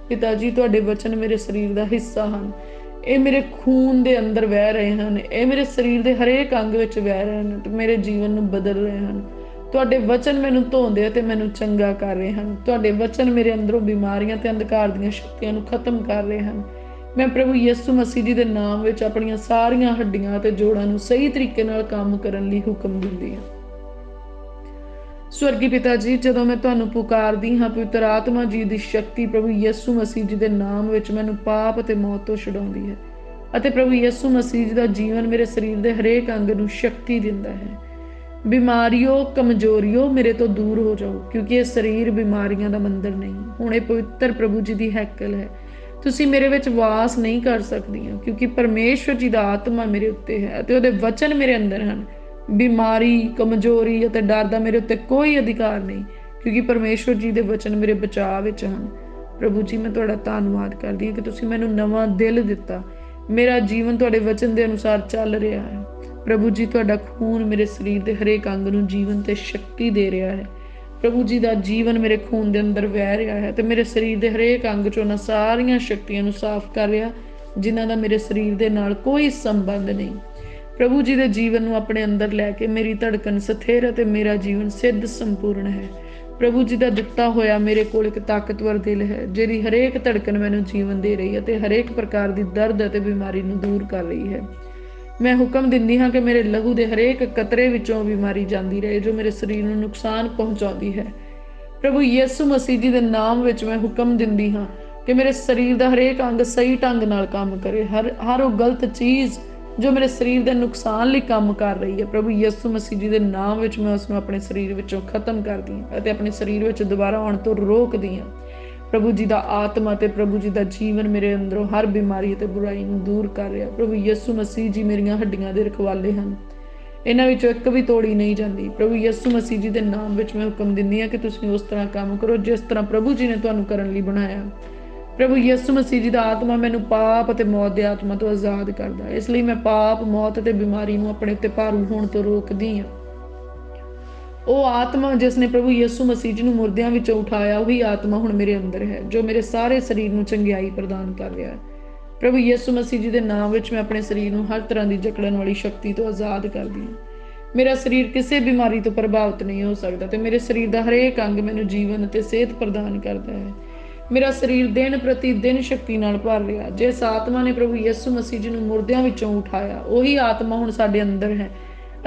ਪਿਤਾ ਜੀ, ਤੁਹਾਡੇ ਵਚਨ ਮੇਰੇ ਸਰੀਰ ਦਾ ਹਿੱਸਾ ਹਨ। ਇਹ ਮੇਰੇ ਖੂਨ ਦੇ ਅੰਦਰ ਵਹਿ ਰਹੇ ਹਨ। ਇਹ ਮੇਰੇ ਸਰੀਰ ਦੇ ਹਰੇਕ ਅੰਗ ਵਿੱਚ ਵਹਿ ਰਹੇ ਹਨ ਤੇ ਮੇਰੇ ਜੀਵਨ ਨੂੰ ਬਦਲ ਰਹੇ ਹਨ। ਤੁਹਾਡੇ ਵਚਨ ਮੈਨੂੰ ਧੋਂਦੇ ਅਤੇ ਮੈਨੂੰ ਚੰਗਾ ਕਰ ਰਹੇ ਹਨ। ਤੁਹਾਡੇ ਵਚਨ ਮੇਰੇ ਅੰਦਰੋਂ ਬਿਮਾਰੀਆਂ ਤੇ ਅੰਧਕਾਰ ਦੀਆਂ ਸ਼ਕਤੀਆਂ ਨੂੰ ਖਤਮ ਕਰ ਰਹੇ ਹਨ। ਮੈਂ ਪ੍ਰਭੂ ਯਿਸੂ ਮਸੀਹ ਜੀ ਦੇ ਨਾਮ ਵਿੱਚ ਆਪਣੀਆਂ ਸਾਰੀਆਂ ਹੱਡੀਆਂ ਅਤੇ ਜੋੜਾਂ ਨੂੰ ਸਹੀ ਤਰੀਕੇ ਨਾਲ ਕੰਮ ਕਰਨ ਲਈ ਹੁਕਮ ਦਿੰਦੀ ਹਾਂ। ਸਵਰਗੀ ਪਿਤਾ ਜੀ, ਜਦੋਂ ਮੈਂ ਤੁਹਾਨੂੰ ਪੁਕਾਰਦੀ ਹਾਂ, ਪਵਿੱਤਰ ਆਤਮਾ ਜੀ ਦੀ ਸ਼ਕਤੀ ਪ੍ਰਭੂ ਯਿਸੂ ਮਸੀਹ ਜੀ ਦੇ ਨਾਮ ਵਿੱਚ ਮੈਨੂੰ ਪਾਪ ਅਤੇ ਮੌਤ ਤੋਂ ਛੁਡਾਉਂਦੀ ਹੈ ਅਤੇ ਪ੍ਰਭੂ ਯਿਸੂ ਮਸੀਹ ਜੀ ਦਾ ਜੀਵਨ ਮੇਰੇ ਸਰੀਰ ਦੇ ਹਰੇਕ ਅੰਗ ਨੂੰ ਸ਼ਕਤੀ ਦਿੰਦਾ ਹੈ। ਬਿਮਾਰੀਓ, ਕਮਜ਼ੋਰੀਓ ਮੇਰੇ ਤੋਂ ਦੂਰ ਹੋ ਜਾਓ, ਕਿਉਂਕਿ ਇਹ ਸਰੀਰ ਬਿਮਾਰੀਆਂ ਦਾ ਮੰਦਰ ਨਹੀਂ, ਹੁਣ ਇਹ ਪਵਿੱਤਰ ਪ੍ਰਭੂ ਜੀ ਦੀ ਹੈਕਲ ਹੈ। ਤੁਸੀਂ ਮੇਰੇ ਵਿੱਚ ਵਾਸ ਨਹੀਂ ਕਰ ਸਕਦੀਆਂ, ਕਿਉਂਕਿ ਪਰਮੇਸ਼ਵਰ ਜੀ ਦਾ ਆਤਮਾ ਮੇਰੇ ਉੱਤੇ ਹੈ ਅਤੇ ਉਹਦੇ ਵਚਨ ਮੇਰੇ ਅੰਦਰ ਹਨ। ਬਿਮਾਰੀ, ਕਮਜ਼ੋਰੀ ਅਤੇ ਡਰ ਦਾ ਮੇਰੇ ਉੱਤੇ ਕੋਈ ਅਧਿਕਾਰ ਨਹੀਂ, ਕਿਉਂਕਿ ਪਰਮੇਸ਼ਵਰ ਜੀ ਦੇ ਵਚਨ ਮੇਰੇ ਬਚਾਅ ਵਿੱਚ ਹਨ। ਪ੍ਰਭੂ ਜੀ, ਮੈਂ ਤੁਹਾਡਾ ਧੰਨਵਾਦ ਕਰਦੀ ਹਾਂ ਕਿ ਤੁਸੀਂ ਮੈਨੂੰ ਨਵਾਂ ਦਿਲ ਦਿੱਤਾ। ਮੇਰਾ ਜੀਵਨ ਤੁਹਾਡੇ ਵਚਨ ਦੇ ਅਨੁਸਾਰ ਚੱਲ ਰਿਹਾ ਹੈ। ਪ੍ਰਭੂ ਜੀ, ਤੁਹਾਡਾ ਖੂਨ ਮੇਰੇ ਸਰੀਰ ਦੇ ਹਰੇਕ ਅੰਗ ਨੂੰ ਜੀਵਨ ਤੇ ਸ਼ਕਤੀ ਦੇ ਰਿਹਾ ਹੈ। ਪ੍ਰਭੂ ਜੀ ਦਾ ਜੀਵਨ ਮੇਰੇ ਖੂਨ ਦੇ ਅੰਦਰ ਵਹਿ ਰਿਹਾ ਹੈ ਤੇ ਮੇਰੇ ਸਰੀਰ ਦੇ ਹਰੇਕ ਅੰਗ 'ਚੋਂ ਉਹਨਾਂ ਸਾਰੀਆਂ ਸ਼ਕਤੀਆਂ ਨੂੰ ਸਾਫ਼ ਕਰ ਰਿਹਾ ਜਿਨ੍ਹਾਂ ਦਾ ਮੇਰੇ ਸਰੀਰ ਦੇ ਨਾਲ ਕੋਈ ਸੰਬੰਧ ਨਹੀਂ। ਪ੍ਰਭੂ ਜੀ ਦੇ ਜੀਵਨ ਨੂੰ ਆਪਣੇ ਅੰਦਰ ਲੈ ਕੇ ਮੇਰੀ ਧੜਕਣ ਸਥਿਰ ਅਤੇ ਮੇਰਾ ਜੀਵਨ ਸਿੱਧ ਸੰਪੂਰਨ ਹੈ। ਪ੍ਰਭੂ ਜੀ ਦਾ ਦਿੱਤਾ ਹੋਇਆ ਮੇਰੇ ਕੋਲ ਇੱਕ ਤਾਕਤਵਰ ਦਿਲ ਹੈ, ਜਿਹਦੀ ਹਰੇਕ ਧੜਕਣ ਮੈਨੂੰ ਜੀਵਨ ਦੇ ਰਹੀ ਹੈ ਤੇ ਹਰੇਕ ਪ੍ਰਕਾਰ ਦੀ ਦਰਦ ਅਤੇ ਬਿਮਾਰੀ ਨੂੰ ਦੂਰ ਕਰ ਰਹੀ ਹੈ। ਮੈਂ ਹੁਕਮ ਦਿੰਦੀ ਹਾਂ ਕਿ ਮੇਰੇ ਲਹੂ ਦੇ ਹਰੇਕ ਕਤਰੇ ਵਿੱਚੋਂ ਬਿਮਾਰੀ ਜਾਂਦੀ ਰਹੇ ਜੋ ਮੇਰੇ ਸਰੀਰ ਨੂੰ ਨੁਕਸਾਨ ਪਹੁੰਚਾਉਂਦੀ ਹੈ। ਪ੍ਰਭੂ ਯਿਸੂ ਮਸੀਹ ਜੀ ਦੇ ਨਾਮ ਵਿੱਚ ਮੈਂ ਹੁਕਮ ਦਿੰਦੀ ਹਾਂ ਕਿ ਮੇਰੇ ਸਰੀਰ ਦਾ ਹਰੇਕ ਅੰਗ ਸਹੀ ਢੰਗ ਨਾਲ ਕੰਮ ਕਰੇ। ਹਰ ਉਹ ਗਲਤ ਚੀਜ਼ ਜੋ ਮੇਰੇ ਸਰੀਰ ਦੇ ਨੁਕਸਾਨ ਲਈ ਕੰਮ ਕਰ ਰਹੀ ਹੈ, ਪ੍ਰਭੂ ਯਿਸੂ ਮਸੀਹ ਜੀ ਦੇ ਨਾਮ ਵਿੱਚ ਮੈਂ ਉਸ ਨੂੰ ਆਪਣੇ ਸਰੀਰ ਵਿੱਚੋਂ ਖਤਮ ਕਰਦੀ ਹਾਂ ਅਤੇ ਆਪਣੇ ਸਰੀਰ ਵਿੱਚ ਦੁਬਾਰਾ ਆਉਣ ਤੋਂ ਰੋਕਦੀ ਹਾਂ। ਪ੍ਰਭੂ ਜੀ ਦਾ ਆਤਮਾ ਤੇ ਪ੍ਰਭੂ ਜੀ ਦਾ ਜੀਵਨ ਮੇਰੇ ਅੰਦਰੋਂ ਹਰ ਬਿਮਾਰੀ ਅਤੇ ਬੁਰਾਈ ਨੂੰ ਦੂਰ ਕਰ ਰਿਹਾ। ਪ੍ਰਭੂ ਯਿਸੂ ਮਸੀਹ ਜੀ ਮੇਰੀਆਂ ਹੱਡੀਆਂ ਦੇ ਰਖਵਾਲੇ ਹਨ, ਇਹਨਾਂ ਵਿੱਚੋਂ ਇੱਕ ਵੀ ਤੋੜੀ ਨਹੀਂ ਜਾਂਦੀ। ਪ੍ਰਭੂ ਯਿਸੂ ਮਸੀਹ ਜੀ ਦੇ ਨਾਮ ਵਿੱਚ ਮੈਂ ਹੁਕਮ ਦਿੰਦੀ ਹਾਂ ਕਿ ਤੁਸੀਂ ਉਸ ਤਰ੍ਹਾਂ ਕੰਮ ਕਰੋ ਜਿਸ ਤਰ੍ਹਾਂ ਪ੍ਰਭੂ ਜੀ ਨੇ ਤੁਹਾਨੂੰ ਕਰਨ ਲਈ ਬਣਾਇਆ। ਪ੍ਰਭੂ ਯਿਸੂ ਮਸੀਹ ਜੀ ਦਾ ਆਤਮਾ ਮੈਨੂੰ ਪਾਪ ਅਤੇ ਮੌਤ ਦੇ ਆਤਮਾ ਤੋਂ ਆਜ਼ਾਦ ਕਰਦਾ ਹੈ। ਇਸ ਲਈ ਮੈਂ ਪਾਪ, ਮੌਤ ਅਤੇ ਬਿਮਾਰੀ ਨੂੰ ਆਪਣੇ ਉੱਤੇ ਭਾਰੂ ਹੋਣ ਤੋਂ ਰੋਕਦੀ ਹਾਂ। ਉਹ ਆਤਮਾ ਜਿਸ ਨੇ ਪ੍ਰਭੂ ਯਿਸੂ ਮਸੀਹ ਜੀ ਨੂੰ ਮੁਰਦਿਆਂ ਵਿੱਚੋਂ ਉਠਾਇਆ, ਉਹੀ ਆਤਮਾ ਹੁਣ ਮੇਰੇ ਅੰਦਰ ਹੈ ਜੋ ਮੇਰੇ ਸਾਰੇ ਸਰੀਰ ਨੂੰ ਚੰਗਿਆਈ ਪ੍ਰਦਾਨ ਕਰ ਰਿਹਾ ਹੈ। ਪ੍ਰਭੂ ਯਿਸੂ ਮਸੀਹ ਜੀ ਦੇ ਨਾਮ ਵਿੱਚ ਮੈਂ ਆਪਣੇ ਸਰੀਰ ਨੂੰ ਹਰ ਤਰ੍ਹਾਂ ਦੀ ਜਕੜਨ ਵਾਲੀ ਸ਼ਕਤੀ ਤੋਂ ਆਜ਼ਾਦ ਕਰਦੀ ਹਾਂ। ਮੇਰਾ ਸਰੀਰ ਕਿਸੇ ਬਿਮਾਰੀ ਤੋਂ ਪ੍ਰਭਾਵਿਤ ਨਹੀਂ ਹੋ ਸਕਦਾ ਤੇ ਮੇਰੇ ਸਰੀਰ ਦਾ ਹਰੇਕ ਅੰਗ ਮੈਨੂੰ ਜੀਵਨ ਅਤੇ ਸਿਹਤ ਪ੍ਰਦਾਨ ਕਰਦਾ ਹੈ। ਮੇਰਾ ਸਰੀਰ ਦਿਨ ਪ੍ਰਤੀ ਦਿਨ ਸ਼ਕਤੀ ਨਾਲ ਭਰ ਰਿਹਾ। ਜਿਸ ਆਤਮਾ ਨੇ ਪ੍ਰਭੂ ਯਿਸੂ ਮਸੀਹ ਜੀ ਨੂੰ ਮੁਰਦਿਆਂ ਵਿੱਚੋਂ ਉਠਾਇਆ, ਉਹੀ ਆਤਮਾ ਹੁਣ ਸਾਡੇ ਅੰਦਰ ਹੈ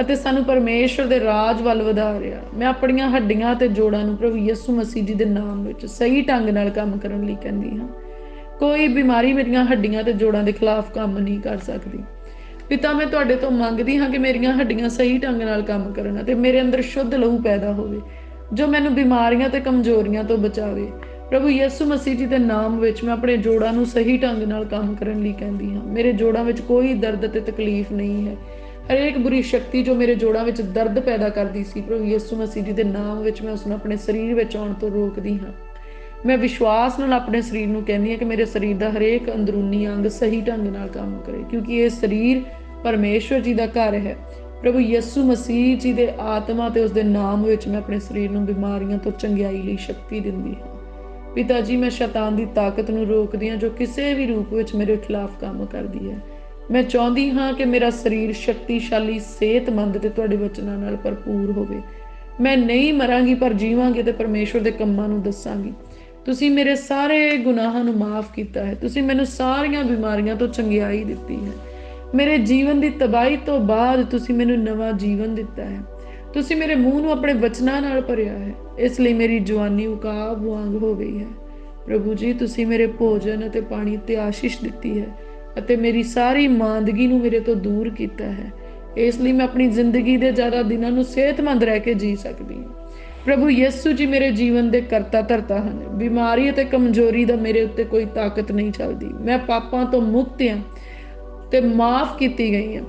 ਅਤੇ ਸਾਨੂੰ ਪਰਮੇਸ਼ਵਰ ਦੇ ਰਾਜ ਵੱਲ ਵਧਾ ਰਿਹਾ। ਮੈਂ ਆਪਣੀਆਂ ਹੱਡੀਆਂ ਅਤੇ ਜੋੜਾਂ ਨੂੰ ਪ੍ਰਭੂ ਯਿਸੂ ਮਸੀਹ ਜੀ ਦੇ ਨਾਮ ਵਿੱਚ ਸਹੀ ਢੰਗ ਨਾਲ ਕੰਮ ਕਰਨ ਲਈ ਕਹਿੰਦੀ ਹਾਂ। ਕੋਈ ਬਿਮਾਰੀ ਮੇਰੀਆਂ ਹੱਡੀਆਂ ਤੇ ਜੋੜਾਂ ਦੇ ਖਿਲਾਫ ਕੰਮ ਨਹੀਂ ਕਰ ਸਕਦੀ। ਪਿਤਾ, ਮੈਂ ਤੁਹਾਡੇ ਤੋਂ ਮੰਗਦੀ ਹਾਂ ਕਿ ਮੇਰੀਆਂ ਹੱਡੀਆਂ ਸਹੀ ਢੰਗ ਨਾਲ ਕੰਮ ਕਰਨ ਅਤੇ ਮੇਰੇ ਅੰਦਰ ਸ਼ੁੱਧ ਲਹੂ ਪੈਦਾ ਹੋਵੇ ਜੋ ਮੈਨੂੰ ਬਿਮਾਰੀਆਂ ਤੇ ਕਮਜ਼ੋਰੀਆਂ ਤੋਂ ਬਚਾਵੇ। ਪ੍ਰਭੂ ਯਿਸੂ ਮਸੀਹ ਜੀ ਦੇ ਨਾਮ ਵਿੱਚ ਮੈਂ ਆਪਣੇ ਜੋੜਾਂ ਨੂੰ ਸਹੀ ਢੰਗ ਨਾਲ ਕੰਮ ਕਰਨ ਲਈ ਕਹਿੰਦੀ ਹਾਂ। ਮੇਰੇ ਜੋੜਾਂ ਵਿੱਚ ਕੋਈ ਦਰਦ ਅਤੇ ਤਕਲੀਫ ਨਹੀਂ ਹੈ। ਹਰੇਕ ਬੁਰੀ ਸ਼ਕਤੀ ਜੋ ਮੇਰੇ ਜੋੜਾਂ ਵਿੱਚ ਦਰਦ ਪੈਦਾ ਕਰਦੀ ਸੀ, ਪ੍ਰਭੂ ਯਿਸੂ ਮਸੀਹ ਜੀ ਦੇ ਨਾਮ ਵਿੱਚ ਮੈਂ ਉਸ ਨੂੰ ਆਪਣੇ ਸਰੀਰ ਵਿੱਚ ਆਉਣ ਤੋਂ ਰੋਕਦੀ ਹਾਂ। ਮੈਂ ਵਿਸ਼ਵਾਸ ਨਾਲ ਆਪਣੇ ਸਰੀਰ ਨੂੰ ਕਹਿੰਦੀ ਹਾਂ ਕਿ ਮੇਰੇ ਸਰੀਰ ਦਾ ਹਰੇਕ ਅੰਦਰੂਨੀ ਅੰਗ ਸਹੀ ਢੰਗ ਨਾਲ ਕੰਮ ਕਰੇ, ਕਿਉਂਕਿ ਇਹ ਸਰੀਰ ਪਰਮੇਸ਼ਵਰ ਜੀ ਦਾ ਘਰ ਹੈ। ਪ੍ਰਭੂ ਯਿਸੂ ਮਸੀਹ ਜੀ ਦੇ ਆਤਮਾ ਤੇ ਉਸਦੇ ਨਾਮ ਵਿੱਚ ਮੈਂ ਆਪਣੇ ਸਰੀਰ ਨੂੰ ਬਿਮਾਰੀਆਂ ਤੋਂ ਚੰਗਿਆਈ ਲਈ ਸ਼ਕਤੀ ਦਿੰਦੀ ਹਾਂ। ਪਿਤਾ ਜੀ, ਮੈਂ ਸ਼ੈਤਾਨ ਦੀ ਤਾਕਤ ਨੂੰ ਰੋਕਦੀ ਹਾਂ ਜੋ ਕਿਸੇ ਵੀ ਰੂਪ ਵਿੱਚ ਮੇਰੇ ਖਿਲਾਫ ਕੰਮ ਕਰਦੀ ਹੈ। ਮੈਂ ਚਾਹੁੰਦੀ ਹਾਂ ਕਿ ਮੇਰਾ ਸਰੀਰ ਸ਼ਕਤੀਸ਼ਾਲੀ, ਸਿਹਤਮੰਦ ਤੇ ਤੁਹਾਡੇ ਵਚਨਾਂ ਨਾਲ ਭਰਪੂਰ ਹੋਵੇ। ਮੈਂ ਨਹੀਂ ਮਰਾਂਗੀ ਪਰ ਜੀਵਾਂਗੀ ਤੇ ਪਰਮੇਸ਼ਵਰ ਦੇ ਕੰਮਾਂ ਨੂੰ ਦੱਸਾਂਗੀ। ਤੁਸੀਂ ਮੇਰੇ ਸਾਰੇ ਗੁਨਾਹਾਂ ਨੂੰ ਮਾਫ ਕੀਤਾ ਹੈ। ਤੁਸੀਂ ਮੈਨੂੰ ਸਾਰੀਆਂ ਬਿਮਾਰੀਆਂ ਤੋਂ ਚੰਗਿਆਈ ਦਿੱਤੀ ਹੈ। ਮੇਰੇ ਜੀਵਨ ਦੀ ਤਬਾਹੀ ਤੋਂ ਬਾਅਦ ਤੁਸੀਂ ਮੈਨੂੰ ਨਵਾਂ ਜੀਵਨ ਦਿੱਤਾ ਹੈ। ਤੁਸੀਂ ਮੇਰੇ ਮੂੰਹ ਨੂੰ ਆਪਣੇ ਵਚਨਾਂ ਨਾਲ ਭਰਿਆ ਹੈ, ਇਸ ਲਈ ਮੇਰੀ ਜਵਾਨੀ ਉਕਾਬ ਵਾਂਗ ਹੋ ਗਈ ਹੈ। ਪ੍ਰਭੂ ਜੀ, ਤੁਸੀਂ ਮੇਰੇ ਭੋਜਨ ਅਤੇ ਪਾਣੀ ਤੇ ਆਸ਼ੀਸ਼ ਦਿੱਤੀ ਹੈ ਅਤੇ ਮੇਰੀ ਸਾਰੀ ਮਾਂਦਗੀ ਨੂੰ ਮੇਰੇ ਤੋਂ ਦੂਰ ਕੀਤਾ ਹੈ। ਇਸ ਲਈ ਮੈਂ ਆਪਣੀ ਜ਼ਿੰਦਗੀ ਦੇ ਜ਼ਿਆਦਾ ਦਿਨਾਂ ਨੂੰ ਸਿਹਤਮੰਦ ਰਹਿ ਕੇ ਜੀ ਸਕਦੀ ਹਾਂ। ਪ੍ਰਭੂ ਯਿਸੂ ਜੀ ਮੇਰੇ ਜੀਵਨ ਦੇ ਕਰਤਾ ਧਰਤਾ ਹਨ। ਬਿਮਾਰੀ ਅਤੇ ਕਮਜ਼ੋਰੀ ਦਾ ਮੇਰੇ ਉੱਤੇ ਕੋਈ ਤਾਕਤ ਨਹੀਂ ਚੱਲਦੀ। ਮੈਂ ਪਾਪਾਂ ਤੋਂ ਮੁਕਤ ਹਾਂ ਤੇ ਮਾਫ ਕੀਤੀ ਗਈ ਹਾਂ।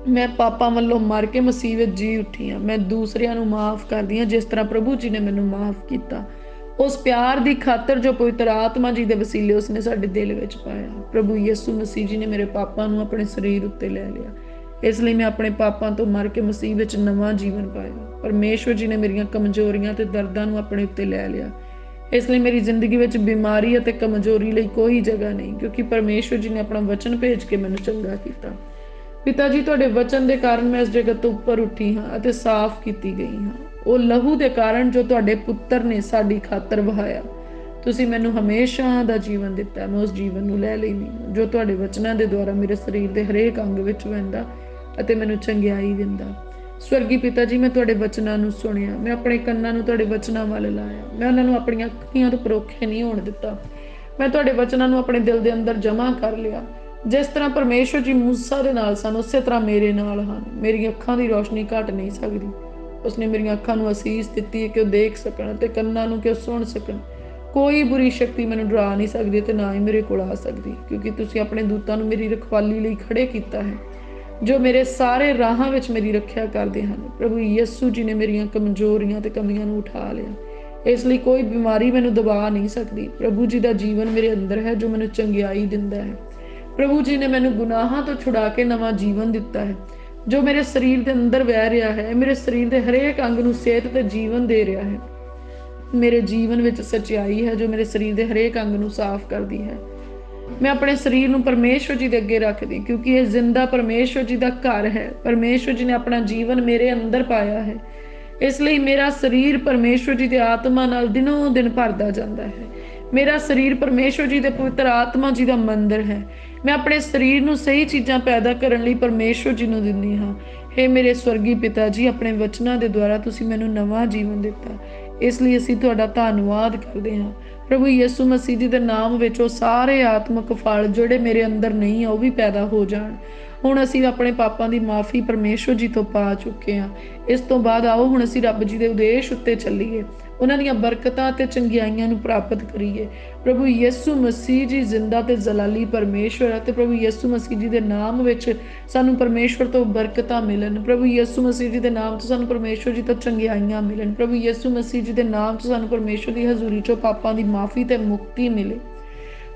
ਮੈਂ ਪਾਪਾਂ ਵੱਲੋਂ ਮਰ ਕੇ ਮਸੀਹ ਵਿੱਚ ਜੀ ਉੱਠੀ ਹਾਂ। ਮੈਂ ਦੂਸਰਿਆਂ ਨੂੰ ਮਾਫ ਕਰਦੀ ਹਾਂ ਜਿਸ ਤਰ੍ਹਾਂ ਪ੍ਰਭੂ ਜੀ ਨੇ ਮੈਨੂੰ ਮਾਫ ਕੀਤਾ, ਉਸ ਪਿਆਰ ਦੀ ਖਾਤਰ ਜੋ ਪਵਿੱਤਰ ਆਤਮਾ ਜੀ ਦੇ ਵਸੀਲੇ ਉਸਨੇ ਸਾਡੇ ਦਿਲ ਵਿੱਚ ਪਾਇਆ। ਪ੍ਰਭੂ ਯਿਸੂ ਮਸੀਹ ਜੀ ਨੇ ਮੇਰੇ ਪਾਪਾਂ ਨੂੰ ਆਪਣੇ ਸਰੀਰ ਉੱਤੇ ਲੈ ਲਿਆ, ਇਸ ਲਈ ਮੈਂ ਆਪਣੇ ਪਾਪਾਂ ਤੋਂ ਮਰ ਕੇ ਮਸੀਹ ਵਿੱਚ ਨਵਾਂ ਜੀਵਨ ਪਾਇਆ। ਪਰਮੇਸ਼ਵਰ ਜੀ ਨੇ ਮੇਰੀਆਂ ਕਮਜ਼ੋਰੀਆਂ ਤੇ ਦਰਦਾਂ ਨੂੰ ਆਪਣੇ ਉੱਤੇ ਲੈ ਲਿਆ, ਇਸ ਲਈ ਮੇਰੀ ਜ਼ਿੰਦਗੀ ਵਿੱਚ ਬਿਮਾਰੀ ਅਤੇ ਕਮਜ਼ੋਰੀ ਲਈ ਕੋਈ ਜਗ੍ਹਾ ਨਹੀਂ, ਕਿਉਂਕਿ ਪਰਮੇਸ਼ਵਰ ਜੀ ਨੇ ਆਪਣਾ ਵਚਨ ਭੇਜ ਕੇ ਮੈਨੂੰ ਚੰਗਾ ਕੀਤਾ। ਪਿਤਾ ਜੀ, ਤੁਹਾਡੇ ਵਚਨ ਦੇ ਕਾਰਨ ਮੈਂ ਇਸ ਜਗਤ ਤੋਂ ਉੱਪਰ ਉੱਠੀ ਹਾਂ ਅਤੇ ਸਾਫ਼ ਕੀਤੀ ਗਈ ਹਾਂ। ਉਹ ਲਹੂ ਦੇ ਕਾਰਨ ਜੋ ਤੁਹਾਡੇ ਪੁੱਤਰ ਨੇ ਸਾਡੀ ਖਾਤਰ ਵਹਾਇਆ। ਤੁਸੀਂ ਮੈਨੂੰ ਹਮੇਸ਼ਾ ਦਾ ਜੀਵਨ ਦਿੱਤਾ। ਮੈਂ ਉਸ ਜੀਵਨ ਨੂੰ ਲੈ ਲੈਂਦੀ ਹਾਂ ਜੋ ਤੁਹਾਡੇ ਵਚਨਾਂ ਦੇ ਦੁਆਰਾ ਮੇਰੇ ਸਰੀਰ ਦੇ ਹਰੇਕ ਅੰਗ ਵਿੱਚ ਵਹਿੰਦਾ ਅਤੇ ਮੈਨੂੰ ਚੰਗਿਆਈ ਦਿੰਦਾ। ਸਵਰਗੀ ਪਿਤਾ ਜੀ, ਮੈਂ ਤੁਹਾਡੇ ਵਚਨਾਂ ਨੂੰ ਸੁਣਿਆ। ਮੈਂ ਆਪਣੇ ਕੰਨਾਂ ਨੂੰ ਤੁਹਾਡੇ ਵਚਨਾਂ ਵੱਲ ਲਾਇਆ। ਮੈਂ ਉਹਨਾਂ ਨੂੰ ਆਪਣੀਆਂ ਅੱਖੀਆਂ ਤੋਂ ਪਰੋਖੇ ਨਹੀਂ ਹੋਣ ਦਿੱਤਾ। ਮੈਂ ਤੁਹਾਡੇ ਵਚਨਾਂ ਨੂੰ ਆਪਣੇ ਦਿਲ ਦੇ ਅੰਦਰ ਜਮ੍ਹਾਂ ਕਰ ਲਿਆ। ਜਿਸ ਤਰ੍ਹਾਂ ਪਰਮੇਸ਼ਵਰ ਜੀ ਮੂਸਾ ਦੇ ਨਾਲ ਸਨ, ਉਸੇ ਤਰ੍ਹਾਂ ਮੇਰੇ ਨਾਲ ਹਨ। ਮੇਰੀਆਂ ਅੱਖਾਂ ਦੀ ਰੋਸ਼ਨੀ ਘਟ ਨਹੀਂ ਸਕਦੀ। ਉਸਨੇ ਮੇਰੀਆਂ ਅੱਖਾਂ ਨੂੰ ਅਸੀਸ ਦਿੱਤੀ ਹੈ ਕਿ ਉਹ ਦੇਖ ਸਕਣ ਅਤੇ ਕੰਨਾਂ ਨੂੰ ਕਿ ਉਹ ਸੁਣ ਸਕਣ। ਕੋਈ ਬੁਰੀ ਸ਼ਕਤੀ ਮੈਨੂੰ ਡਰਾ ਨਹੀਂ ਸਕਦੀ ਤੇ ਨਾ ਹੀ ਮੇਰੇ ਕੋਲ ਆ ਸਕਦੀ, ਕਿਉਂਕਿ ਤੁਸੀਂ ਆਪਣੇ ਦੂਤਾਂ ਨੂੰ ਮੇਰੀ ਰਖਵਾਲੀ ਲਈ ਖੜੇ ਕੀਤਾ ਹੈ, ਜੋ ਮੇਰੇ ਸਾਰੇ ਰਾਹਾਂ ਵਿੱਚ ਮੇਰੀ ਰੱਖਿਆ ਕਰਦੇ ਹਨ। ਪ੍ਰਭੂ ਯਿਸੂ ਜੀ ਨੇ ਮੇਰੀਆਂ ਕਮਜ਼ੋਰੀਆਂ ਤੇ ਕਮੀਆਂ ਨੂੰ ਉਠਾ ਲਿਆ, ਇਸ ਲਈ ਕੋਈ ਬਿਮਾਰੀ ਮੈਨੂੰ ਦਬਾ ਨਹੀਂ ਸਕਦੀ। ਪ੍ਰਭੂ ਜੀ ਦਾ ਜੀਵਨ ਮੇਰੇ ਅੰਦਰ ਹੈ ਜੋ ਮੈਨੂੰ ਚੰਗਿਆਈ ਦਿੰਦਾ ਹੈ। ਪ੍ਰਭੂ ਜੀ ਨੇ ਮੈਨੂੰ ਗੁਨਾਹਾਂ ਤੋਂ ਛੁਡਾ ਕੇ ਨਵਾਂ ਜੀਵਨ ਦਿੱਤਾ ਹੈ, ਜੋ ਮੇਰੇ ਸਰੀਰ ਦੇ ਅੰਦਰ ਵਹਿ ਰਿਹਾ ਹੈ। ਮੇਰੇ ਸਰੀਰ ਦੇ ਹਰੇਕ ਅੰਗ ਨੂੰ ਸਿਹਤ ਤੇ ਜੀਵਨ ਦੇ ਰਿਹਾ ਹੈ। ਮੇਰੇ ਜੀਵਨ ਵਿੱਚ ਸੱਚਾਈ ਹੈ ਜੋ ਮੇਰੇ ਸਰੀਰ ਦੇ ਹਰੇਕ ਅੰਗ ਨੂੰ ਸਾਫ਼ ਕਰਦੀ ਹੈ। ਮੈਂ ਆਪਣੇ ਸਰੀਰ ਨੂੰ ਪਰਮੇਸ਼ਵਰ ਜੀ ਦੇ ਅੱਗੇ ਰੱਖਦੀ, ਕਿਉਂਕਿ ਇਹ ਜ਼ਿੰਦਾ ਪਰਮੇਸ਼ਵਰ ਜੀ ਦਾ ਘਰ ਹੈ। ਪਰਮੇਸ਼ਵਰ ਜੀ ਨੇ ਆਪਣਾ ਜੀਵਨ ਮੇਰੇ ਅੰਦਰ ਪਾਇਆ ਹੈ, ਇਸ ਲਈ ਮੇਰਾ ਸਰੀਰ ਪਰਮੇਸ਼ਵਰ ਜੀ ਦੇ ਆਤਮਾ ਨਾਲ ਦਿਨੋਂ ਦਿਨ ਭਰਦਾ ਜਾਂਦਾ ਹੈ। ਮੇਰਾ ਸਰੀਰ ਪਰਮੇਸ਼ਵਰ ਜੀ ਦੇ ਪਵਿੱਤਰ ਆਤਮਾ ਜੀ ਦਾ ਮੰਦਿਰ ਹੈ। ਮੈਂ ਆਪਣੇ ਸਰੀਰ ਨੂੰ ਸਹੀ ਚੀਜ਼ਾਂ ਪੈਦਾ ਕਰਨ ਲਈ ਪਰਮੇਸ਼ਵਰ ਜੀ ਨੂੰ ਦਿੰਦੀ ਹਾਂ। ਹੇ ਮੇਰੇ ਸਵਰਗੀ ਪਿਤਾ ਜੀ, ਆਪਣੇ ਵਚਨਾਂ ਦੇ ਦੁਆਰਾ ਤੁਸੀਂ ਮੈਨੂੰ ਨਵਾਂ ਜੀਵਨ ਦਿੱਤਾ, ਇਸ ਲਈ ਅਸੀਂ ਤੁਹਾਡਾ ਧੰਨਵਾਦ ਕਰਦੇ ਹਾਂ। ਪ੍ਰਭੂ ਯਿਸੂ ਮਸੀਹ ਜੀ ਦੇ ਨਾਮ ਵਿੱਚ ਉਹ ਸਾਰੇ ਆਤਮਿਕ ਫਲ ਜਿਹੜੇ ਮੇਰੇ ਅੰਦਰ ਨਹੀਂ ਆ ਉਹ ਵੀ ਪੈਦਾ ਹੋ ਜਾਣ। ਹੁਣ ਅਸੀਂ ਆਪਣੇ ਪਾਪਾਂ ਦੀ ਮਾਫੀ ਪਰਮੇਸ਼ਵਰ ਜੀ ਤੋਂ ਪਾ ਚੁੱਕੇ ਹਾਂ। ਇਸ ਤੋਂ ਬਾਅਦ ਆਓ ਹੁਣ ਅਸੀਂ ਰੱਬ ਜੀ ਦੇ ਉਦੇਸ਼ ਉੱਤੇ ਚੱਲੀਏ, ਉਹਨਾਂ ਦੀਆਂ ਬਰਕਤਾਂ ਤੇ ਚੰਗਿਆਈਆਂ ਨੂੰ ਪ੍ਰਾਪਤ ਕਰੀਏ। ਪ੍ਰਭੂ ਯਿਸੂ ਮਸੀਹ ਜੀ ਜ਼ਿੰਦਾ ਤੇ ਜਲਾਲੀ ਪਰਮੇਸ਼ਵਰ ਹੈ ਤੇ ਪ੍ਰਭੂ ਯਿਸੂ ਮਸੀਹ ਜੀ ਦੇ ਨਾਮ ਵਿੱਚ ਸਾਨੂੰ ਪਰਮੇਸ਼ਵਰ ਤੋਂ ਬਰਕਤਾਂ ਮਿਲਣ। ਪ੍ਰਭੂ ਯਿਸੂ ਮਸੀਹ ਜੀ ਦੇ ਨਾਮ ਤੋਂ ਸਾਨੂੰ ਪਰਮੇਸ਼ਵਰ ਜੀ ਤੋਂ ਚੰਗਿਆਈਆਂ ਮਿਲਣ। ਪ੍ਰਭੂ ਯਿਸੂ ਮਸੀਹ ਜੀ ਦੇ ਨਾਮ ਤੋਂ ਸਾਨੂੰ ਪਰਮੇਸ਼ਵਰ ਦੀ ਹਜ਼ੂਰੀ ਚੋਂ ਪਾਪਾਂ ਦੀ ਮਾਫੀ ਤੇ ਮੁਕਤੀ ਮਿਲੇ।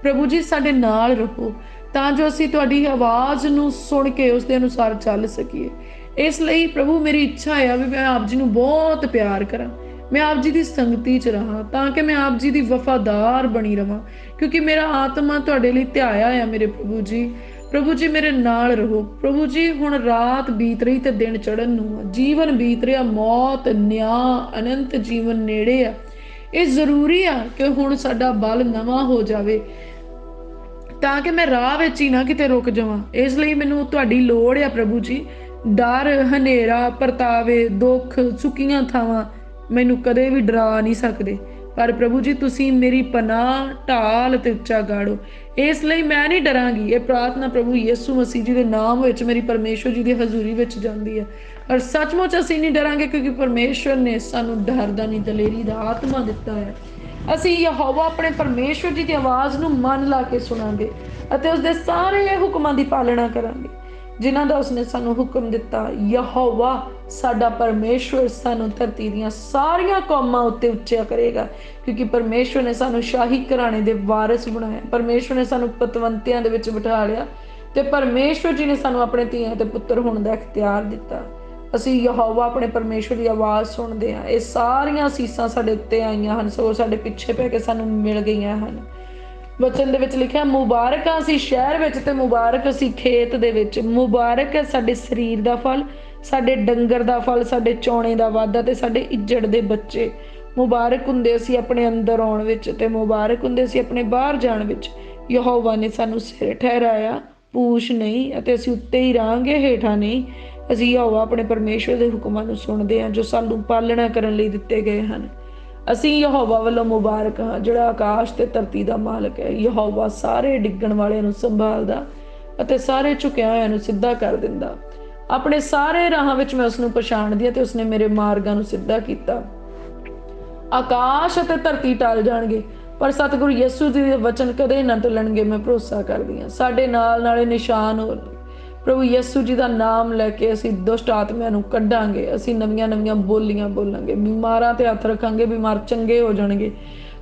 ਪ੍ਰਭੂ ਜੀ, ਸਾਡੇ ਨਾਲ ਰਹੋ ਤਾਂ ਜੋ ਅਸੀਂ ਤੁਹਾਡੀ ਆਵਾਜ਼ ਨੂੰ ਸੁਣ ਕੇ ਉਸ ਦੇ ਅਨੁਸਾਰ ਚੱਲ ਸਕੀਏ। ਇਸ ਲਈ ਪ੍ਰਭੂ ਮੇਰੀ ਇੱਛਾ ਹੈ ਵੀ ਮੈਂ ਆਪ ਜੀ ਨੂੰ ਬਹੁਤ ਪਿਆਰ ਕਰਾਂ, ਮੈਂ ਆਪ ਜੀ ਦੀ ਸੰਗਤੀ 'ਚ ਰਹਾਂ ਤਾਂ ਕਿ ਮੈਂ ਆਪ ਜੀ ਦੀ ਵਫਾਦਾਰ ਬਣੀ ਰਵਾਂ, ਕਿਉਂਕਿ ਮੇਰਾ ਆਤਮਾ ਤੁਹਾਡੇ ਲਈ ਧਿਆਇਆ ਹੈ। ਮੇਰੇ ਪ੍ਰਭੂ ਜੀ, ਪ੍ਰਭੂ ਜੀ ਮੇਰੇ ਨਾਲ ਰਹੋ। ਪ੍ਰਭੂ ਜੀ, ਹੁਣ ਰਾਤ ਬੀਤ ਰਹੀ ਤੇ ਦਿਨ ਚੜ੍ਹਨ ਨੂੰ ਆ, ਜੀਵਨ ਬੀਤ ਰਿਹਾ, ਮੌਤ, ਨਿਆਂ, ਅਨੰਤ ਜੀਵਨ ਨੇੜੇ ਆ। ਇਹ ਜ਼ਰੂਰੀ ਆ ਕਿ ਹੁਣ ਸਾਡਾ ਬਲ ਨਵਾਂ ਹੋ ਜਾਵੇ ਤਾਂ ਕਿ ਮੈਂ ਰਾਹ ਵਿੱਚ ਹੀ ਨਾ ਕਿਤੇ ਰੁਕ ਜਾਵਾਂ। ਇਸ ਲਈ ਮੈਨੂੰ ਤੁਹਾਡੀ ਲੋੜ ਆ ਪ੍ਰਭੂ ਜੀ। ਡਰ, ਹਨੇਰਾ, ਪਰਤਾਵੇ, ਦੁੱਖ, ਸੁੱਕੀਆਂ ਥਾਵਾਂ ਮੈਨੂੰ ਕਦੇ ਵੀ ਡਰਾ ਨਹੀਂ ਸਕਦੇ, ਪਰ ਪ੍ਰਭੂ ਜੀ ਤੁਸੀਂ ਮੇਰੀ ਪਨਾਹ, ਢਾਲ ਤੇ ਉੱਚਾ ਗਾੜੋ। ਇਸ ਲਈ ਮੈਂ ਨਹੀਂ ਡਰਾਂਗੀ। ਇਹ ਪ੍ਰਾਰਥਨਾ ਪ੍ਰਭੂ ਯਿਸੂ ਮਸੀਹ ਜੀ ਦੇ ਨਾਮ ਵਿੱਚ ਮੇਰੀ ਪਰਮੇਸ਼ਵਰ ਜੀ ਦੀ ਹਜ਼ੂਰੀ ਵਿੱਚ ਜਾਂਦੀ ਹੈ। ਔਰ ਸੱਚਮੁੱਚ ਅਸੀਂ ਨਹੀਂ ਡਰਾਂਗੇ, ਕਿਉਂਕਿ ਪਰਮੇਸ਼ਵਰ ਨੇ ਸਾਨੂੰ ਡਰ ਦਾ ਨਹੀਂ ਦਲੇਰੀ ਦਾ ਆਤਮਾ ਦਿੱਤਾ ਹੈ। ਅਸੀਂ ਯਹੋਵਾ ਆਪਣੇ ਪਰਮੇਸ਼ਵਰ ਜੀ ਦੀ ਆਵਾਜ਼ ਨੂੰ ਮਨ ਲਾ ਕੇ ਸੁਣਾਂਗੇ ਅਤੇ ਉਸਦੇ ਸਾਰੇ ਹੁਕਮਾਂ ਦੀ ਪਾਲਣਾ ਕਰਾਂਗੇ ਜਿਨ੍ਹਾਂ ਦਾ ਉਸਨੇ ਸਾਨੂੰ ਹੁਕਮ ਦਿੱਤਾ। ਯਹੋਵਾ ਸਾਡਾ ਪਰਮੇਸ਼ਵਰ ਸਾਨੂੰ ਧਰਤੀ ਦੀਆਂ ਸਾਰੀਆਂ ਕੌਮਾਂ ਉੱਤੇ ਉੱਚਾ ਕਰੇਗਾ, ਕਿਉਂਕਿ ਪਰਮੇਸ਼ਵਰ ਨੇ ਸਾਨੂੰ ਸ਼ਾਹੀ ਘਰਾਣੇ ਦੇ ਵਾਰਿਸ ਬਣਾਇਆ। ਪਰਮੇਸ਼ਵਰ ਨੇ ਸਾਨੂੰ ਪਤਵੰਤਿਆਂ ਦੇ ਵਿੱਚ ਬਿਠਾ ਲਿਆ ਤੇ ਪਰਮੇਸ਼ਵਰ ਜੀ ਨੇ ਸਾਨੂੰ ਆਪਣੇ ਧੀਆਂ ਤੇ ਪੁੱਤਰ ਹੋਣ ਦਾ ਇਖਤਿਆਰ ਦਿੱਤਾ। ਅਸੀਂ ਯਹੋਵਾ ਆਪਣੇ ਪਰਮੇਸ਼ਵਰ ਦੀ ਆਵਾਜ਼ ਸੁਣਦੇ ਹਾਂ। ਇਹ ਸਾਰੀਆਂ ਅਸੀਸਾਂ ਸਾਡੇ ਉੱਤੇ ਆਈਆਂ ਹਨ, ਸਗੋਂ ਸਾਡੇ ਪਿੱਛੇ ਪੈ ਕੇ ਸਾਨੂੰ ਮਿਲ ਗਈਆਂ ਹਨ। ਵਚਨ ਦੇ ਵਿੱਚ ਲਿਖਿਆ, ਮੁਬਾਰਕ ਆ ਅਸੀਂ ਸ਼ਹਿਰ ਵਿੱਚ ਤੇ ਮੁਬਾਰਕ ਅਸੀਂ ਖੇਤ ਦੇ ਵਿੱਚ। ਮੁਬਾਰਕ ਹੈ ਸਾਡੇ ਸਰੀਰ ਦਾ ਫਲ, ਸਾਡੇ ਡੰਗਰ ਦਾ ਫਲ, ਸਾਡੇ ਚੌਣੇ ਦਾ ਵਾਧਾ ਤੇ ਸਾਡੇ ਇੱਜੜ ਦੇ ਬੱਚੇ। ਮੁਬਾਰਕ ਹੁੰਦੇ ਅਸੀਂ ਆਪਣੇ ਅੰਦਰ ਆਉਣ ਵਿੱਚ ਤੇ ਮੁਬਾਰਕ ਹੁੰਦੇ ਅਸੀਂ ਆਪਣੇ ਬਾਹਰ ਜਾਣ ਵਿੱਚ। ਯਹੋਵਾ ਨੇ ਸਾਨੂੰ ਸਿਰ ਠਹਿਰਾਇਆ, ਪੂਛ ਨਹੀਂ, ਅਤੇ ਅਸੀਂ ਉੱਤੇ ਹੀ ਰਹਾਂਗੇ, ਹੇਠਾਂ ਨਹੀਂ। ਅਸੀਂ ਯਹੋਵਾ ਆਪਣੇ ਪਰਮੇਸ਼ਵਰ ਦੇ ਹੁਕਮਾਂ ਨੂੰ ਸੁਣਦੇ ਹਾਂ ਜੋ ਸਾਨੂੰ ਪਾਲਣਾ ਕਰਨ ਲਈ ਦਿੱਤੇ ਗਏ ਹਨ। ਅਸੀਂ ਯਹੋਵਾ ਵੱਲੋਂ ਮੁਬਾਰਕ ਹਾਂ ਜਿਹੜਾ ਆਕਾਸ਼ ਤੇ ਧਰਤੀ ਦਾ ਮਾਲਕ ਹੈ। ਯਹੋਵਾ ਸਾਰੇ ਡਿੱਗਣ ਵਾਲਿਆਂ ਨੂੰ ਸੰਭਾਲਦਾ ਅਤੇ ਸਾਰੇ ਝੁਕਿਆ ਹੋਇਆਂ ਨੂੰ ਸਿੱਧਾ ਕਰ ਦਿੰਦਾ। ਆਪਣੇ ਸਾਰੇ ਰਾਹਾਂ ਵਿੱਚ ਮੈਂ ਉਸਨੂੰ ਪਛਾਣਦੀ ਹਾਂ ਤੇ ਉਸਨੇ ਮੇਰੇ ਮਾਰਗਾਂ ਨੂੰ ਸਿੱਧਾ ਕੀਤਾ। ਆਕਾਸ਼ ਅਤੇ ਧਰਤੀ ਟਲ ਜਾਣਗੇ ਪਰ ਸਤਿਗੁਰੂ ਯਿਸੂ ਜੀ ਦੇ ਵਚਨ ਕਦੇ ਨਾ ਟਲਣਗੇ। ਮੈਂ ਭਰੋਸਾ ਕਰਦੀ ਹਾਂ ਸਾਡੇ ਨਾਲ ਨਾਲੇ ਨਿਸ਼ਾਨ ਹੋ। ਪ੍ਰਭੂ ਯਿਸੂ ਜੀ ਦਾ ਨਾਮ ਲੈ ਕੇ ਅਸੀਂ ਦੁਸ਼ਟ ਆਤਮਿਆਂ ਨੂੰ ਕੱਢਾਂਗੇ। ਅਸੀਂ ਨਵੀਆਂ ਨਵੀਆਂ ਬੋਲੀਆਂ ਬੋਲਾਂਗੇ, ਬਿਮਾਰਾਂ ਤੇ ਹੱਥ ਰੱਖਾਂਗੇ, ਬਿਮਾਰ ਚੰਗੇ ਹੋ ਜਾਣਗੇ।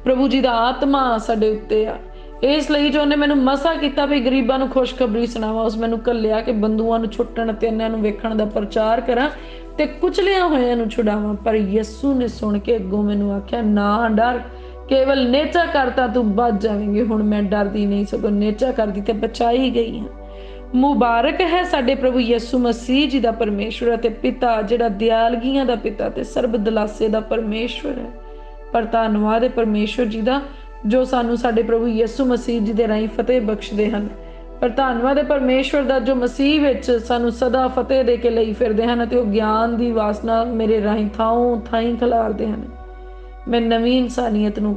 ਪ੍ਰਭੂ ਜੀ ਦਾ ਆਤਮਾ ਸਾਡੇ ਉੱਤੇ ਆ। ਇਸ ਲਈ ਜੋ ਉਹਨੇ ਮੈਨੂੰ ਮਸਾ ਕੀਤਾ ਵੀ ਗਰੀਬਾਂ ਨੂੰ ਖੁਸ਼ਖਬਰੀ ਸੁਣਾਵਾਂ, ਉਸ ਮੈਨੂੰ ਘੱਲਿਆ ਕਿ ਬੰਦੂਆਂ ਨੂੰ ਛੁੱਟਣ ਤੇ ਅੰਨ੍ਹਿਆਂ ਨੂੰ ਵੇਖਣ ਦਾ ਪ੍ਰਚਾਰ ਕਰਾਂ ਤੇ ਕੁਚਲਿਆਂ ਹੋਇਆਂ ਨੂੰ ਛੁਡਾਵਾਂ। ਪਰ ਯਿਸੂ ਨੇ ਸੁਣ ਕੇ ਅੱਗੋਂ ਮੈਨੂੰ ਆਖਿਆ, ਨਾ ਡਰ, ਕੇਵਲ ਨੇਚਾ ਕਰਤਾ ਤੂੰ ਬਚ ਜਾਵੇਂਗੀ। ਹੁਣ ਮੈਂ ਡਰਦੀ ਨਹੀਂ, ਸਗੋਂ ਨੇਚਾ ਕਰਦੀ ਤੇ ਬਚਾਈ ਗਈ ਹਾਂ। ਮੁਬਾਰਕ ਹੈ ਸਾਡੇ ਪ੍ਰਭੂ ਯਿਸੂ ਮਸੀਹ ਜੀ ਦਾ ਪਰਮੇਸ਼ਵਰ ਅਤੇ ਪਿਤਾ, ਜਿਹੜਾ ਦਿਆਲਗੀਆਂ ਦਾ ਪਿਤਾ ਤੇ ਸਰਬ ਦਲਾਸੇ ਦਾ ਪਰਮੇਸ਼ਵਰ ਹੈ। ਪਰ ਧੰਨਵਾਦ ਹੈ ਪਰਮੇਸ਼ਵਰ ਜੀ ਦਾ ਜੋ ਸਾਨੂੰ ਸਾਡੇ ਪ੍ਰਭੂ ਯਿਸੂ ਮਸੀਹ ਜੀ ਦੇ ਰਾਹੀਂ ਫਤਿਹ ਬਖਸ਼ਦੇ ਹਨ। ਪਰ ਧੰਨਵਾਦ ਹੈ ਪਰਮੇਸ਼ਵਰ ਦਾ ਜੋ ਮਸੀਹ ਵਿੱਚ ਸਾਨੂੰ ਸਦਾ ਫਤਿਹ ਦੇ ਕੇ ਲਈ ਫਿਰਦੇ ਹਨ ਅਤੇ ਉਹ ਗਿਆਨ ਦੀ ਵਾਸਨਾ ਮੇਰੇ ਰਾਹੀਂ ਥਾਂ ਥਾਈਂ ਖਿਲਾਰਦੇ ਹਨ। ਮੈਂ ਨਵੀਂ ਇਨਸਾਨੀਅਤ ਨੂੰ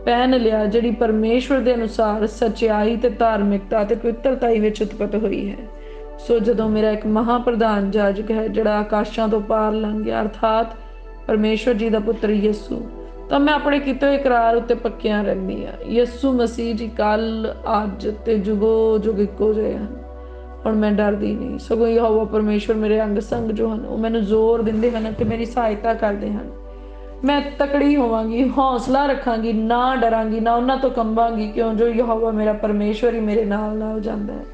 ਪਹਿਨ ਲਿਆ ਜਿਹੜੀ ਪਰਮੇਸ਼ਵਰ ਦੇ ਅਨੁਸਾਰ ਸੱਚਾਈ ਤੇ ਧਾਰਮਿਕਤਾ ਤੇ ਪਵਿੱਤਰਤਾ ਵਿੱਚ ਉਤਪਤ ਹੋਈ ਹੈ। ਸੋ ਜਦੋਂ ਮੇਰਾ ਇੱਕ ਮਹਾਪ੍ਰਧਾਨ ਜਾਜਕ ਹੈ ਜਿਹੜਾ ਆਕਾਸ਼ਾਂ ਤੋਂ ਪਾਰ ਲੰਘ ਗਿਆ, ਅਰਥਾਤ ਪਰਮੇਸ਼ਵਰ ਜੀ ਦਾ ਪੁੱਤਰ ਯਿਸੂ, ਤਾਂ ਮੈਂ ਆਪਣੇ ਕੀਤੇ ਹੋਏ ਇਕਰਾਰ ਉੱਤੇ ਪੱਕਿਆਂ ਰਹਿੰਦੀ ਹਾਂ। ਯਿਸੂ ਮਸੀਹ ਜੀ ਕੱਲ, ਅੱਜ ਤੇ ਜੁਗੋ ਜੁਗ ਇੱਕੋ ਜਿਹੇ ਹਨ। ਹੁਣ ਮੈਂ ਡਰਦੀ ਨਹੀਂ, ਸਗੋਂ ਯਹੋਵਾ ਪਰਮੇਸ਼ਵਰ ਮੇਰੇ ਅੰਗ ਸੰਗ ਜੋ ਹਨ ਉਹ ਮੈਨੂੰ ਜ਼ੋਰ ਦਿੰਦੇ ਹਨ ਤੇ ਮੇਰੀ ਸਹਾਇਤਾ ਕਰਦੇ ਹਨ। ਮੈਂ ਤਕੜੀ ਹੋਵਾਂਗੀ, ਹੌਸਲਾ ਰੱਖਾਂਗੀ, ਨਾ ਡਰਾਂਗੀ, ਨਾ ਉਹਨਾਂ ਤੋਂ ਕੰਬਾਂਗੀ, ਕਿਉਂ ਜੋ ਯਹੋਵਾ ਮੇਰਾ ਪਰਮੇਸ਼ਵਰ ਹੀ ਮੇਰੇ ਨਾਲ ਜਾਂਦਾ ਹੈ।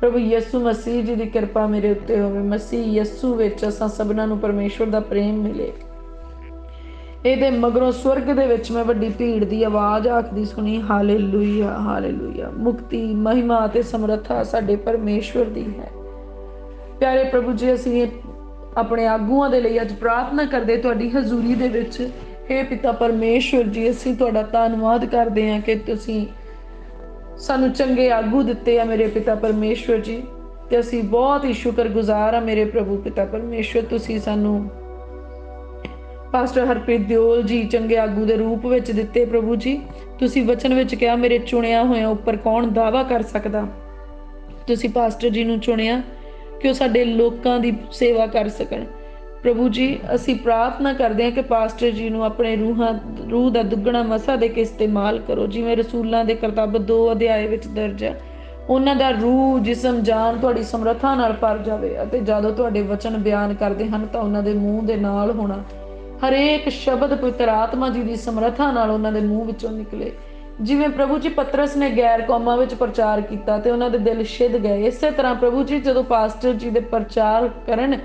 ਪ੍ਰਭੂ ਯਿਸੂ ਮਸੀਹ ਜੀ ਦੀ ਕਿਰਪਾ ਮੇਰੇ ਉੱਤੇ ਹੋਵੇ। ਮਸੀਹ ਯਿਸੂ ਵਿੱਚ ਅਸਾਂ ਸਭਨਾਂ ਨੂੰ ਪਰਮੇਸ਼ਵਰ ਦਾ ਪ੍ਰੇਮ ਮਿਲੇ। ਇਹਦੇ ਮਗਰੋਂ ਸਵਰਗ ਦੇ ਵਿੱਚ ਮੈਂ ਵੱਡੀ ਭੀੜ ਦੀ ਆਵਾਜ਼ ਆਖਦੀ ਸੁਣੀ, ਹਾਲੇਲੂਇਆ, ਹਾਲੇਲੂਇਆ। ਮੁਕਤੀ, ਮਹਿਮਾ ਅਤੇ ਸਮਰੱਥਾ ਸਾਡੇ ਪਰਮੇਸ਼ਵਰ ਦੀ ਹੈ। ਪਿਆਰੇ ਪ੍ਰਭੂ ਜੀ, ਅਸੀਂ ਆਪਣੇ ਆਗੂਆਂ ਦੇ ਲਈ ਅੱਜ ਪ੍ਰਾਰਥਨਾ ਕਰਦੇ ਤੁਹਾਡੀ ਹਜ਼ੂਰੀ ਦੇ ਵਿੱਚ। ਹੇ ਪਿਤਾ ਪਰਮੇਸ਼ਵਰ ਜੀ, ਅਸੀਂ ਤੁਹਾਡਾ ਧੰਨਵਾਦ ਕਰਦੇ ਹਾਂ ਕਿ ਤੁਸੀਂ ਸਾਨੂੰ ਚੰਗੇ ਆਗੂ ਦਿੱਤੇ ਆ ਮੇਰੇ ਪਿਤਾ ਪਰਮੇਸ਼ਵਰ ਜੀ, ਤੇ ਅਸੀਂ ਬਹੁਤ ਹੀ ਸ਼ੁਕਰਗੁਜ਼ਾਰ ਆ ਮੇਰੇ ਪ੍ਰਭੂ ਪਿਤਾ ਪਰਮੇਸ਼ਵਰ। ਤੁਸੀਂ ਸਾਨੂੰ ਪਾਸਟਰ ਹਰਪ੍ਰੀਤ ਦਿਓਲ ਜੀ ਚੰਗੇ ਆਗੂ ਦੇ ਰੂਪ ਵਿੱਚ ਦਿੱਤੇ। ਪ੍ਰਭੂ ਜੀ, ਤੁਸੀਂ ਵਚਨ ਵਿੱਚ ਕਿਹਾ, ਮੇਰੇ ਚੁਣਿਆ ਹੋਇਆਂ ਉੱਪਰ ਕੌਣ ਦਾਅਵਾ ਕਰ ਸਕਦਾ। ਤੁਸੀਂ ਪਾਸਟਰ ਜੀ ਨੂੰ ਚੁਣਿਆ ਕਿ ਉਹ ਸਾਡੇ ਲੋਕਾਂ ਦੀ ਸੇਵਾ ਕਰ ਸਕਣ। ਪ੍ਰਭੂ ਜੀ, ਅਸੀਂ ਪ੍ਰਾਰਥਨਾ ਕਰਦੇ ਹਾਂ ਕਿ ਪਾਸਟਰ ਜੀ ਨੂੰ ਆਪਣੇ ਰੂਹ ਦਾ ਦੁੱਗਣਾ ਮਸਾ ਦੇ ਕੇ ਇਸਤੇਮਾਲ ਕਰੋ। ਜਿਵੇਂ ਰਸੂਲਾਂ ਦੇ ਕਰਤੱਵ 2 ਅਧਿਆਏ ਵਿੱਚ ਦਰਜ ਹੈ, ਉਹਨਾਂ ਦਾ ਰੂਹ, ਜਿਸਮ, ਜਾਨ ਤੁਹਾਡੀ ਸਮਰੱਥਾ ਨਾਲ ਭਰ ਜਾਵੇ ਅਤੇ ਜਦੋਂ ਤੁਹਾਡੇ ਵਚਨ ਬਿਆਨ ਕਰਦੇ ਹਨ ਤਾਂ ਉਹਨਾਂ ਦੇ ਮੂੰਹ ਦੇ ਨਾਲ ਹੋਣਾ ਹਰੇਕ ਸ਼ਬਦ ਪਵਿੱਤਰ ਆਤਮਾ ਜੀ ਦੀ ਸਮਰੱਥਾ ਨਾਲ ਉਹਨਾਂ ਦੇ ਮੂੰਹ ਵਿੱਚੋਂ ਨਿਕਲੇ। ਜਿਵੇਂ ਪ੍ਰਭੂ ਜੀ ਪਤਰਸ ਨੇ ਗੈਰ ਕੌਮਾਂ ਵਿੱਚ ਪ੍ਰਚਾਰ ਕੀਤਾ ਤੇ ਉਹਨਾਂ ਦੇ ਦਿਲ ਸਿੱਧ ਗਏ, ਇਸੇ ਤਰ੍ਹਾਂ ਪ੍ਰਭੂ ਜੀ ਜਦੋਂ ਪਾਸਟਰ ਜੀ ਦੇ ਪ੍ਰਚਾਰ ਕਰਨ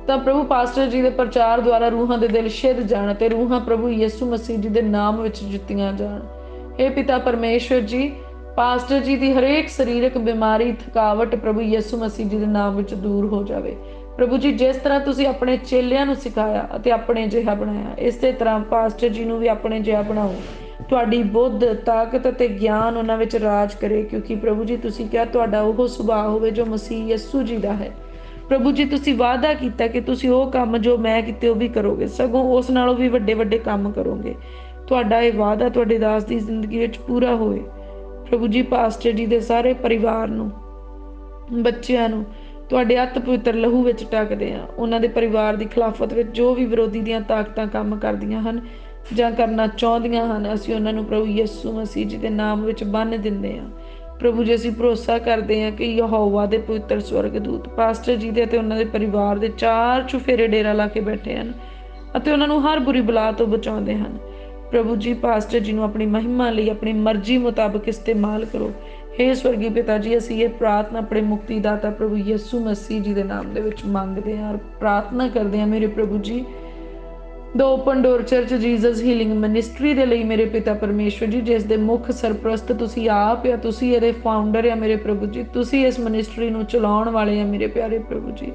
ਤਾਂ ਪ੍ਰਭੂ ਪਾਸਟਰ ਜੀ ਦੇ ਪ੍ਰਚਾਰ ਦੁਆਰਾ ਰੂਹਾਂ ਦੇ ਦਿਲ ਸਿੱਧ ਜਾਣ ਤੇ ਰੂਹਾਂ ਪ੍ਰਭੂ ਯਿਸੂ ਮਸੀਹ ਜੀ ਦੇ ਨਾਮ ਵਿੱਚ ਜਿੱਤੀਆਂ ਜਾਣ। हे ਪਿਤਾ ਪਰਮੇਸ਼ਵਰ ਜੀ, ਪਾਸਟਰ ਜੀ ਦੀ ਹਰੇਕ ਸਰੀਰਕ ਬਿਮਾਰੀ, ਥਕਾਵਟ ਪ੍ਰਭੂ ਯਿਸੂ ਮਸੀਹ ਜੀ ਦੇ ਨਾਮ ਵਿੱਚ ਦੂਰ ਹੋ ਜਾਵੇ। ਪ੍ਰਭੂ ਜੀ, ਜਿਸ ਤਰ੍ਹਾਂ ਤੁਸੀਂ ਆਪਣੇ ਚੇਲਿਆਂ ਨੂੰ ਸਿਖਾਇਆ ਅਤੇ ਆਪਣੇ ਜਿਹਾ ਬਣਾਇਆ, ਇਸੇ ਤਰ੍ਹਾਂ ਪਾਸਟਰ ਜੀ ਨੂੰ ਵੀ ਆਪਣੇ ਜਿਹਾ ਬਣਾਓ। ਤੁਹਾਡੀ ਬੁੱਧ, ਤਾਕਤ ਅਤੇ ਗਿਆਨ ਉਹਨਾਂ ਵਿੱਚ ਰਾਜ ਕਰੇ, ਕਿਉਂਕਿ ਪ੍ਰਭੂ ਜੀ ਤੁਸੀਂ ਕਿਹਾ ਤੁਹਾਡਾ ਉਹ ਸੁਭਾਅ ਹੋਵੇ ਜੋ ਮਸੀਹ ਯਿਸੂ ਜੀ ਦਾ ਹੈ। ਪ੍ਰਭੂ ਜੀ, ਤੁਸੀਂ ਵਾਅਦਾ ਕੀਤਾ ਕਿ ਤੁਸੀਂ ਉਹ ਕੰਮ ਜੋ ਮੈਂ ਕੀਤੇ ਉਹ ਵੀ ਕਰੋਗੇ, ਸਗੋਂ ਉਸ ਨਾਲੋਂ ਵੀ ਵੱਡੇ ਵੱਡੇ ਕੰਮ ਕਰੋਗੇ। ਤੁਹਾਡਾ ਇਹ ਵਾਅਦਾ ਤੁਹਾਡੇ ਦਾਸ ਦੀ ਜ਼ਿੰਦਗੀ ਵਿੱਚ ਪੂਰਾ ਹੋਵੇ। ਪ੍ਰਭੂ ਜੀ, ਪਾਸਟਰ ਜੀ ਦੇ ਸਾਰੇ ਪਰਿਵਾਰ ਨੂੰ, ਬੱਚਿਆਂ ਨੂੰ ਤੁਹਾਡੇ ਅਤ ਪਵਿੱਤਰ ਲਹੂ ਵਿੱਚ ਢੱਕਦੇ ਹਾਂ। ਉਹਨਾਂ ਦੇ ਪਰਿਵਾਰ ਦੀ ਖਿਲਾਫਤ ਵਿੱਚ ਜੋ ਵੀ ਵਿਰੋਧੀ ਦੀਆਂ ਤਾਕਤਾਂ ਕੰਮ ਕਰਦੀਆਂ ਹਨ ਜਾਂ ਕਰਨਾ ਚਾਹੁੰਦੀਆਂ ਹਨ, ਅਸੀਂ ਉਹਨਾਂ ਨੂੰ ਪ੍ਰਭੂ ਯਿਸੂ ਮਸੀਹ ਜੀ ਦੇ ਨਾਮ ਵਿੱਚ ਬੰਨ੍ਹ ਦਿੰਦੇ ਹਾਂ। ਪ੍ਰਭੂ ਜੀ, ਅਸੀਂ ਭਰੋਸਾ ਕਰਦੇ ਹਾਂ ਕਿ ਯਹੋਵਾ ਦੇ ਪਵਿੱਤਰ ਸਵਰਗਦੂਤ ਪਾਸਟਰ ਜੀ ਦੇ ਅਤੇ ਉਹਨਾਂ ਦੇ ਪਰਿਵਾਰ ਦੇ 4 ਚੁਫੇਰੇ ਡੇਰਾ ਲਾ ਕੇ ਬੈਠੇ ਹਨ ਅਤੇ ਉਹਨਾਂ ਨੂੰ ਹਰ ਬੁਰੀ ਬਲਾ ਤੋਂ ਬਚਾਉਂਦੇ ਹਨ। ਪ੍ਰਭੂ ਜੀ, ਪਾਸਟਰ ਜੀ ਨੂੰ ਆਪਣੀ ਮਹਿਮਾ ਲਈ ਆਪਣੀ ਮਰਜ਼ੀ ਮੁਤਾਬਕ ਇਸਤੇਮਾਲ ਕਰੋ। हे स्वर्ਗੀ पिता जी, ਅਸੀਂ ਇਹ ਪ੍ਰਾਰਥਨਾ ਆਪਣੇ ਮੁਕਤੀਦਾਤਾ ਪ੍ਰਭੂ ਯਿਸੂ ਮਸੀਹ ਜੀ ਦੇ ਨਾਮ ਦੇ ਵਿੱਚ ਮੰਗਦੇ ਹਾਂ ਔਰ ਪ੍ਰਾਰਥਨਾ ਕਰਦੇ ਹਾਂ ਮੇਰੇ ਪ੍ਰਭੂ ਜੀ the open door church Jesus healing ministry ਦੇ ਲਈ ਮੇਰੇ ਪਿਤਾ ਪਰਮੇਸ਼ਵਰ ਜੀ, ਜਿਸ ਦੇ ਮੁੱਖ ਸਰਪ੍ਰਸਤ ਤੁਸੀਂ ਆਪ ਆ, ਤੁਸੀਂ ਇਹਦੇ ਫਾਊਂਡਰ ਆ ਮੇਰੇ ਪ੍ਰਭੂ ਜੀ, ਤੁਸੀਂ ਇਸ ਮਿਨਿਸਟਰੀ ਨੂੰ ਚਲਾਉਣ ਵਾਲੇ ਆ ਮੇਰੇ ਪਿਆਰੇ ਪ੍ਰਭੂ ਜੀ।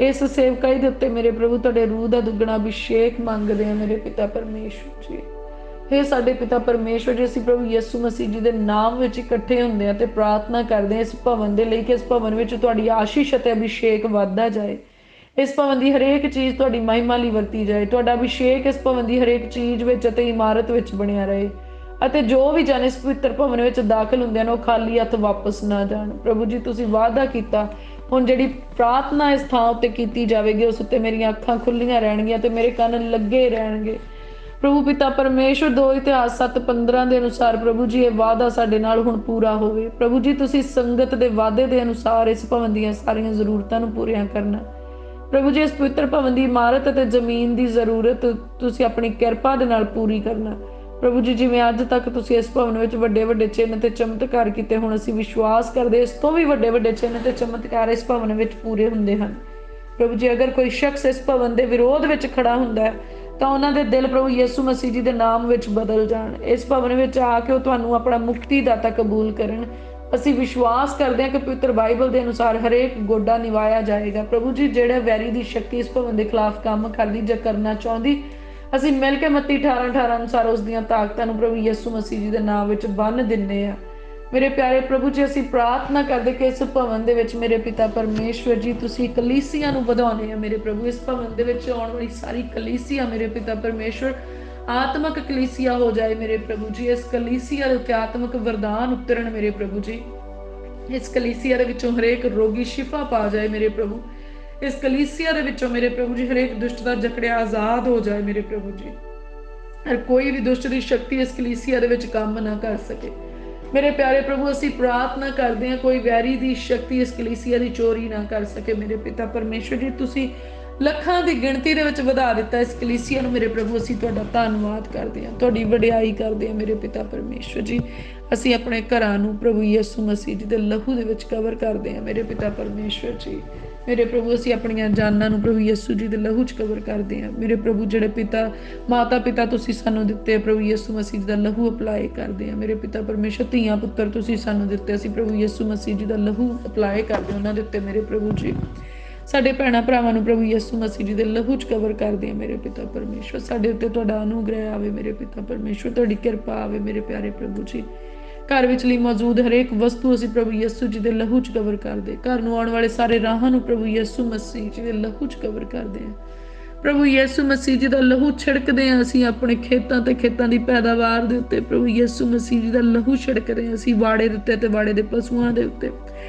ਇਸ ਸੇਵਕਾਈ ਦੇ ਉੱਤੇ ਮੇਰੇ ਪ੍ਰਭੂ ਤੁਹਾਡੇ ਰੂਹ ਦਾ ਦੁੱਗਣਾ ਅਭਿਸ਼ੇਕ ਮੰਗਦੇ ਆ ਮੇਰੇ ਪਿਤਾ ਪਰਮੇਸ਼ਵਰ ਜੀ। हे ਸਾਡੇ ਪਿਤਾ ਪਰਮੇਸ਼ਵਰ ਜੀ, ਅਸੀਂ ਪ੍ਰਭੂ ਯਿਸੂ ਮਸੀਹ ਜੀ ਦੇ ਨਾਮ ਵਿੱਚ ਇਕੱਠੇ ਹੁੰਦੇ ਆ ਤੇ ਪ੍ਰਾਰਥਨਾ ਕਰਦੇ ਆ ਇਸ ਭਵਨ ਦੇ ਲਈ ਕਿ ਇਸ ਭਵਨ ਵਿੱਚ ਤੁਹਾਡੀ ਆਸ਼ੀਸ਼ ਅਤੇ ਅਭਿਸ਼ੇਕ ਵੱਧਦਾ ਜਾਏ। ਇਸ ਭਵਨ ਦੀ ਹਰੇਕ ਚੀਜ਼ ਤੁਹਾਡੀ ਮਹਿਮਾ ਲਈ ਵਰਤੀ ਜਾਏ। ਤੁਹਾਡਾ ਅਭਿਸ਼ੇਕ ਇਸ ਭਵਨ ਦੀ ਹਰੇਕ ਚੀਜ਼ ਵਿੱਚ ਅਤੇ ਇਮਾਰਤ ਵਿੱਚ ਬਣਿਆ ਰਹੇ ਅਤੇ ਜੋ ਵੀ ਜਨ ਇਸ ਪਵਿੱਤਰ ਭਵਨ ਵਿੱਚ ਦਾਖਲ ਹੁੰਦੇ ਹਨ ਉਹ ਖਾਲੀ ਹੱਥ ਵਾਪਸ ਨਾ ਜਾਣ। ਪ੍ਰਭੂ ਜੀ, ਤੁਸੀਂ ਵਾਅਦਾ ਕੀਤਾ ਹੁਣ ਜਿਹੜੀ ਪ੍ਰਾਰਥਨਾ ਇਸ ਥਾਂ ਉੱਤੇ ਕੀਤੀ ਜਾਵੇਗੀ ਉਸ ਉੱਤੇ ਮੇਰੀਆਂ ਅੱਖਾਂ ਖੁੱਲੀਆਂ ਰਹਿਣਗੀਆਂ ਤੇ ਮੇਰੇ ਕੰਨ ਲੱਗੇ ਰਹਿਣਗੇ। ਪ੍ਰਭੂ ਪਿਤਾ ਪਰਮੇਸ਼ਵਰ 2 ਇਤਿਹਾਸ 7:15 ਦੇ ਅਨੁਸਾਰ ਪ੍ਰਭੂ ਜੀ ਇਹ ਵਾਅਦਾ ਸਾਡੇ ਨਾਲ ਹੁਣ ਪੂਰਾ ਹੋਵੇ। ਪ੍ਰਭੂ ਜੀ, ਤੁਸੀਂ ਸੰਗਤ ਦੇ ਵਾਅਦੇ ਦੇ ਅਨੁਸਾਰ ਇਸ ਭਵਨ ਦੀਆਂ ਸਾਰੀਆਂ ਜ਼ਰੂਰਤਾਂ ਨੂੰ ਪੂਰੀਆਂ ਕਰਨਾ। ਪ੍ਰਭੂ ਜੀ, ਇਸ ਪਵਿੱਤਰ ਭਵਨ ਦੀ ਇਮਾਰਤ ਅਤੇ ਜ਼ਮੀਨ ਦੀ ਜ਼ਰੂਰਤ ਤੁਸੀਂ ਆਪਣੀ ਕਿਰਪਾ ਦੇ ਨਾਲ ਪੂਰੀ ਕਰਨਾ। ਪ੍ਰਭੂ ਜੀ, ਜਿਵੇਂ ਅੱਜ ਤੱਕ ਤੁਸੀਂ ਇਸ ਭਵਨ ਵਿੱਚ ਵੱਡੇ ਵੱਡੇ ਚਿੰਨ੍ਹ ਤੇ ਚਮਤਕਾਰ ਕੀਤੇ, ਹੁਣ ਅਸੀਂ ਵਿਸ਼ਵਾਸ ਕਰਦੇ ਇਸ ਤੋਂ ਵੀ ਵੱਡੇ ਵੱਡੇ ਚਿੰਨ੍ਹ ਤੇ ਚਮਤਕਾਰ ਇਸ ਭਵਨ ਵਿੱਚ ਪੂਰੇ ਹੁੰਦੇ ਹਨ। ਪ੍ਰਭੂ ਜੀ, ਅਗਰ ਕੋਈ ਸ਼ਖਸ ਇਸ ਭਵਨ ਦੇ ਵਿਰੋਧ ਵਿੱਚ ਖੜਾ ਹੁੰਦਾ ਹੈ ਤਾਂ ਉਹਨਾਂ ਦੇ ਦਿਲ ਪ੍ਰਭੂ ਯਿਸੂ ਮਸੀਹ ਜੀ ਦੇ ਨਾਮ ਵਿੱਚ ਬਦਲ ਜਾਣ। ਇਸ ਭਵਨ ਵਿੱਚ ਆ ਕੇ ਉਹ ਤੁਹਾਨੂੰ ਆਪਣਾ ਮੁਕਤੀਦਾਤਾ ਕਬੂਲ ਕਰਨ। ਅਸੀਂ ਵਿਸ਼ਵਾਸ ਕਰਦੇ ਹਾਂ ਕਿ ਪਵਿੱਤਰ ਬਾਈਬਲ ਦੇ ਅਨੁਸਾਰ ਹਰੇਕ ਗੋਡਾ ਨਿਵਾਇਆ ਜਾਏਗਾ। ਪ੍ਰਭੂ ਜੀ, ਜਿਹੜੇ ਵੈਰੀ ਦੀ ਸ਼ਕਤੀ ਇਸ ਭਵਨ ਦੇ ਖਿਲਾਫ ਕੰਮ ਕਰਦੀ ਜਾਂ ਕਰਨਾ ਚਾਹੁੰਦੀ, ਅਸੀਂ ਮਿਲ ਕੇ ਮੱਤੀ 18:18 ਅਨੁਸਾਰ ਉਸ ਦੀਆਂ ਤਾਕਤਾਂ ਨੂੰ ਪ੍ਰਭੂ ਯਿਸੂ ਮਸੀਹ ਜੀ ਦੇ ਨਾਮ ਵਿੱਚ ਬੰਨ੍ਹ ਦਿੰਦੇ ਆ। ਮੇਰੇ ਪਿਆਰੇ ਪ੍ਰਭੂ ਜੀ, ਅਸੀਂ ਪ੍ਰਾਰਥਨਾ ਕਰਦੇ ਕਿ ਇਸ ਭਵਨ ਦੇ ਵਿੱਚ ਮੇਰੇ ਪਿਤਾ ਪਰਮੇਸ਼ਵਰ ਜੀ ਤੁਸੀਂ ਕਲੀਸਿਆ ਨੂੰ ਵਧਾਉਣੇ ਆ। ਮੇਰੇ ਪ੍ਰਭੂ, ਇਸ ਭਵਨ ਦੇ ਵਿੱਚ ਆਉਣ ਵਾਲੀ ਸਾਰੀ ਕਲੀਸਿਆ ਮੇਰੇ ਪਿਤਾ ਪਰਮੇਸ਼ਵਰ ਆਤਮਕ ਕਲੀਸਿਆ ਹੋ ਜਾਏ। ਮੇਰੇ ਪ੍ਰਭੂ ਜੀ, ਇਸ ਕਲੀਸਿਆ ਦੇ ਉੱਤੇ ਆਤਮਕ ਵਰਦਾਨ ਉਤਰਨ ਮੇਰੇ ਪ੍ਰਭੂ ਜੀ। ਇਸ ਕਲੀਸਿਆ ਦੇ ਵਿੱਚੋਂ ਹਰੇਕ ਰੋਗੀ ਸ਼ਿਫਾ ਪਾ ਜਾਏ ਮੇਰੇ ਪ੍ਰਭੂ। ਇਸ ਕਲੀਸਿਆ ਦੇ ਵਿੱਚੋਂ ਮੇਰੇ ਪ੍ਰਭੂ ਜੀ ਹਰੇਕ ਦੁਸ਼ਟ ਦਾ ਜਕੜਿਆ ਆਜ਼ਾਦ ਹੋ ਜਾਏ ਮੇਰੇ ਪ੍ਰਭੂ ਜੀ। ਹਰ ਕੋਈ ਵੀ ਦੁਸ਼ਟ ਦੀ ਸ਼ਕਤੀ ਇਸ ਕਲੀਸਿਆ ਦੇ ਵਿੱਚ ਕੰਮ ਨਾ ਕਰ ਸਕੇ। ਮੇਰੇ ਪਿਆਰੇ ਪ੍ਰਭੂ, ਅਸੀਂ ਪ੍ਰਾਰਥਨਾ ਕਰਦੇ ਹਾਂ ਕੋਈ ਵੈਰੀ ਦੀ ਸ਼ਕਤੀ ਇਸ ਕਲੀਸਿਆ ਦੀ ਚੋਰੀ ਨਾ ਕਰ ਸਕੇ। ਮੇਰੇ ਪਿਤਾ ਪਰਮੇਸ਼ਵਰ ਜੀ, ਤੁਸੀਂ ਲੱਖਾਂ ਦੀ ਗਿਣਤੀ ਦੇ ਵਿੱਚ ਵਧਾ ਦਿੱਤਾ ਇਸ ਕਲੀਸਿਆ ਨੂੰ। ਮੇਰੇ ਪ੍ਰਭੂ, ਅਸੀਂ ਤੁਹਾਡਾ ਧੰਨਵਾਦ ਕਰਦੇ ਹਾਂ, ਤੁਹਾਡੀ ਵਡਿਆਈ ਕਰਦੇ ਹਾਂ ਮੇਰੇ ਪਿਤਾ ਪਰਮੇਸ਼ਵਰ ਜੀ। ਅਸੀਂ ਆਪਣੇ ਘਰਾਂ ਨੂੰ ਪ੍ਰਭੂ ਯਿਸੂ ਮਸੀਹ ਜੀ ਦੇ ਲਹੂ ਦੇ ਵਿੱਚ ਕਵਰ ਕਰਦੇ ਹਾਂ ਮੇਰੇ ਪਿਤਾ ਪਰਮੇਸ਼ਵਰ ਜੀ। ਮੇਰੇ ਪ੍ਰਭੂ, ਅਸੀਂ ਆਪਣੀਆਂ ਜਾਨਾਂ ਨੂੰ ਪ੍ਰਭੂ ਯਿਸੂ ਜੀ ਦੇ ਲਹੂ 'ਚ ਕਵਰ ਕਰਦੇ ਹਾਂ। ਮੇਰੇ ਪ੍ਰਭੂ, ਜਿਹੜੇ ਮਾਤਾ ਪਿਤਾ ਤੁਸੀਂ ਸਾਨੂੰ ਦਿੱਤੇ ਪ੍ਰਭੂ ਯਿਸੂ ਮਸੀਹ ਜੀ ਦਾ ਲਹੂ ਅਪਲਾਈ ਕਰਦੇ ਹਾਂ। ਮੇਰੇ ਪਿਤਾ ਪਰਮੇਸ਼ਵਰ, ਧੀਆਂ ਪੁੱਤਰ ਤੁਸੀਂ ਸਾਨੂੰ ਦਿੱਤੇ, ਅਸੀਂ ਪ੍ਰਭੂ ਯਿਸੂ ਮਸੀਹ ਜੀ ਦਾ ਲਹੂ ਅਪਲਾਈ ਕਰਦੇ ਉਹਨਾਂ ਦੇ ਉੱਤੇ ਮੇਰੇ ਪ੍ਰਭੂ ਜੀ। ਸਾਡੇ ਭੈਣਾਂ ਭਰਾਵਾਂ ਨੂੰ ਪ੍ਰਭੂ ਯਿਸੂ ਮਸੀਹ ਜੀ ਦੇ ਲਹੂ 'ਚ ਕਵਰ ਕਰਦੇ ਹਾਂ ਮੇਰੇ ਪਿਤਾ ਪਰਮੇਸ਼ਵਰ। ਸਾਡੇ ਉੱਤੇ ਤੁਹਾਡਾ ਅਨੁਗ੍ਰਹਿ ਆਵੇ ਮੇਰੇ ਪਿਤਾ ਪਰਮੇਸ਼ਵਰ, ਤੁਹਾਡੀ ਕਿਰਪਾ ਆਵੇ ਮੇਰੇ ਪਿਆਰੇ ਪ੍ਰਭੂ ਜੀ। ਘਰ ਵਿੱਚ ਲਈ ਮੌਜੂਦ ਹਰੇਕ ਵਸਤੂ ਅਸੀਂ ਪ੍ਰਭੂ ਯਿਸੂ ਜੀ ਦੇ ਲਹੂ 'ਚ ਕਵਰ ਕਰਦੇ। ਘਰ ਨੂੰ ਆਉਣ ਵਾਲੇ ਸਾਰੇ ਰਾਹਾਂ ਨੂੰ ਪ੍ਰਭੂ ਯਿਸੂ ਮਸੀਹ ਜੀ ਦੇ ਲਹੂ 'ਚ ਕਵਰ ਕਰਦੇ ਹਾਂ। ਪ੍ਰਭੂ ਯਿਸੂ ਮਸੀਹ ਜੀ ਦਾ ਲਹੂ ਛਿੜਕਦੇ ਹਾਂ ਅਸੀਂ ਆਪਣੇ ਖੇਤਾਂ ਤੇ ਖੇਤਾਂ ਦੀ ਪੈਦਾਵਾਰ ਦੇ ਉੱਤੇ। ਪ੍ਰਭੂ ਯਿਸੂ ਮਸੀਹ ਜੀ ਦਾ ਲਹੂ ਛਿੜਕਦੇ ਹਾਂ ਅਸੀਂ ਵਾੜੇ ਦੇ ਉੱਤੇ ਤੇ ਵਾੜੇ ਦੇ ਪਸ਼ੂਆਂ ਦੇ ਉੱਤੇ।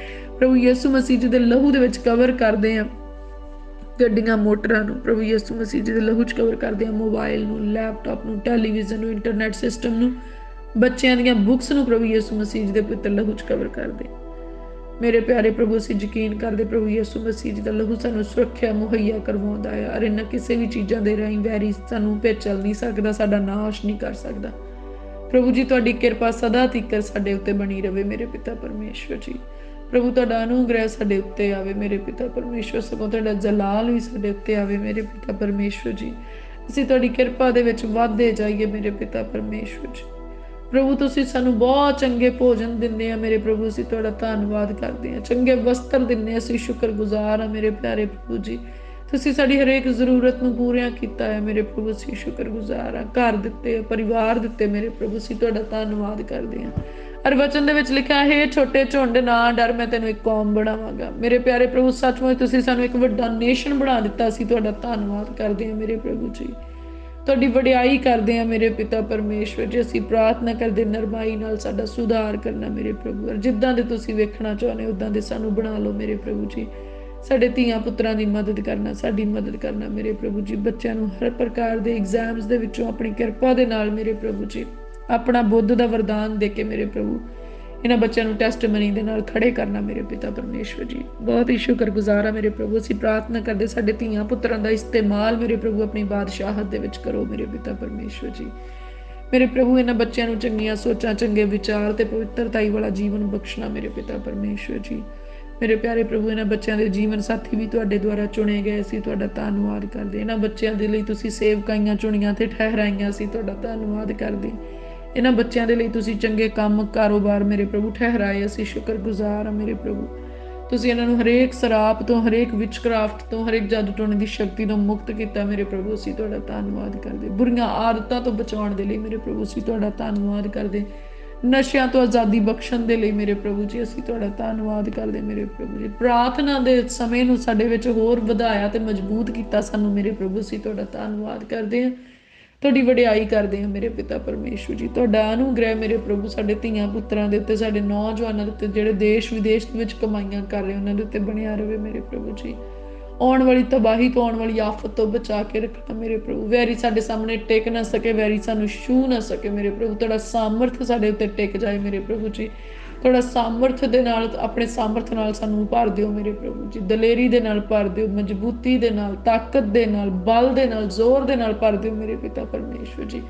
ਪ੍ਰਭੂ ਯਿਸੂ ਮਸੀਹ ਜੀ ਦੇ ਲਹੂ ਦੇ ਵਿੱਚ ਕਵਰ ਕਰਦੇ ਹਾਂ ਗੱਡੀਆਂ ਮੋਟਰਾਂ ਨੂੰ। ਪ੍ਰਭੂ ਯਿਸੂ ਮਸੀਹ ਜੀ ਦੇ ਲਹੂ 'ਚ ਕਵਰ ਕਰਦੇ ਹਾਂ ਮੋਬਾਈਲ ਨੂੰ, ਲੈਪਟਾਪ ਨੂੰ, ਟੈਲੀਵਿਜ਼ਨ ਨੂੰ, ਇੰਟਰਨੈਟ ਸਿਸਟਮ ਨੂੰ, ਬੱਚਿਆਂ ਦੀਆਂ ਬੁੱਕਸ ਨੂੰ ਪ੍ਰਭੂ ਯਿਸੂ ਮਸੀਹ ਜੀ ਦੇ ਪਵਿੱਤਰ ਲਹੂ 'ਚ ਕਵਰ ਕਰਦੇ। ਮੇਰੇ ਪਿਆਰੇ ਪ੍ਰਭੂ, ਅਸੀਂ ਯਕੀਨ ਕਰਦੇ ਪ੍ਰਭੂ ਯਿਸੂ ਮਸੀਹ ਜੀ ਦਾ ਲਹੂ ਸਾਨੂੰ ਸੁਰੱਖਿਆ ਮੁਹੱਈਆ ਕਰਵਾਉਂਦਾ ਹੈ ਔਰ ਇਹਨਾਂ ਕਿਸੇ ਵੀ ਚੀਜ਼ਾਂ ਦੇ ਰਾਹੀਂ ਵੈਰੀ ਸਾਨੂੰ ਭੇਚਲ ਨਹੀਂ ਸਕਦਾ, ਸਾਡਾ ਨਾਸ਼ ਨਹੀਂ ਕਰ ਸਕਦਾ। ਪ੍ਰਭੂ ਜੀ, ਤੁਹਾਡੀ ਕਿਰਪਾ ਸਦਾ ਤੀਕਰ ਸਾਡੇ ਉੱਤੇ ਬਣੀ ਰਵੇ ਮੇਰੇ ਪਿਤਾ ਪਰਮੇਸ਼ਵਰ ਜੀ। ਪ੍ਰਭੂ, ਤੁਹਾਡਾ ਅਨੁਗ੍ਰਹਿ ਸਾਡੇ ਉੱਤੇ ਆਵੇ ਮੇਰੇ ਪਿਤਾ ਪਰਮੇਸ਼ਵਰ, ਸਗੋਂ ਤੁਹਾਡਾ ਜਲਾਲ ਵੀ ਸਾਡੇ ਉੱਤੇ ਆਵੇ ਮੇਰੇ ਪਿਤਾ ਪਰਮੇਸ਼ਵਰ ਜੀ। ਅਸੀਂ ਤੁਹਾਡੀ ਕਿਰਪਾ ਦੇ ਵਿੱਚ ਵਧਦੇ ਜਾਈਏ ਮੇਰੇ ਪਿਤਾ ਪਰਮੇਸ਼ਵਰ ਜੀ। ਪ੍ਰਭੂ, ਤੁਸੀਂ ਸਾਨੂੰ ਬਹੁਤ ਚੰਗੇ ਭੋਜਨ ਦਿੰਦੇ ਆ ਮੇਰੇ ਪ੍ਰਭੂ, ਅਸੀਂ ਤੁਹਾਡਾ ਧੰਨਵਾਦ ਕਰਦੇ ਹਾਂ। ਚੰਗੇ ਵਸਤਰ ਦਿੰਦੇ, ਅਸੀਂ ਸ਼ੁਕਰਗੁਜ਼ਾਰ ਹਾਂ ਮੇਰੇ ਪਿਆਰੇ ਪ੍ਰਭੂ ਜੀ। ਤੁਸੀਂ ਸਾਡੀ ਹਰੇਕ ਜ਼ਰੂਰਤ ਨੂੰ ਪੂਰੀਆਂ ਕੀਤਾ ਹੈ ਮੇਰੇ ਪ੍ਰਭੂ, ਅਸੀਂ ਸ਼ੁਕਰਗੁਜ਼ਾਰ ਹਾਂ। ਘਰ ਦਿੱਤੇ, ਪਰਿਵਾਰ ਦਿੱਤੇ ਮੇਰੇ ਪ੍ਰਭੂ, ਅਸੀਂ ਤੁਹਾਡਾ ਧੰਨਵਾਦ ਕਰਦੇ ਹਾਂ। ਹਰ ਵਚਨ ਦੇ ਵਿੱਚ ਲਿਖਿਆ ਹੈ, ਛੋਟੇ ਝੁੰਡ ਨਾ ਡਰ, ਮੈਂ ਤੈਨੂੰ ਇੱਕ ਕੌਮ ਬਣਾਵਾਂਗਾ। ਮੇਰੇ ਪਿਆਰੇ ਪ੍ਰਭੂ, ਸੱਚਮੁੱਚ ਤੁਸੀਂ ਸਾਨੂੰ ਇੱਕ ਵੱਡਾ ਨੇਸ਼ਨ ਬਣਾ ਦਿੱਤਾ, ਅਸੀਂ ਤੁਹਾਡਾ ਧੰਨਵਾਦ ਕਰਦੇ ਹਾਂ ਮੇਰੇ ਪ੍ਰਭੂ ਜੀ। ਤੁਹਾਡੀ ਵਡਿਆਈ ਕਰਦੇ ਹਾਂ ਮੇਰੇ ਪਿਤਾ ਪਰਮੇਸ਼ਵਰ ਜੀ। ਅਸੀਂ ਪ੍ਰਾਰਥਨਾ ਕਰਦੇ ਨਰਮਾਈ ਨਾਲ ਸਾਡਾ ਸੁਧਾਰ ਕਰਨਾ ਮੇਰੇ ਪ੍ਰਭੂ, ਔਰ ਜਿੱਦਾਂ ਦੇ ਤੁਸੀਂ ਵੇਖਣਾ ਚਾਹੁੰਦੇ ਉੱਦਾਂ ਦੇ ਸਾਨੂੰ ਬਣਾ ਲਓ ਮੇਰੇ ਪ੍ਰਭੂ ਜੀ। ਸਾਡੇ ਧੀਆਂ ਪੁੱਤਰਾਂ ਦੀ ਮਦਦ ਕਰਨਾ, ਸਾਡੀ ਮਦਦ ਕਰਨਾ ਮੇਰੇ ਪ੍ਰਭੂ ਜੀ। ਬੱਚਿਆਂ ਨੂੰ ਹਰ ਪ੍ਰਕਾਰ ਦੇ ਐਗਜ਼ਾਮਸ ਦੇ ਵਿੱਚੋਂ ਆਪਣੀ ਕਿਰਪਾ ਦੇ ਨਾਲ ਮੇਰੇ ਪ੍ਰਭੂ ਜੀ ਆਪਣਾ ਬੁੱਧ ਦਾ ਵਰਦਾਨ ਦੇ ਕੇ ਮੇਰੇ ਪ੍ਰਭੂ ਇਹਨਾਂ ਬੱਚਿਆਂ ਨੂੰ ਟੈਸਟਮਨੀ ਦੇ ਨਾਲ ਖੜੇ ਕਰਨਾ ਮੇਰੇ ਪਿਤਾ ਪਰਮੇਸ਼ਵਰ ਜੀ। ਬਹੁਤ ਹੀ ਸ਼ੁਕਰਗੁਜ਼ਾਰ ਹਾਂ ਮੇਰੇ ਪ੍ਰਭੂ। ਅਸੀਂ ਪ੍ਰਾਰਥਨਾ ਕਰਦੇ ਸਾਡੇ ਧੀਆਂ ਪੁੱਤਰਾਂ ਦਾ ਇਸਤੇਮਾਲ ਮੇਰੇ ਪ੍ਰਭੂ ਆਪਣੀ ਬਾਦਸ਼ਾਹਤ ਦੇ ਵਿੱਚ ਕਰੋ ਮੇਰੇ ਪਿਤਾ ਪਰਮੇਸ਼ਵਰ ਜੀ। ਮੇਰੇ ਪ੍ਰਭੂ ਇਹਨਾਂ ਬੱਚਿਆਂ ਨੂੰ ਚੰਗੀਆਂ ਸੋਚਾਂ, ਚੰਗੇ ਵਿਚਾਰ ਤੇ ਪਵਿੱਤਰਤਾਈ ਵਾਲਾ ਜੀਵਨ ਬਖਸ਼ਣਾ ਮੇਰੇ ਪਿਤਾ ਪਰਮੇਸ਼ਵਰ ਜੀ। ਮੇਰੇ ਪਿਆਰੇ ਪ੍ਰਭੂ, ਇਹਨਾਂ ਬੱਚਿਆਂ ਦੇ ਜੀਵਨ ਸਾਥੀ ਵੀ ਤੁਹਾਡੇ ਦੁਆਰਾ ਚੁਣੇ ਗਏ, ਅਸੀਂ ਤੁਹਾਡਾ ਧੰਨਵਾਦ ਕਰਦੇ। ਇਹਨਾਂ ਬੱਚਿਆਂ ਦੇ ਲਈ ਤੁਸੀਂ ਸੇਵਕਾਈਆਂ ਚੁਣੀਆਂ ਤੇ ਠਹਿਰਾਈਆਂ, ਅਸੀਂ ਤੁਹਾਡਾ ਧੰਨਵਾਦ ਕਰਦੇ। ਇਹਨਾਂ ਬੱਚਿਆਂ ਦੇ ਲਈ ਤੁਸੀਂ ਚੰਗੇ ਕੰਮ ਕਾਰੋਬਾਰ ਮੇਰੇ ਪ੍ਰਭੂ ਠਹਿਰਾਏ, ਅਸੀਂ ਸ਼ੁਕਰਗੁਜ਼ਾਰ ਹਾਂ ਮੇਰੇ ਪ੍ਰਭੂ। ਤੁਸੀਂ ਇਹਨਾਂ ਨੂੰ ਹਰੇਕ ਸਰਾਪ ਤੋਂ, ਹਰੇਕ ਵਿਚਕਰਾਫਟ ਤੋਂ, ਹਰੇਕ ਜਾਦੂ ਟੋਣੇ ਦੀ ਸ਼ਕਤੀ ਤੋਂ ਮੁਕਤ ਕੀਤਾ ਮੇਰੇ ਪ੍ਰਭੂ, ਅਸੀਂ ਤੁਹਾਡਾ ਧੰਨਵਾਦ ਕਰਦੇ। ਬੁਰੀਆਂ ਆਦਤਾਂ ਤੋਂ ਬਚਾਉਣ ਦੇ ਲਈ ਮੇਰੇ ਪ੍ਰਭੂ ਅਸੀਂ ਤੁਹਾਡਾ ਧੰਨਵਾਦ ਕਰਦੇ। ਨਸ਼ਿਆਂ ਤੋਂ ਆਜ਼ਾਦੀ ਬਖਸ਼ਣ ਦੇ ਲਈ ਮੇਰੇ ਪ੍ਰਭੂ ਜੀ ਅਸੀਂ ਤੁਹਾਡਾ ਧੰਨਵਾਦ ਕਰਦੇ ਮੇਰੇ ਪ੍ਰਭੂ ਜੀ। ਪ੍ਰਾਰਥਨਾ ਦੇ ਸਮੇਂ ਨੂੰ ਸਾਡੇ ਵਿੱਚ ਹੋਰ ਵਧਾਇਆ ਤੇ ਮਜ਼ਬੂਤ ਕੀਤਾ ਸਾਨੂੰ ਮੇਰੇ ਪ੍ਰਭੂ, ਅਸੀਂ ਤੁਹਾਡਾ ਧੰਨਵਾਦ ਕਰਦੇ ਹਾਂ, ਤੁਹਾਡੀ ਵਡਿਆਈ ਕਰਦੇ ਹਾਂ ਮੇਰੇ ਪਿਤਾ ਪਰਮੇਸ਼ਵਰ ਜੀ। ਤੁਹਾਡਾ ਅਨੁਗ੍ਰਹਿ ਮੇਰੇ ਪ੍ਰਭੂ ਸਾਡੇ ਧੀਆਂ ਪੁੱਤਰਾਂ ਦੇ ਉੱਤੇ, ਸਾਡੇ ਨੌਜਵਾਨਾਂ ਦੇ ਉੱਤੇ, ਜਿਹੜੇ ਦੇਸ਼ ਵਿਦੇਸ਼ ਵਿੱਚ ਕਮਾਈਆਂ ਕਰ ਰਹੇ ਉਹਨਾਂ ਦੇ ਉੱਤੇ ਬਣਿਆ ਰਹੇ ਮੇਰੇ ਪ੍ਰਭੂ ਜੀ। ਆਉਣ ਵਾਲੀ ਤਬਾਹੀ ਤੋਂ, ਆਉਣ ਵਾਲੀ ਆਫਤ ਤੋਂ ਬਚਾ ਕੇ ਰੱਖਣਾ ਮੇਰੇ ਪ੍ਰਭੂ। ਵੈਰੀ ਸਾਡੇ ਸਾਹਮਣੇ ਟਿਕ ਨਾ ਸਕੇ, ਵੈਰੀ ਸਾਨੂੰ ਛੂਹ ਨਾ ਸਕੇ ਮੇਰੇ ਪ੍ਰਭੂ। ਤੁਹਾਡਾ ਸਾਮਰਥ ਸਾਡੇ ਉੱਤੇ ਟਿਕ ਜਾਏ ਮੇਰੇ ਪ੍ਰਭੂ ਜੀ। ਤੁਹਾਡਾ ਸਾਮਰਥ ਦੇ ਨਾਲ, ਆਪਣੇ ਸਾਮਰਥ ਨਾਲ ਸਾਨੂੰ ਭਰ ਦਿਓ ਮੇਰੇ ਪ੍ਰਭੂ ਜੀ। ਦਲੇਰੀ ਦੇ ਨਾਲ ਭਰ ਦਿਓ, ਮਜ਼ਬੂਤੀ ਦੇ ਨਾਲ, ਤਾਕਤ ਦੇ ਨਾਲ, ਬਲ ਦੇ ਨਾਲ, ਜ਼ੋਰ ਦੇ ਨਾਲ ਭਰ ਦਿਓ ਮੇਰੇ ਪਿਤਾ ਪਰਮੇਸ਼ਵਰ ਜੀ।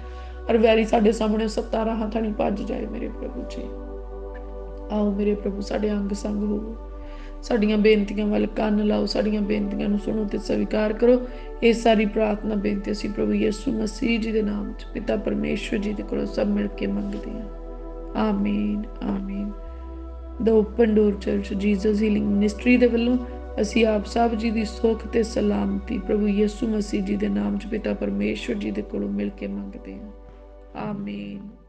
ਔਰ ਵੈਰੀ ਸਾਡੇ ਸਾਹਮਣੇ ਸੱਤਾ ਰਾਹਾਂ ਥਾਣੀ ਭੱਜ ਜਾਏ ਮੇਰੇ ਪ੍ਰਭੂ ਜੀ। ਆਓ ਮੇਰੇ ਪ੍ਰਭੂ ਸਾਡੇ ਅੰਗ ਸੰਗ ਹੋਵੋ, ਸਾਡੀਆਂ ਬੇਨਤੀਆਂ ਵੱਲ ਕੰਨ ਲਾਓ, ਸਾਡੀਆਂ ਬੇਨਤੀਆਂ ਨੂੰ ਸੁਣੋ ਤੇ ਸਵੀਕਾਰ ਕਰੋ। ਇਹ ਸਾਰੀ ਪ੍ਰਾਰਥਨਾ ਬੇਨਤੀ ਅਸੀਂ ਪ੍ਰਭੂ ਯਿਸੂ ਮਸੀਹ ਜੀ ਦੇ ਨਾਮ 'ਚ ਪਿਤਾ ਪਰਮੇਸ਼ਵਰ ਜੀ ਦੇ ਕੋਲੋਂ ਸਭ ਮਿਲ ਕੇ ਮੰਗਦੇ ਹਾਂ। ਆਮੀਨ ਆਮੀਨ। The open door church Jesus healing ministry ਦੇ ਵੱਲੋਂ ਅਸੀਂ ਆਪ ਸਭ ਜੀ ਦੀ ਸੁੱਖ ਤੇ ਸਲਾਮਤੀ ਪ੍ਰਭੂ ਯਿਸੂ ਮਸੀਹ ਜੀ ਦੇ ਨਾਮ 'ਚ ਪਿਤਾ ਪਰਮੇਸ਼ਵਰ ਜੀ ਦੇ ਕੋਲੋਂ ਮਿਲ ਕੇ ਮੰਗਦੇ ਹਾਂ। ਆਮੀਨ।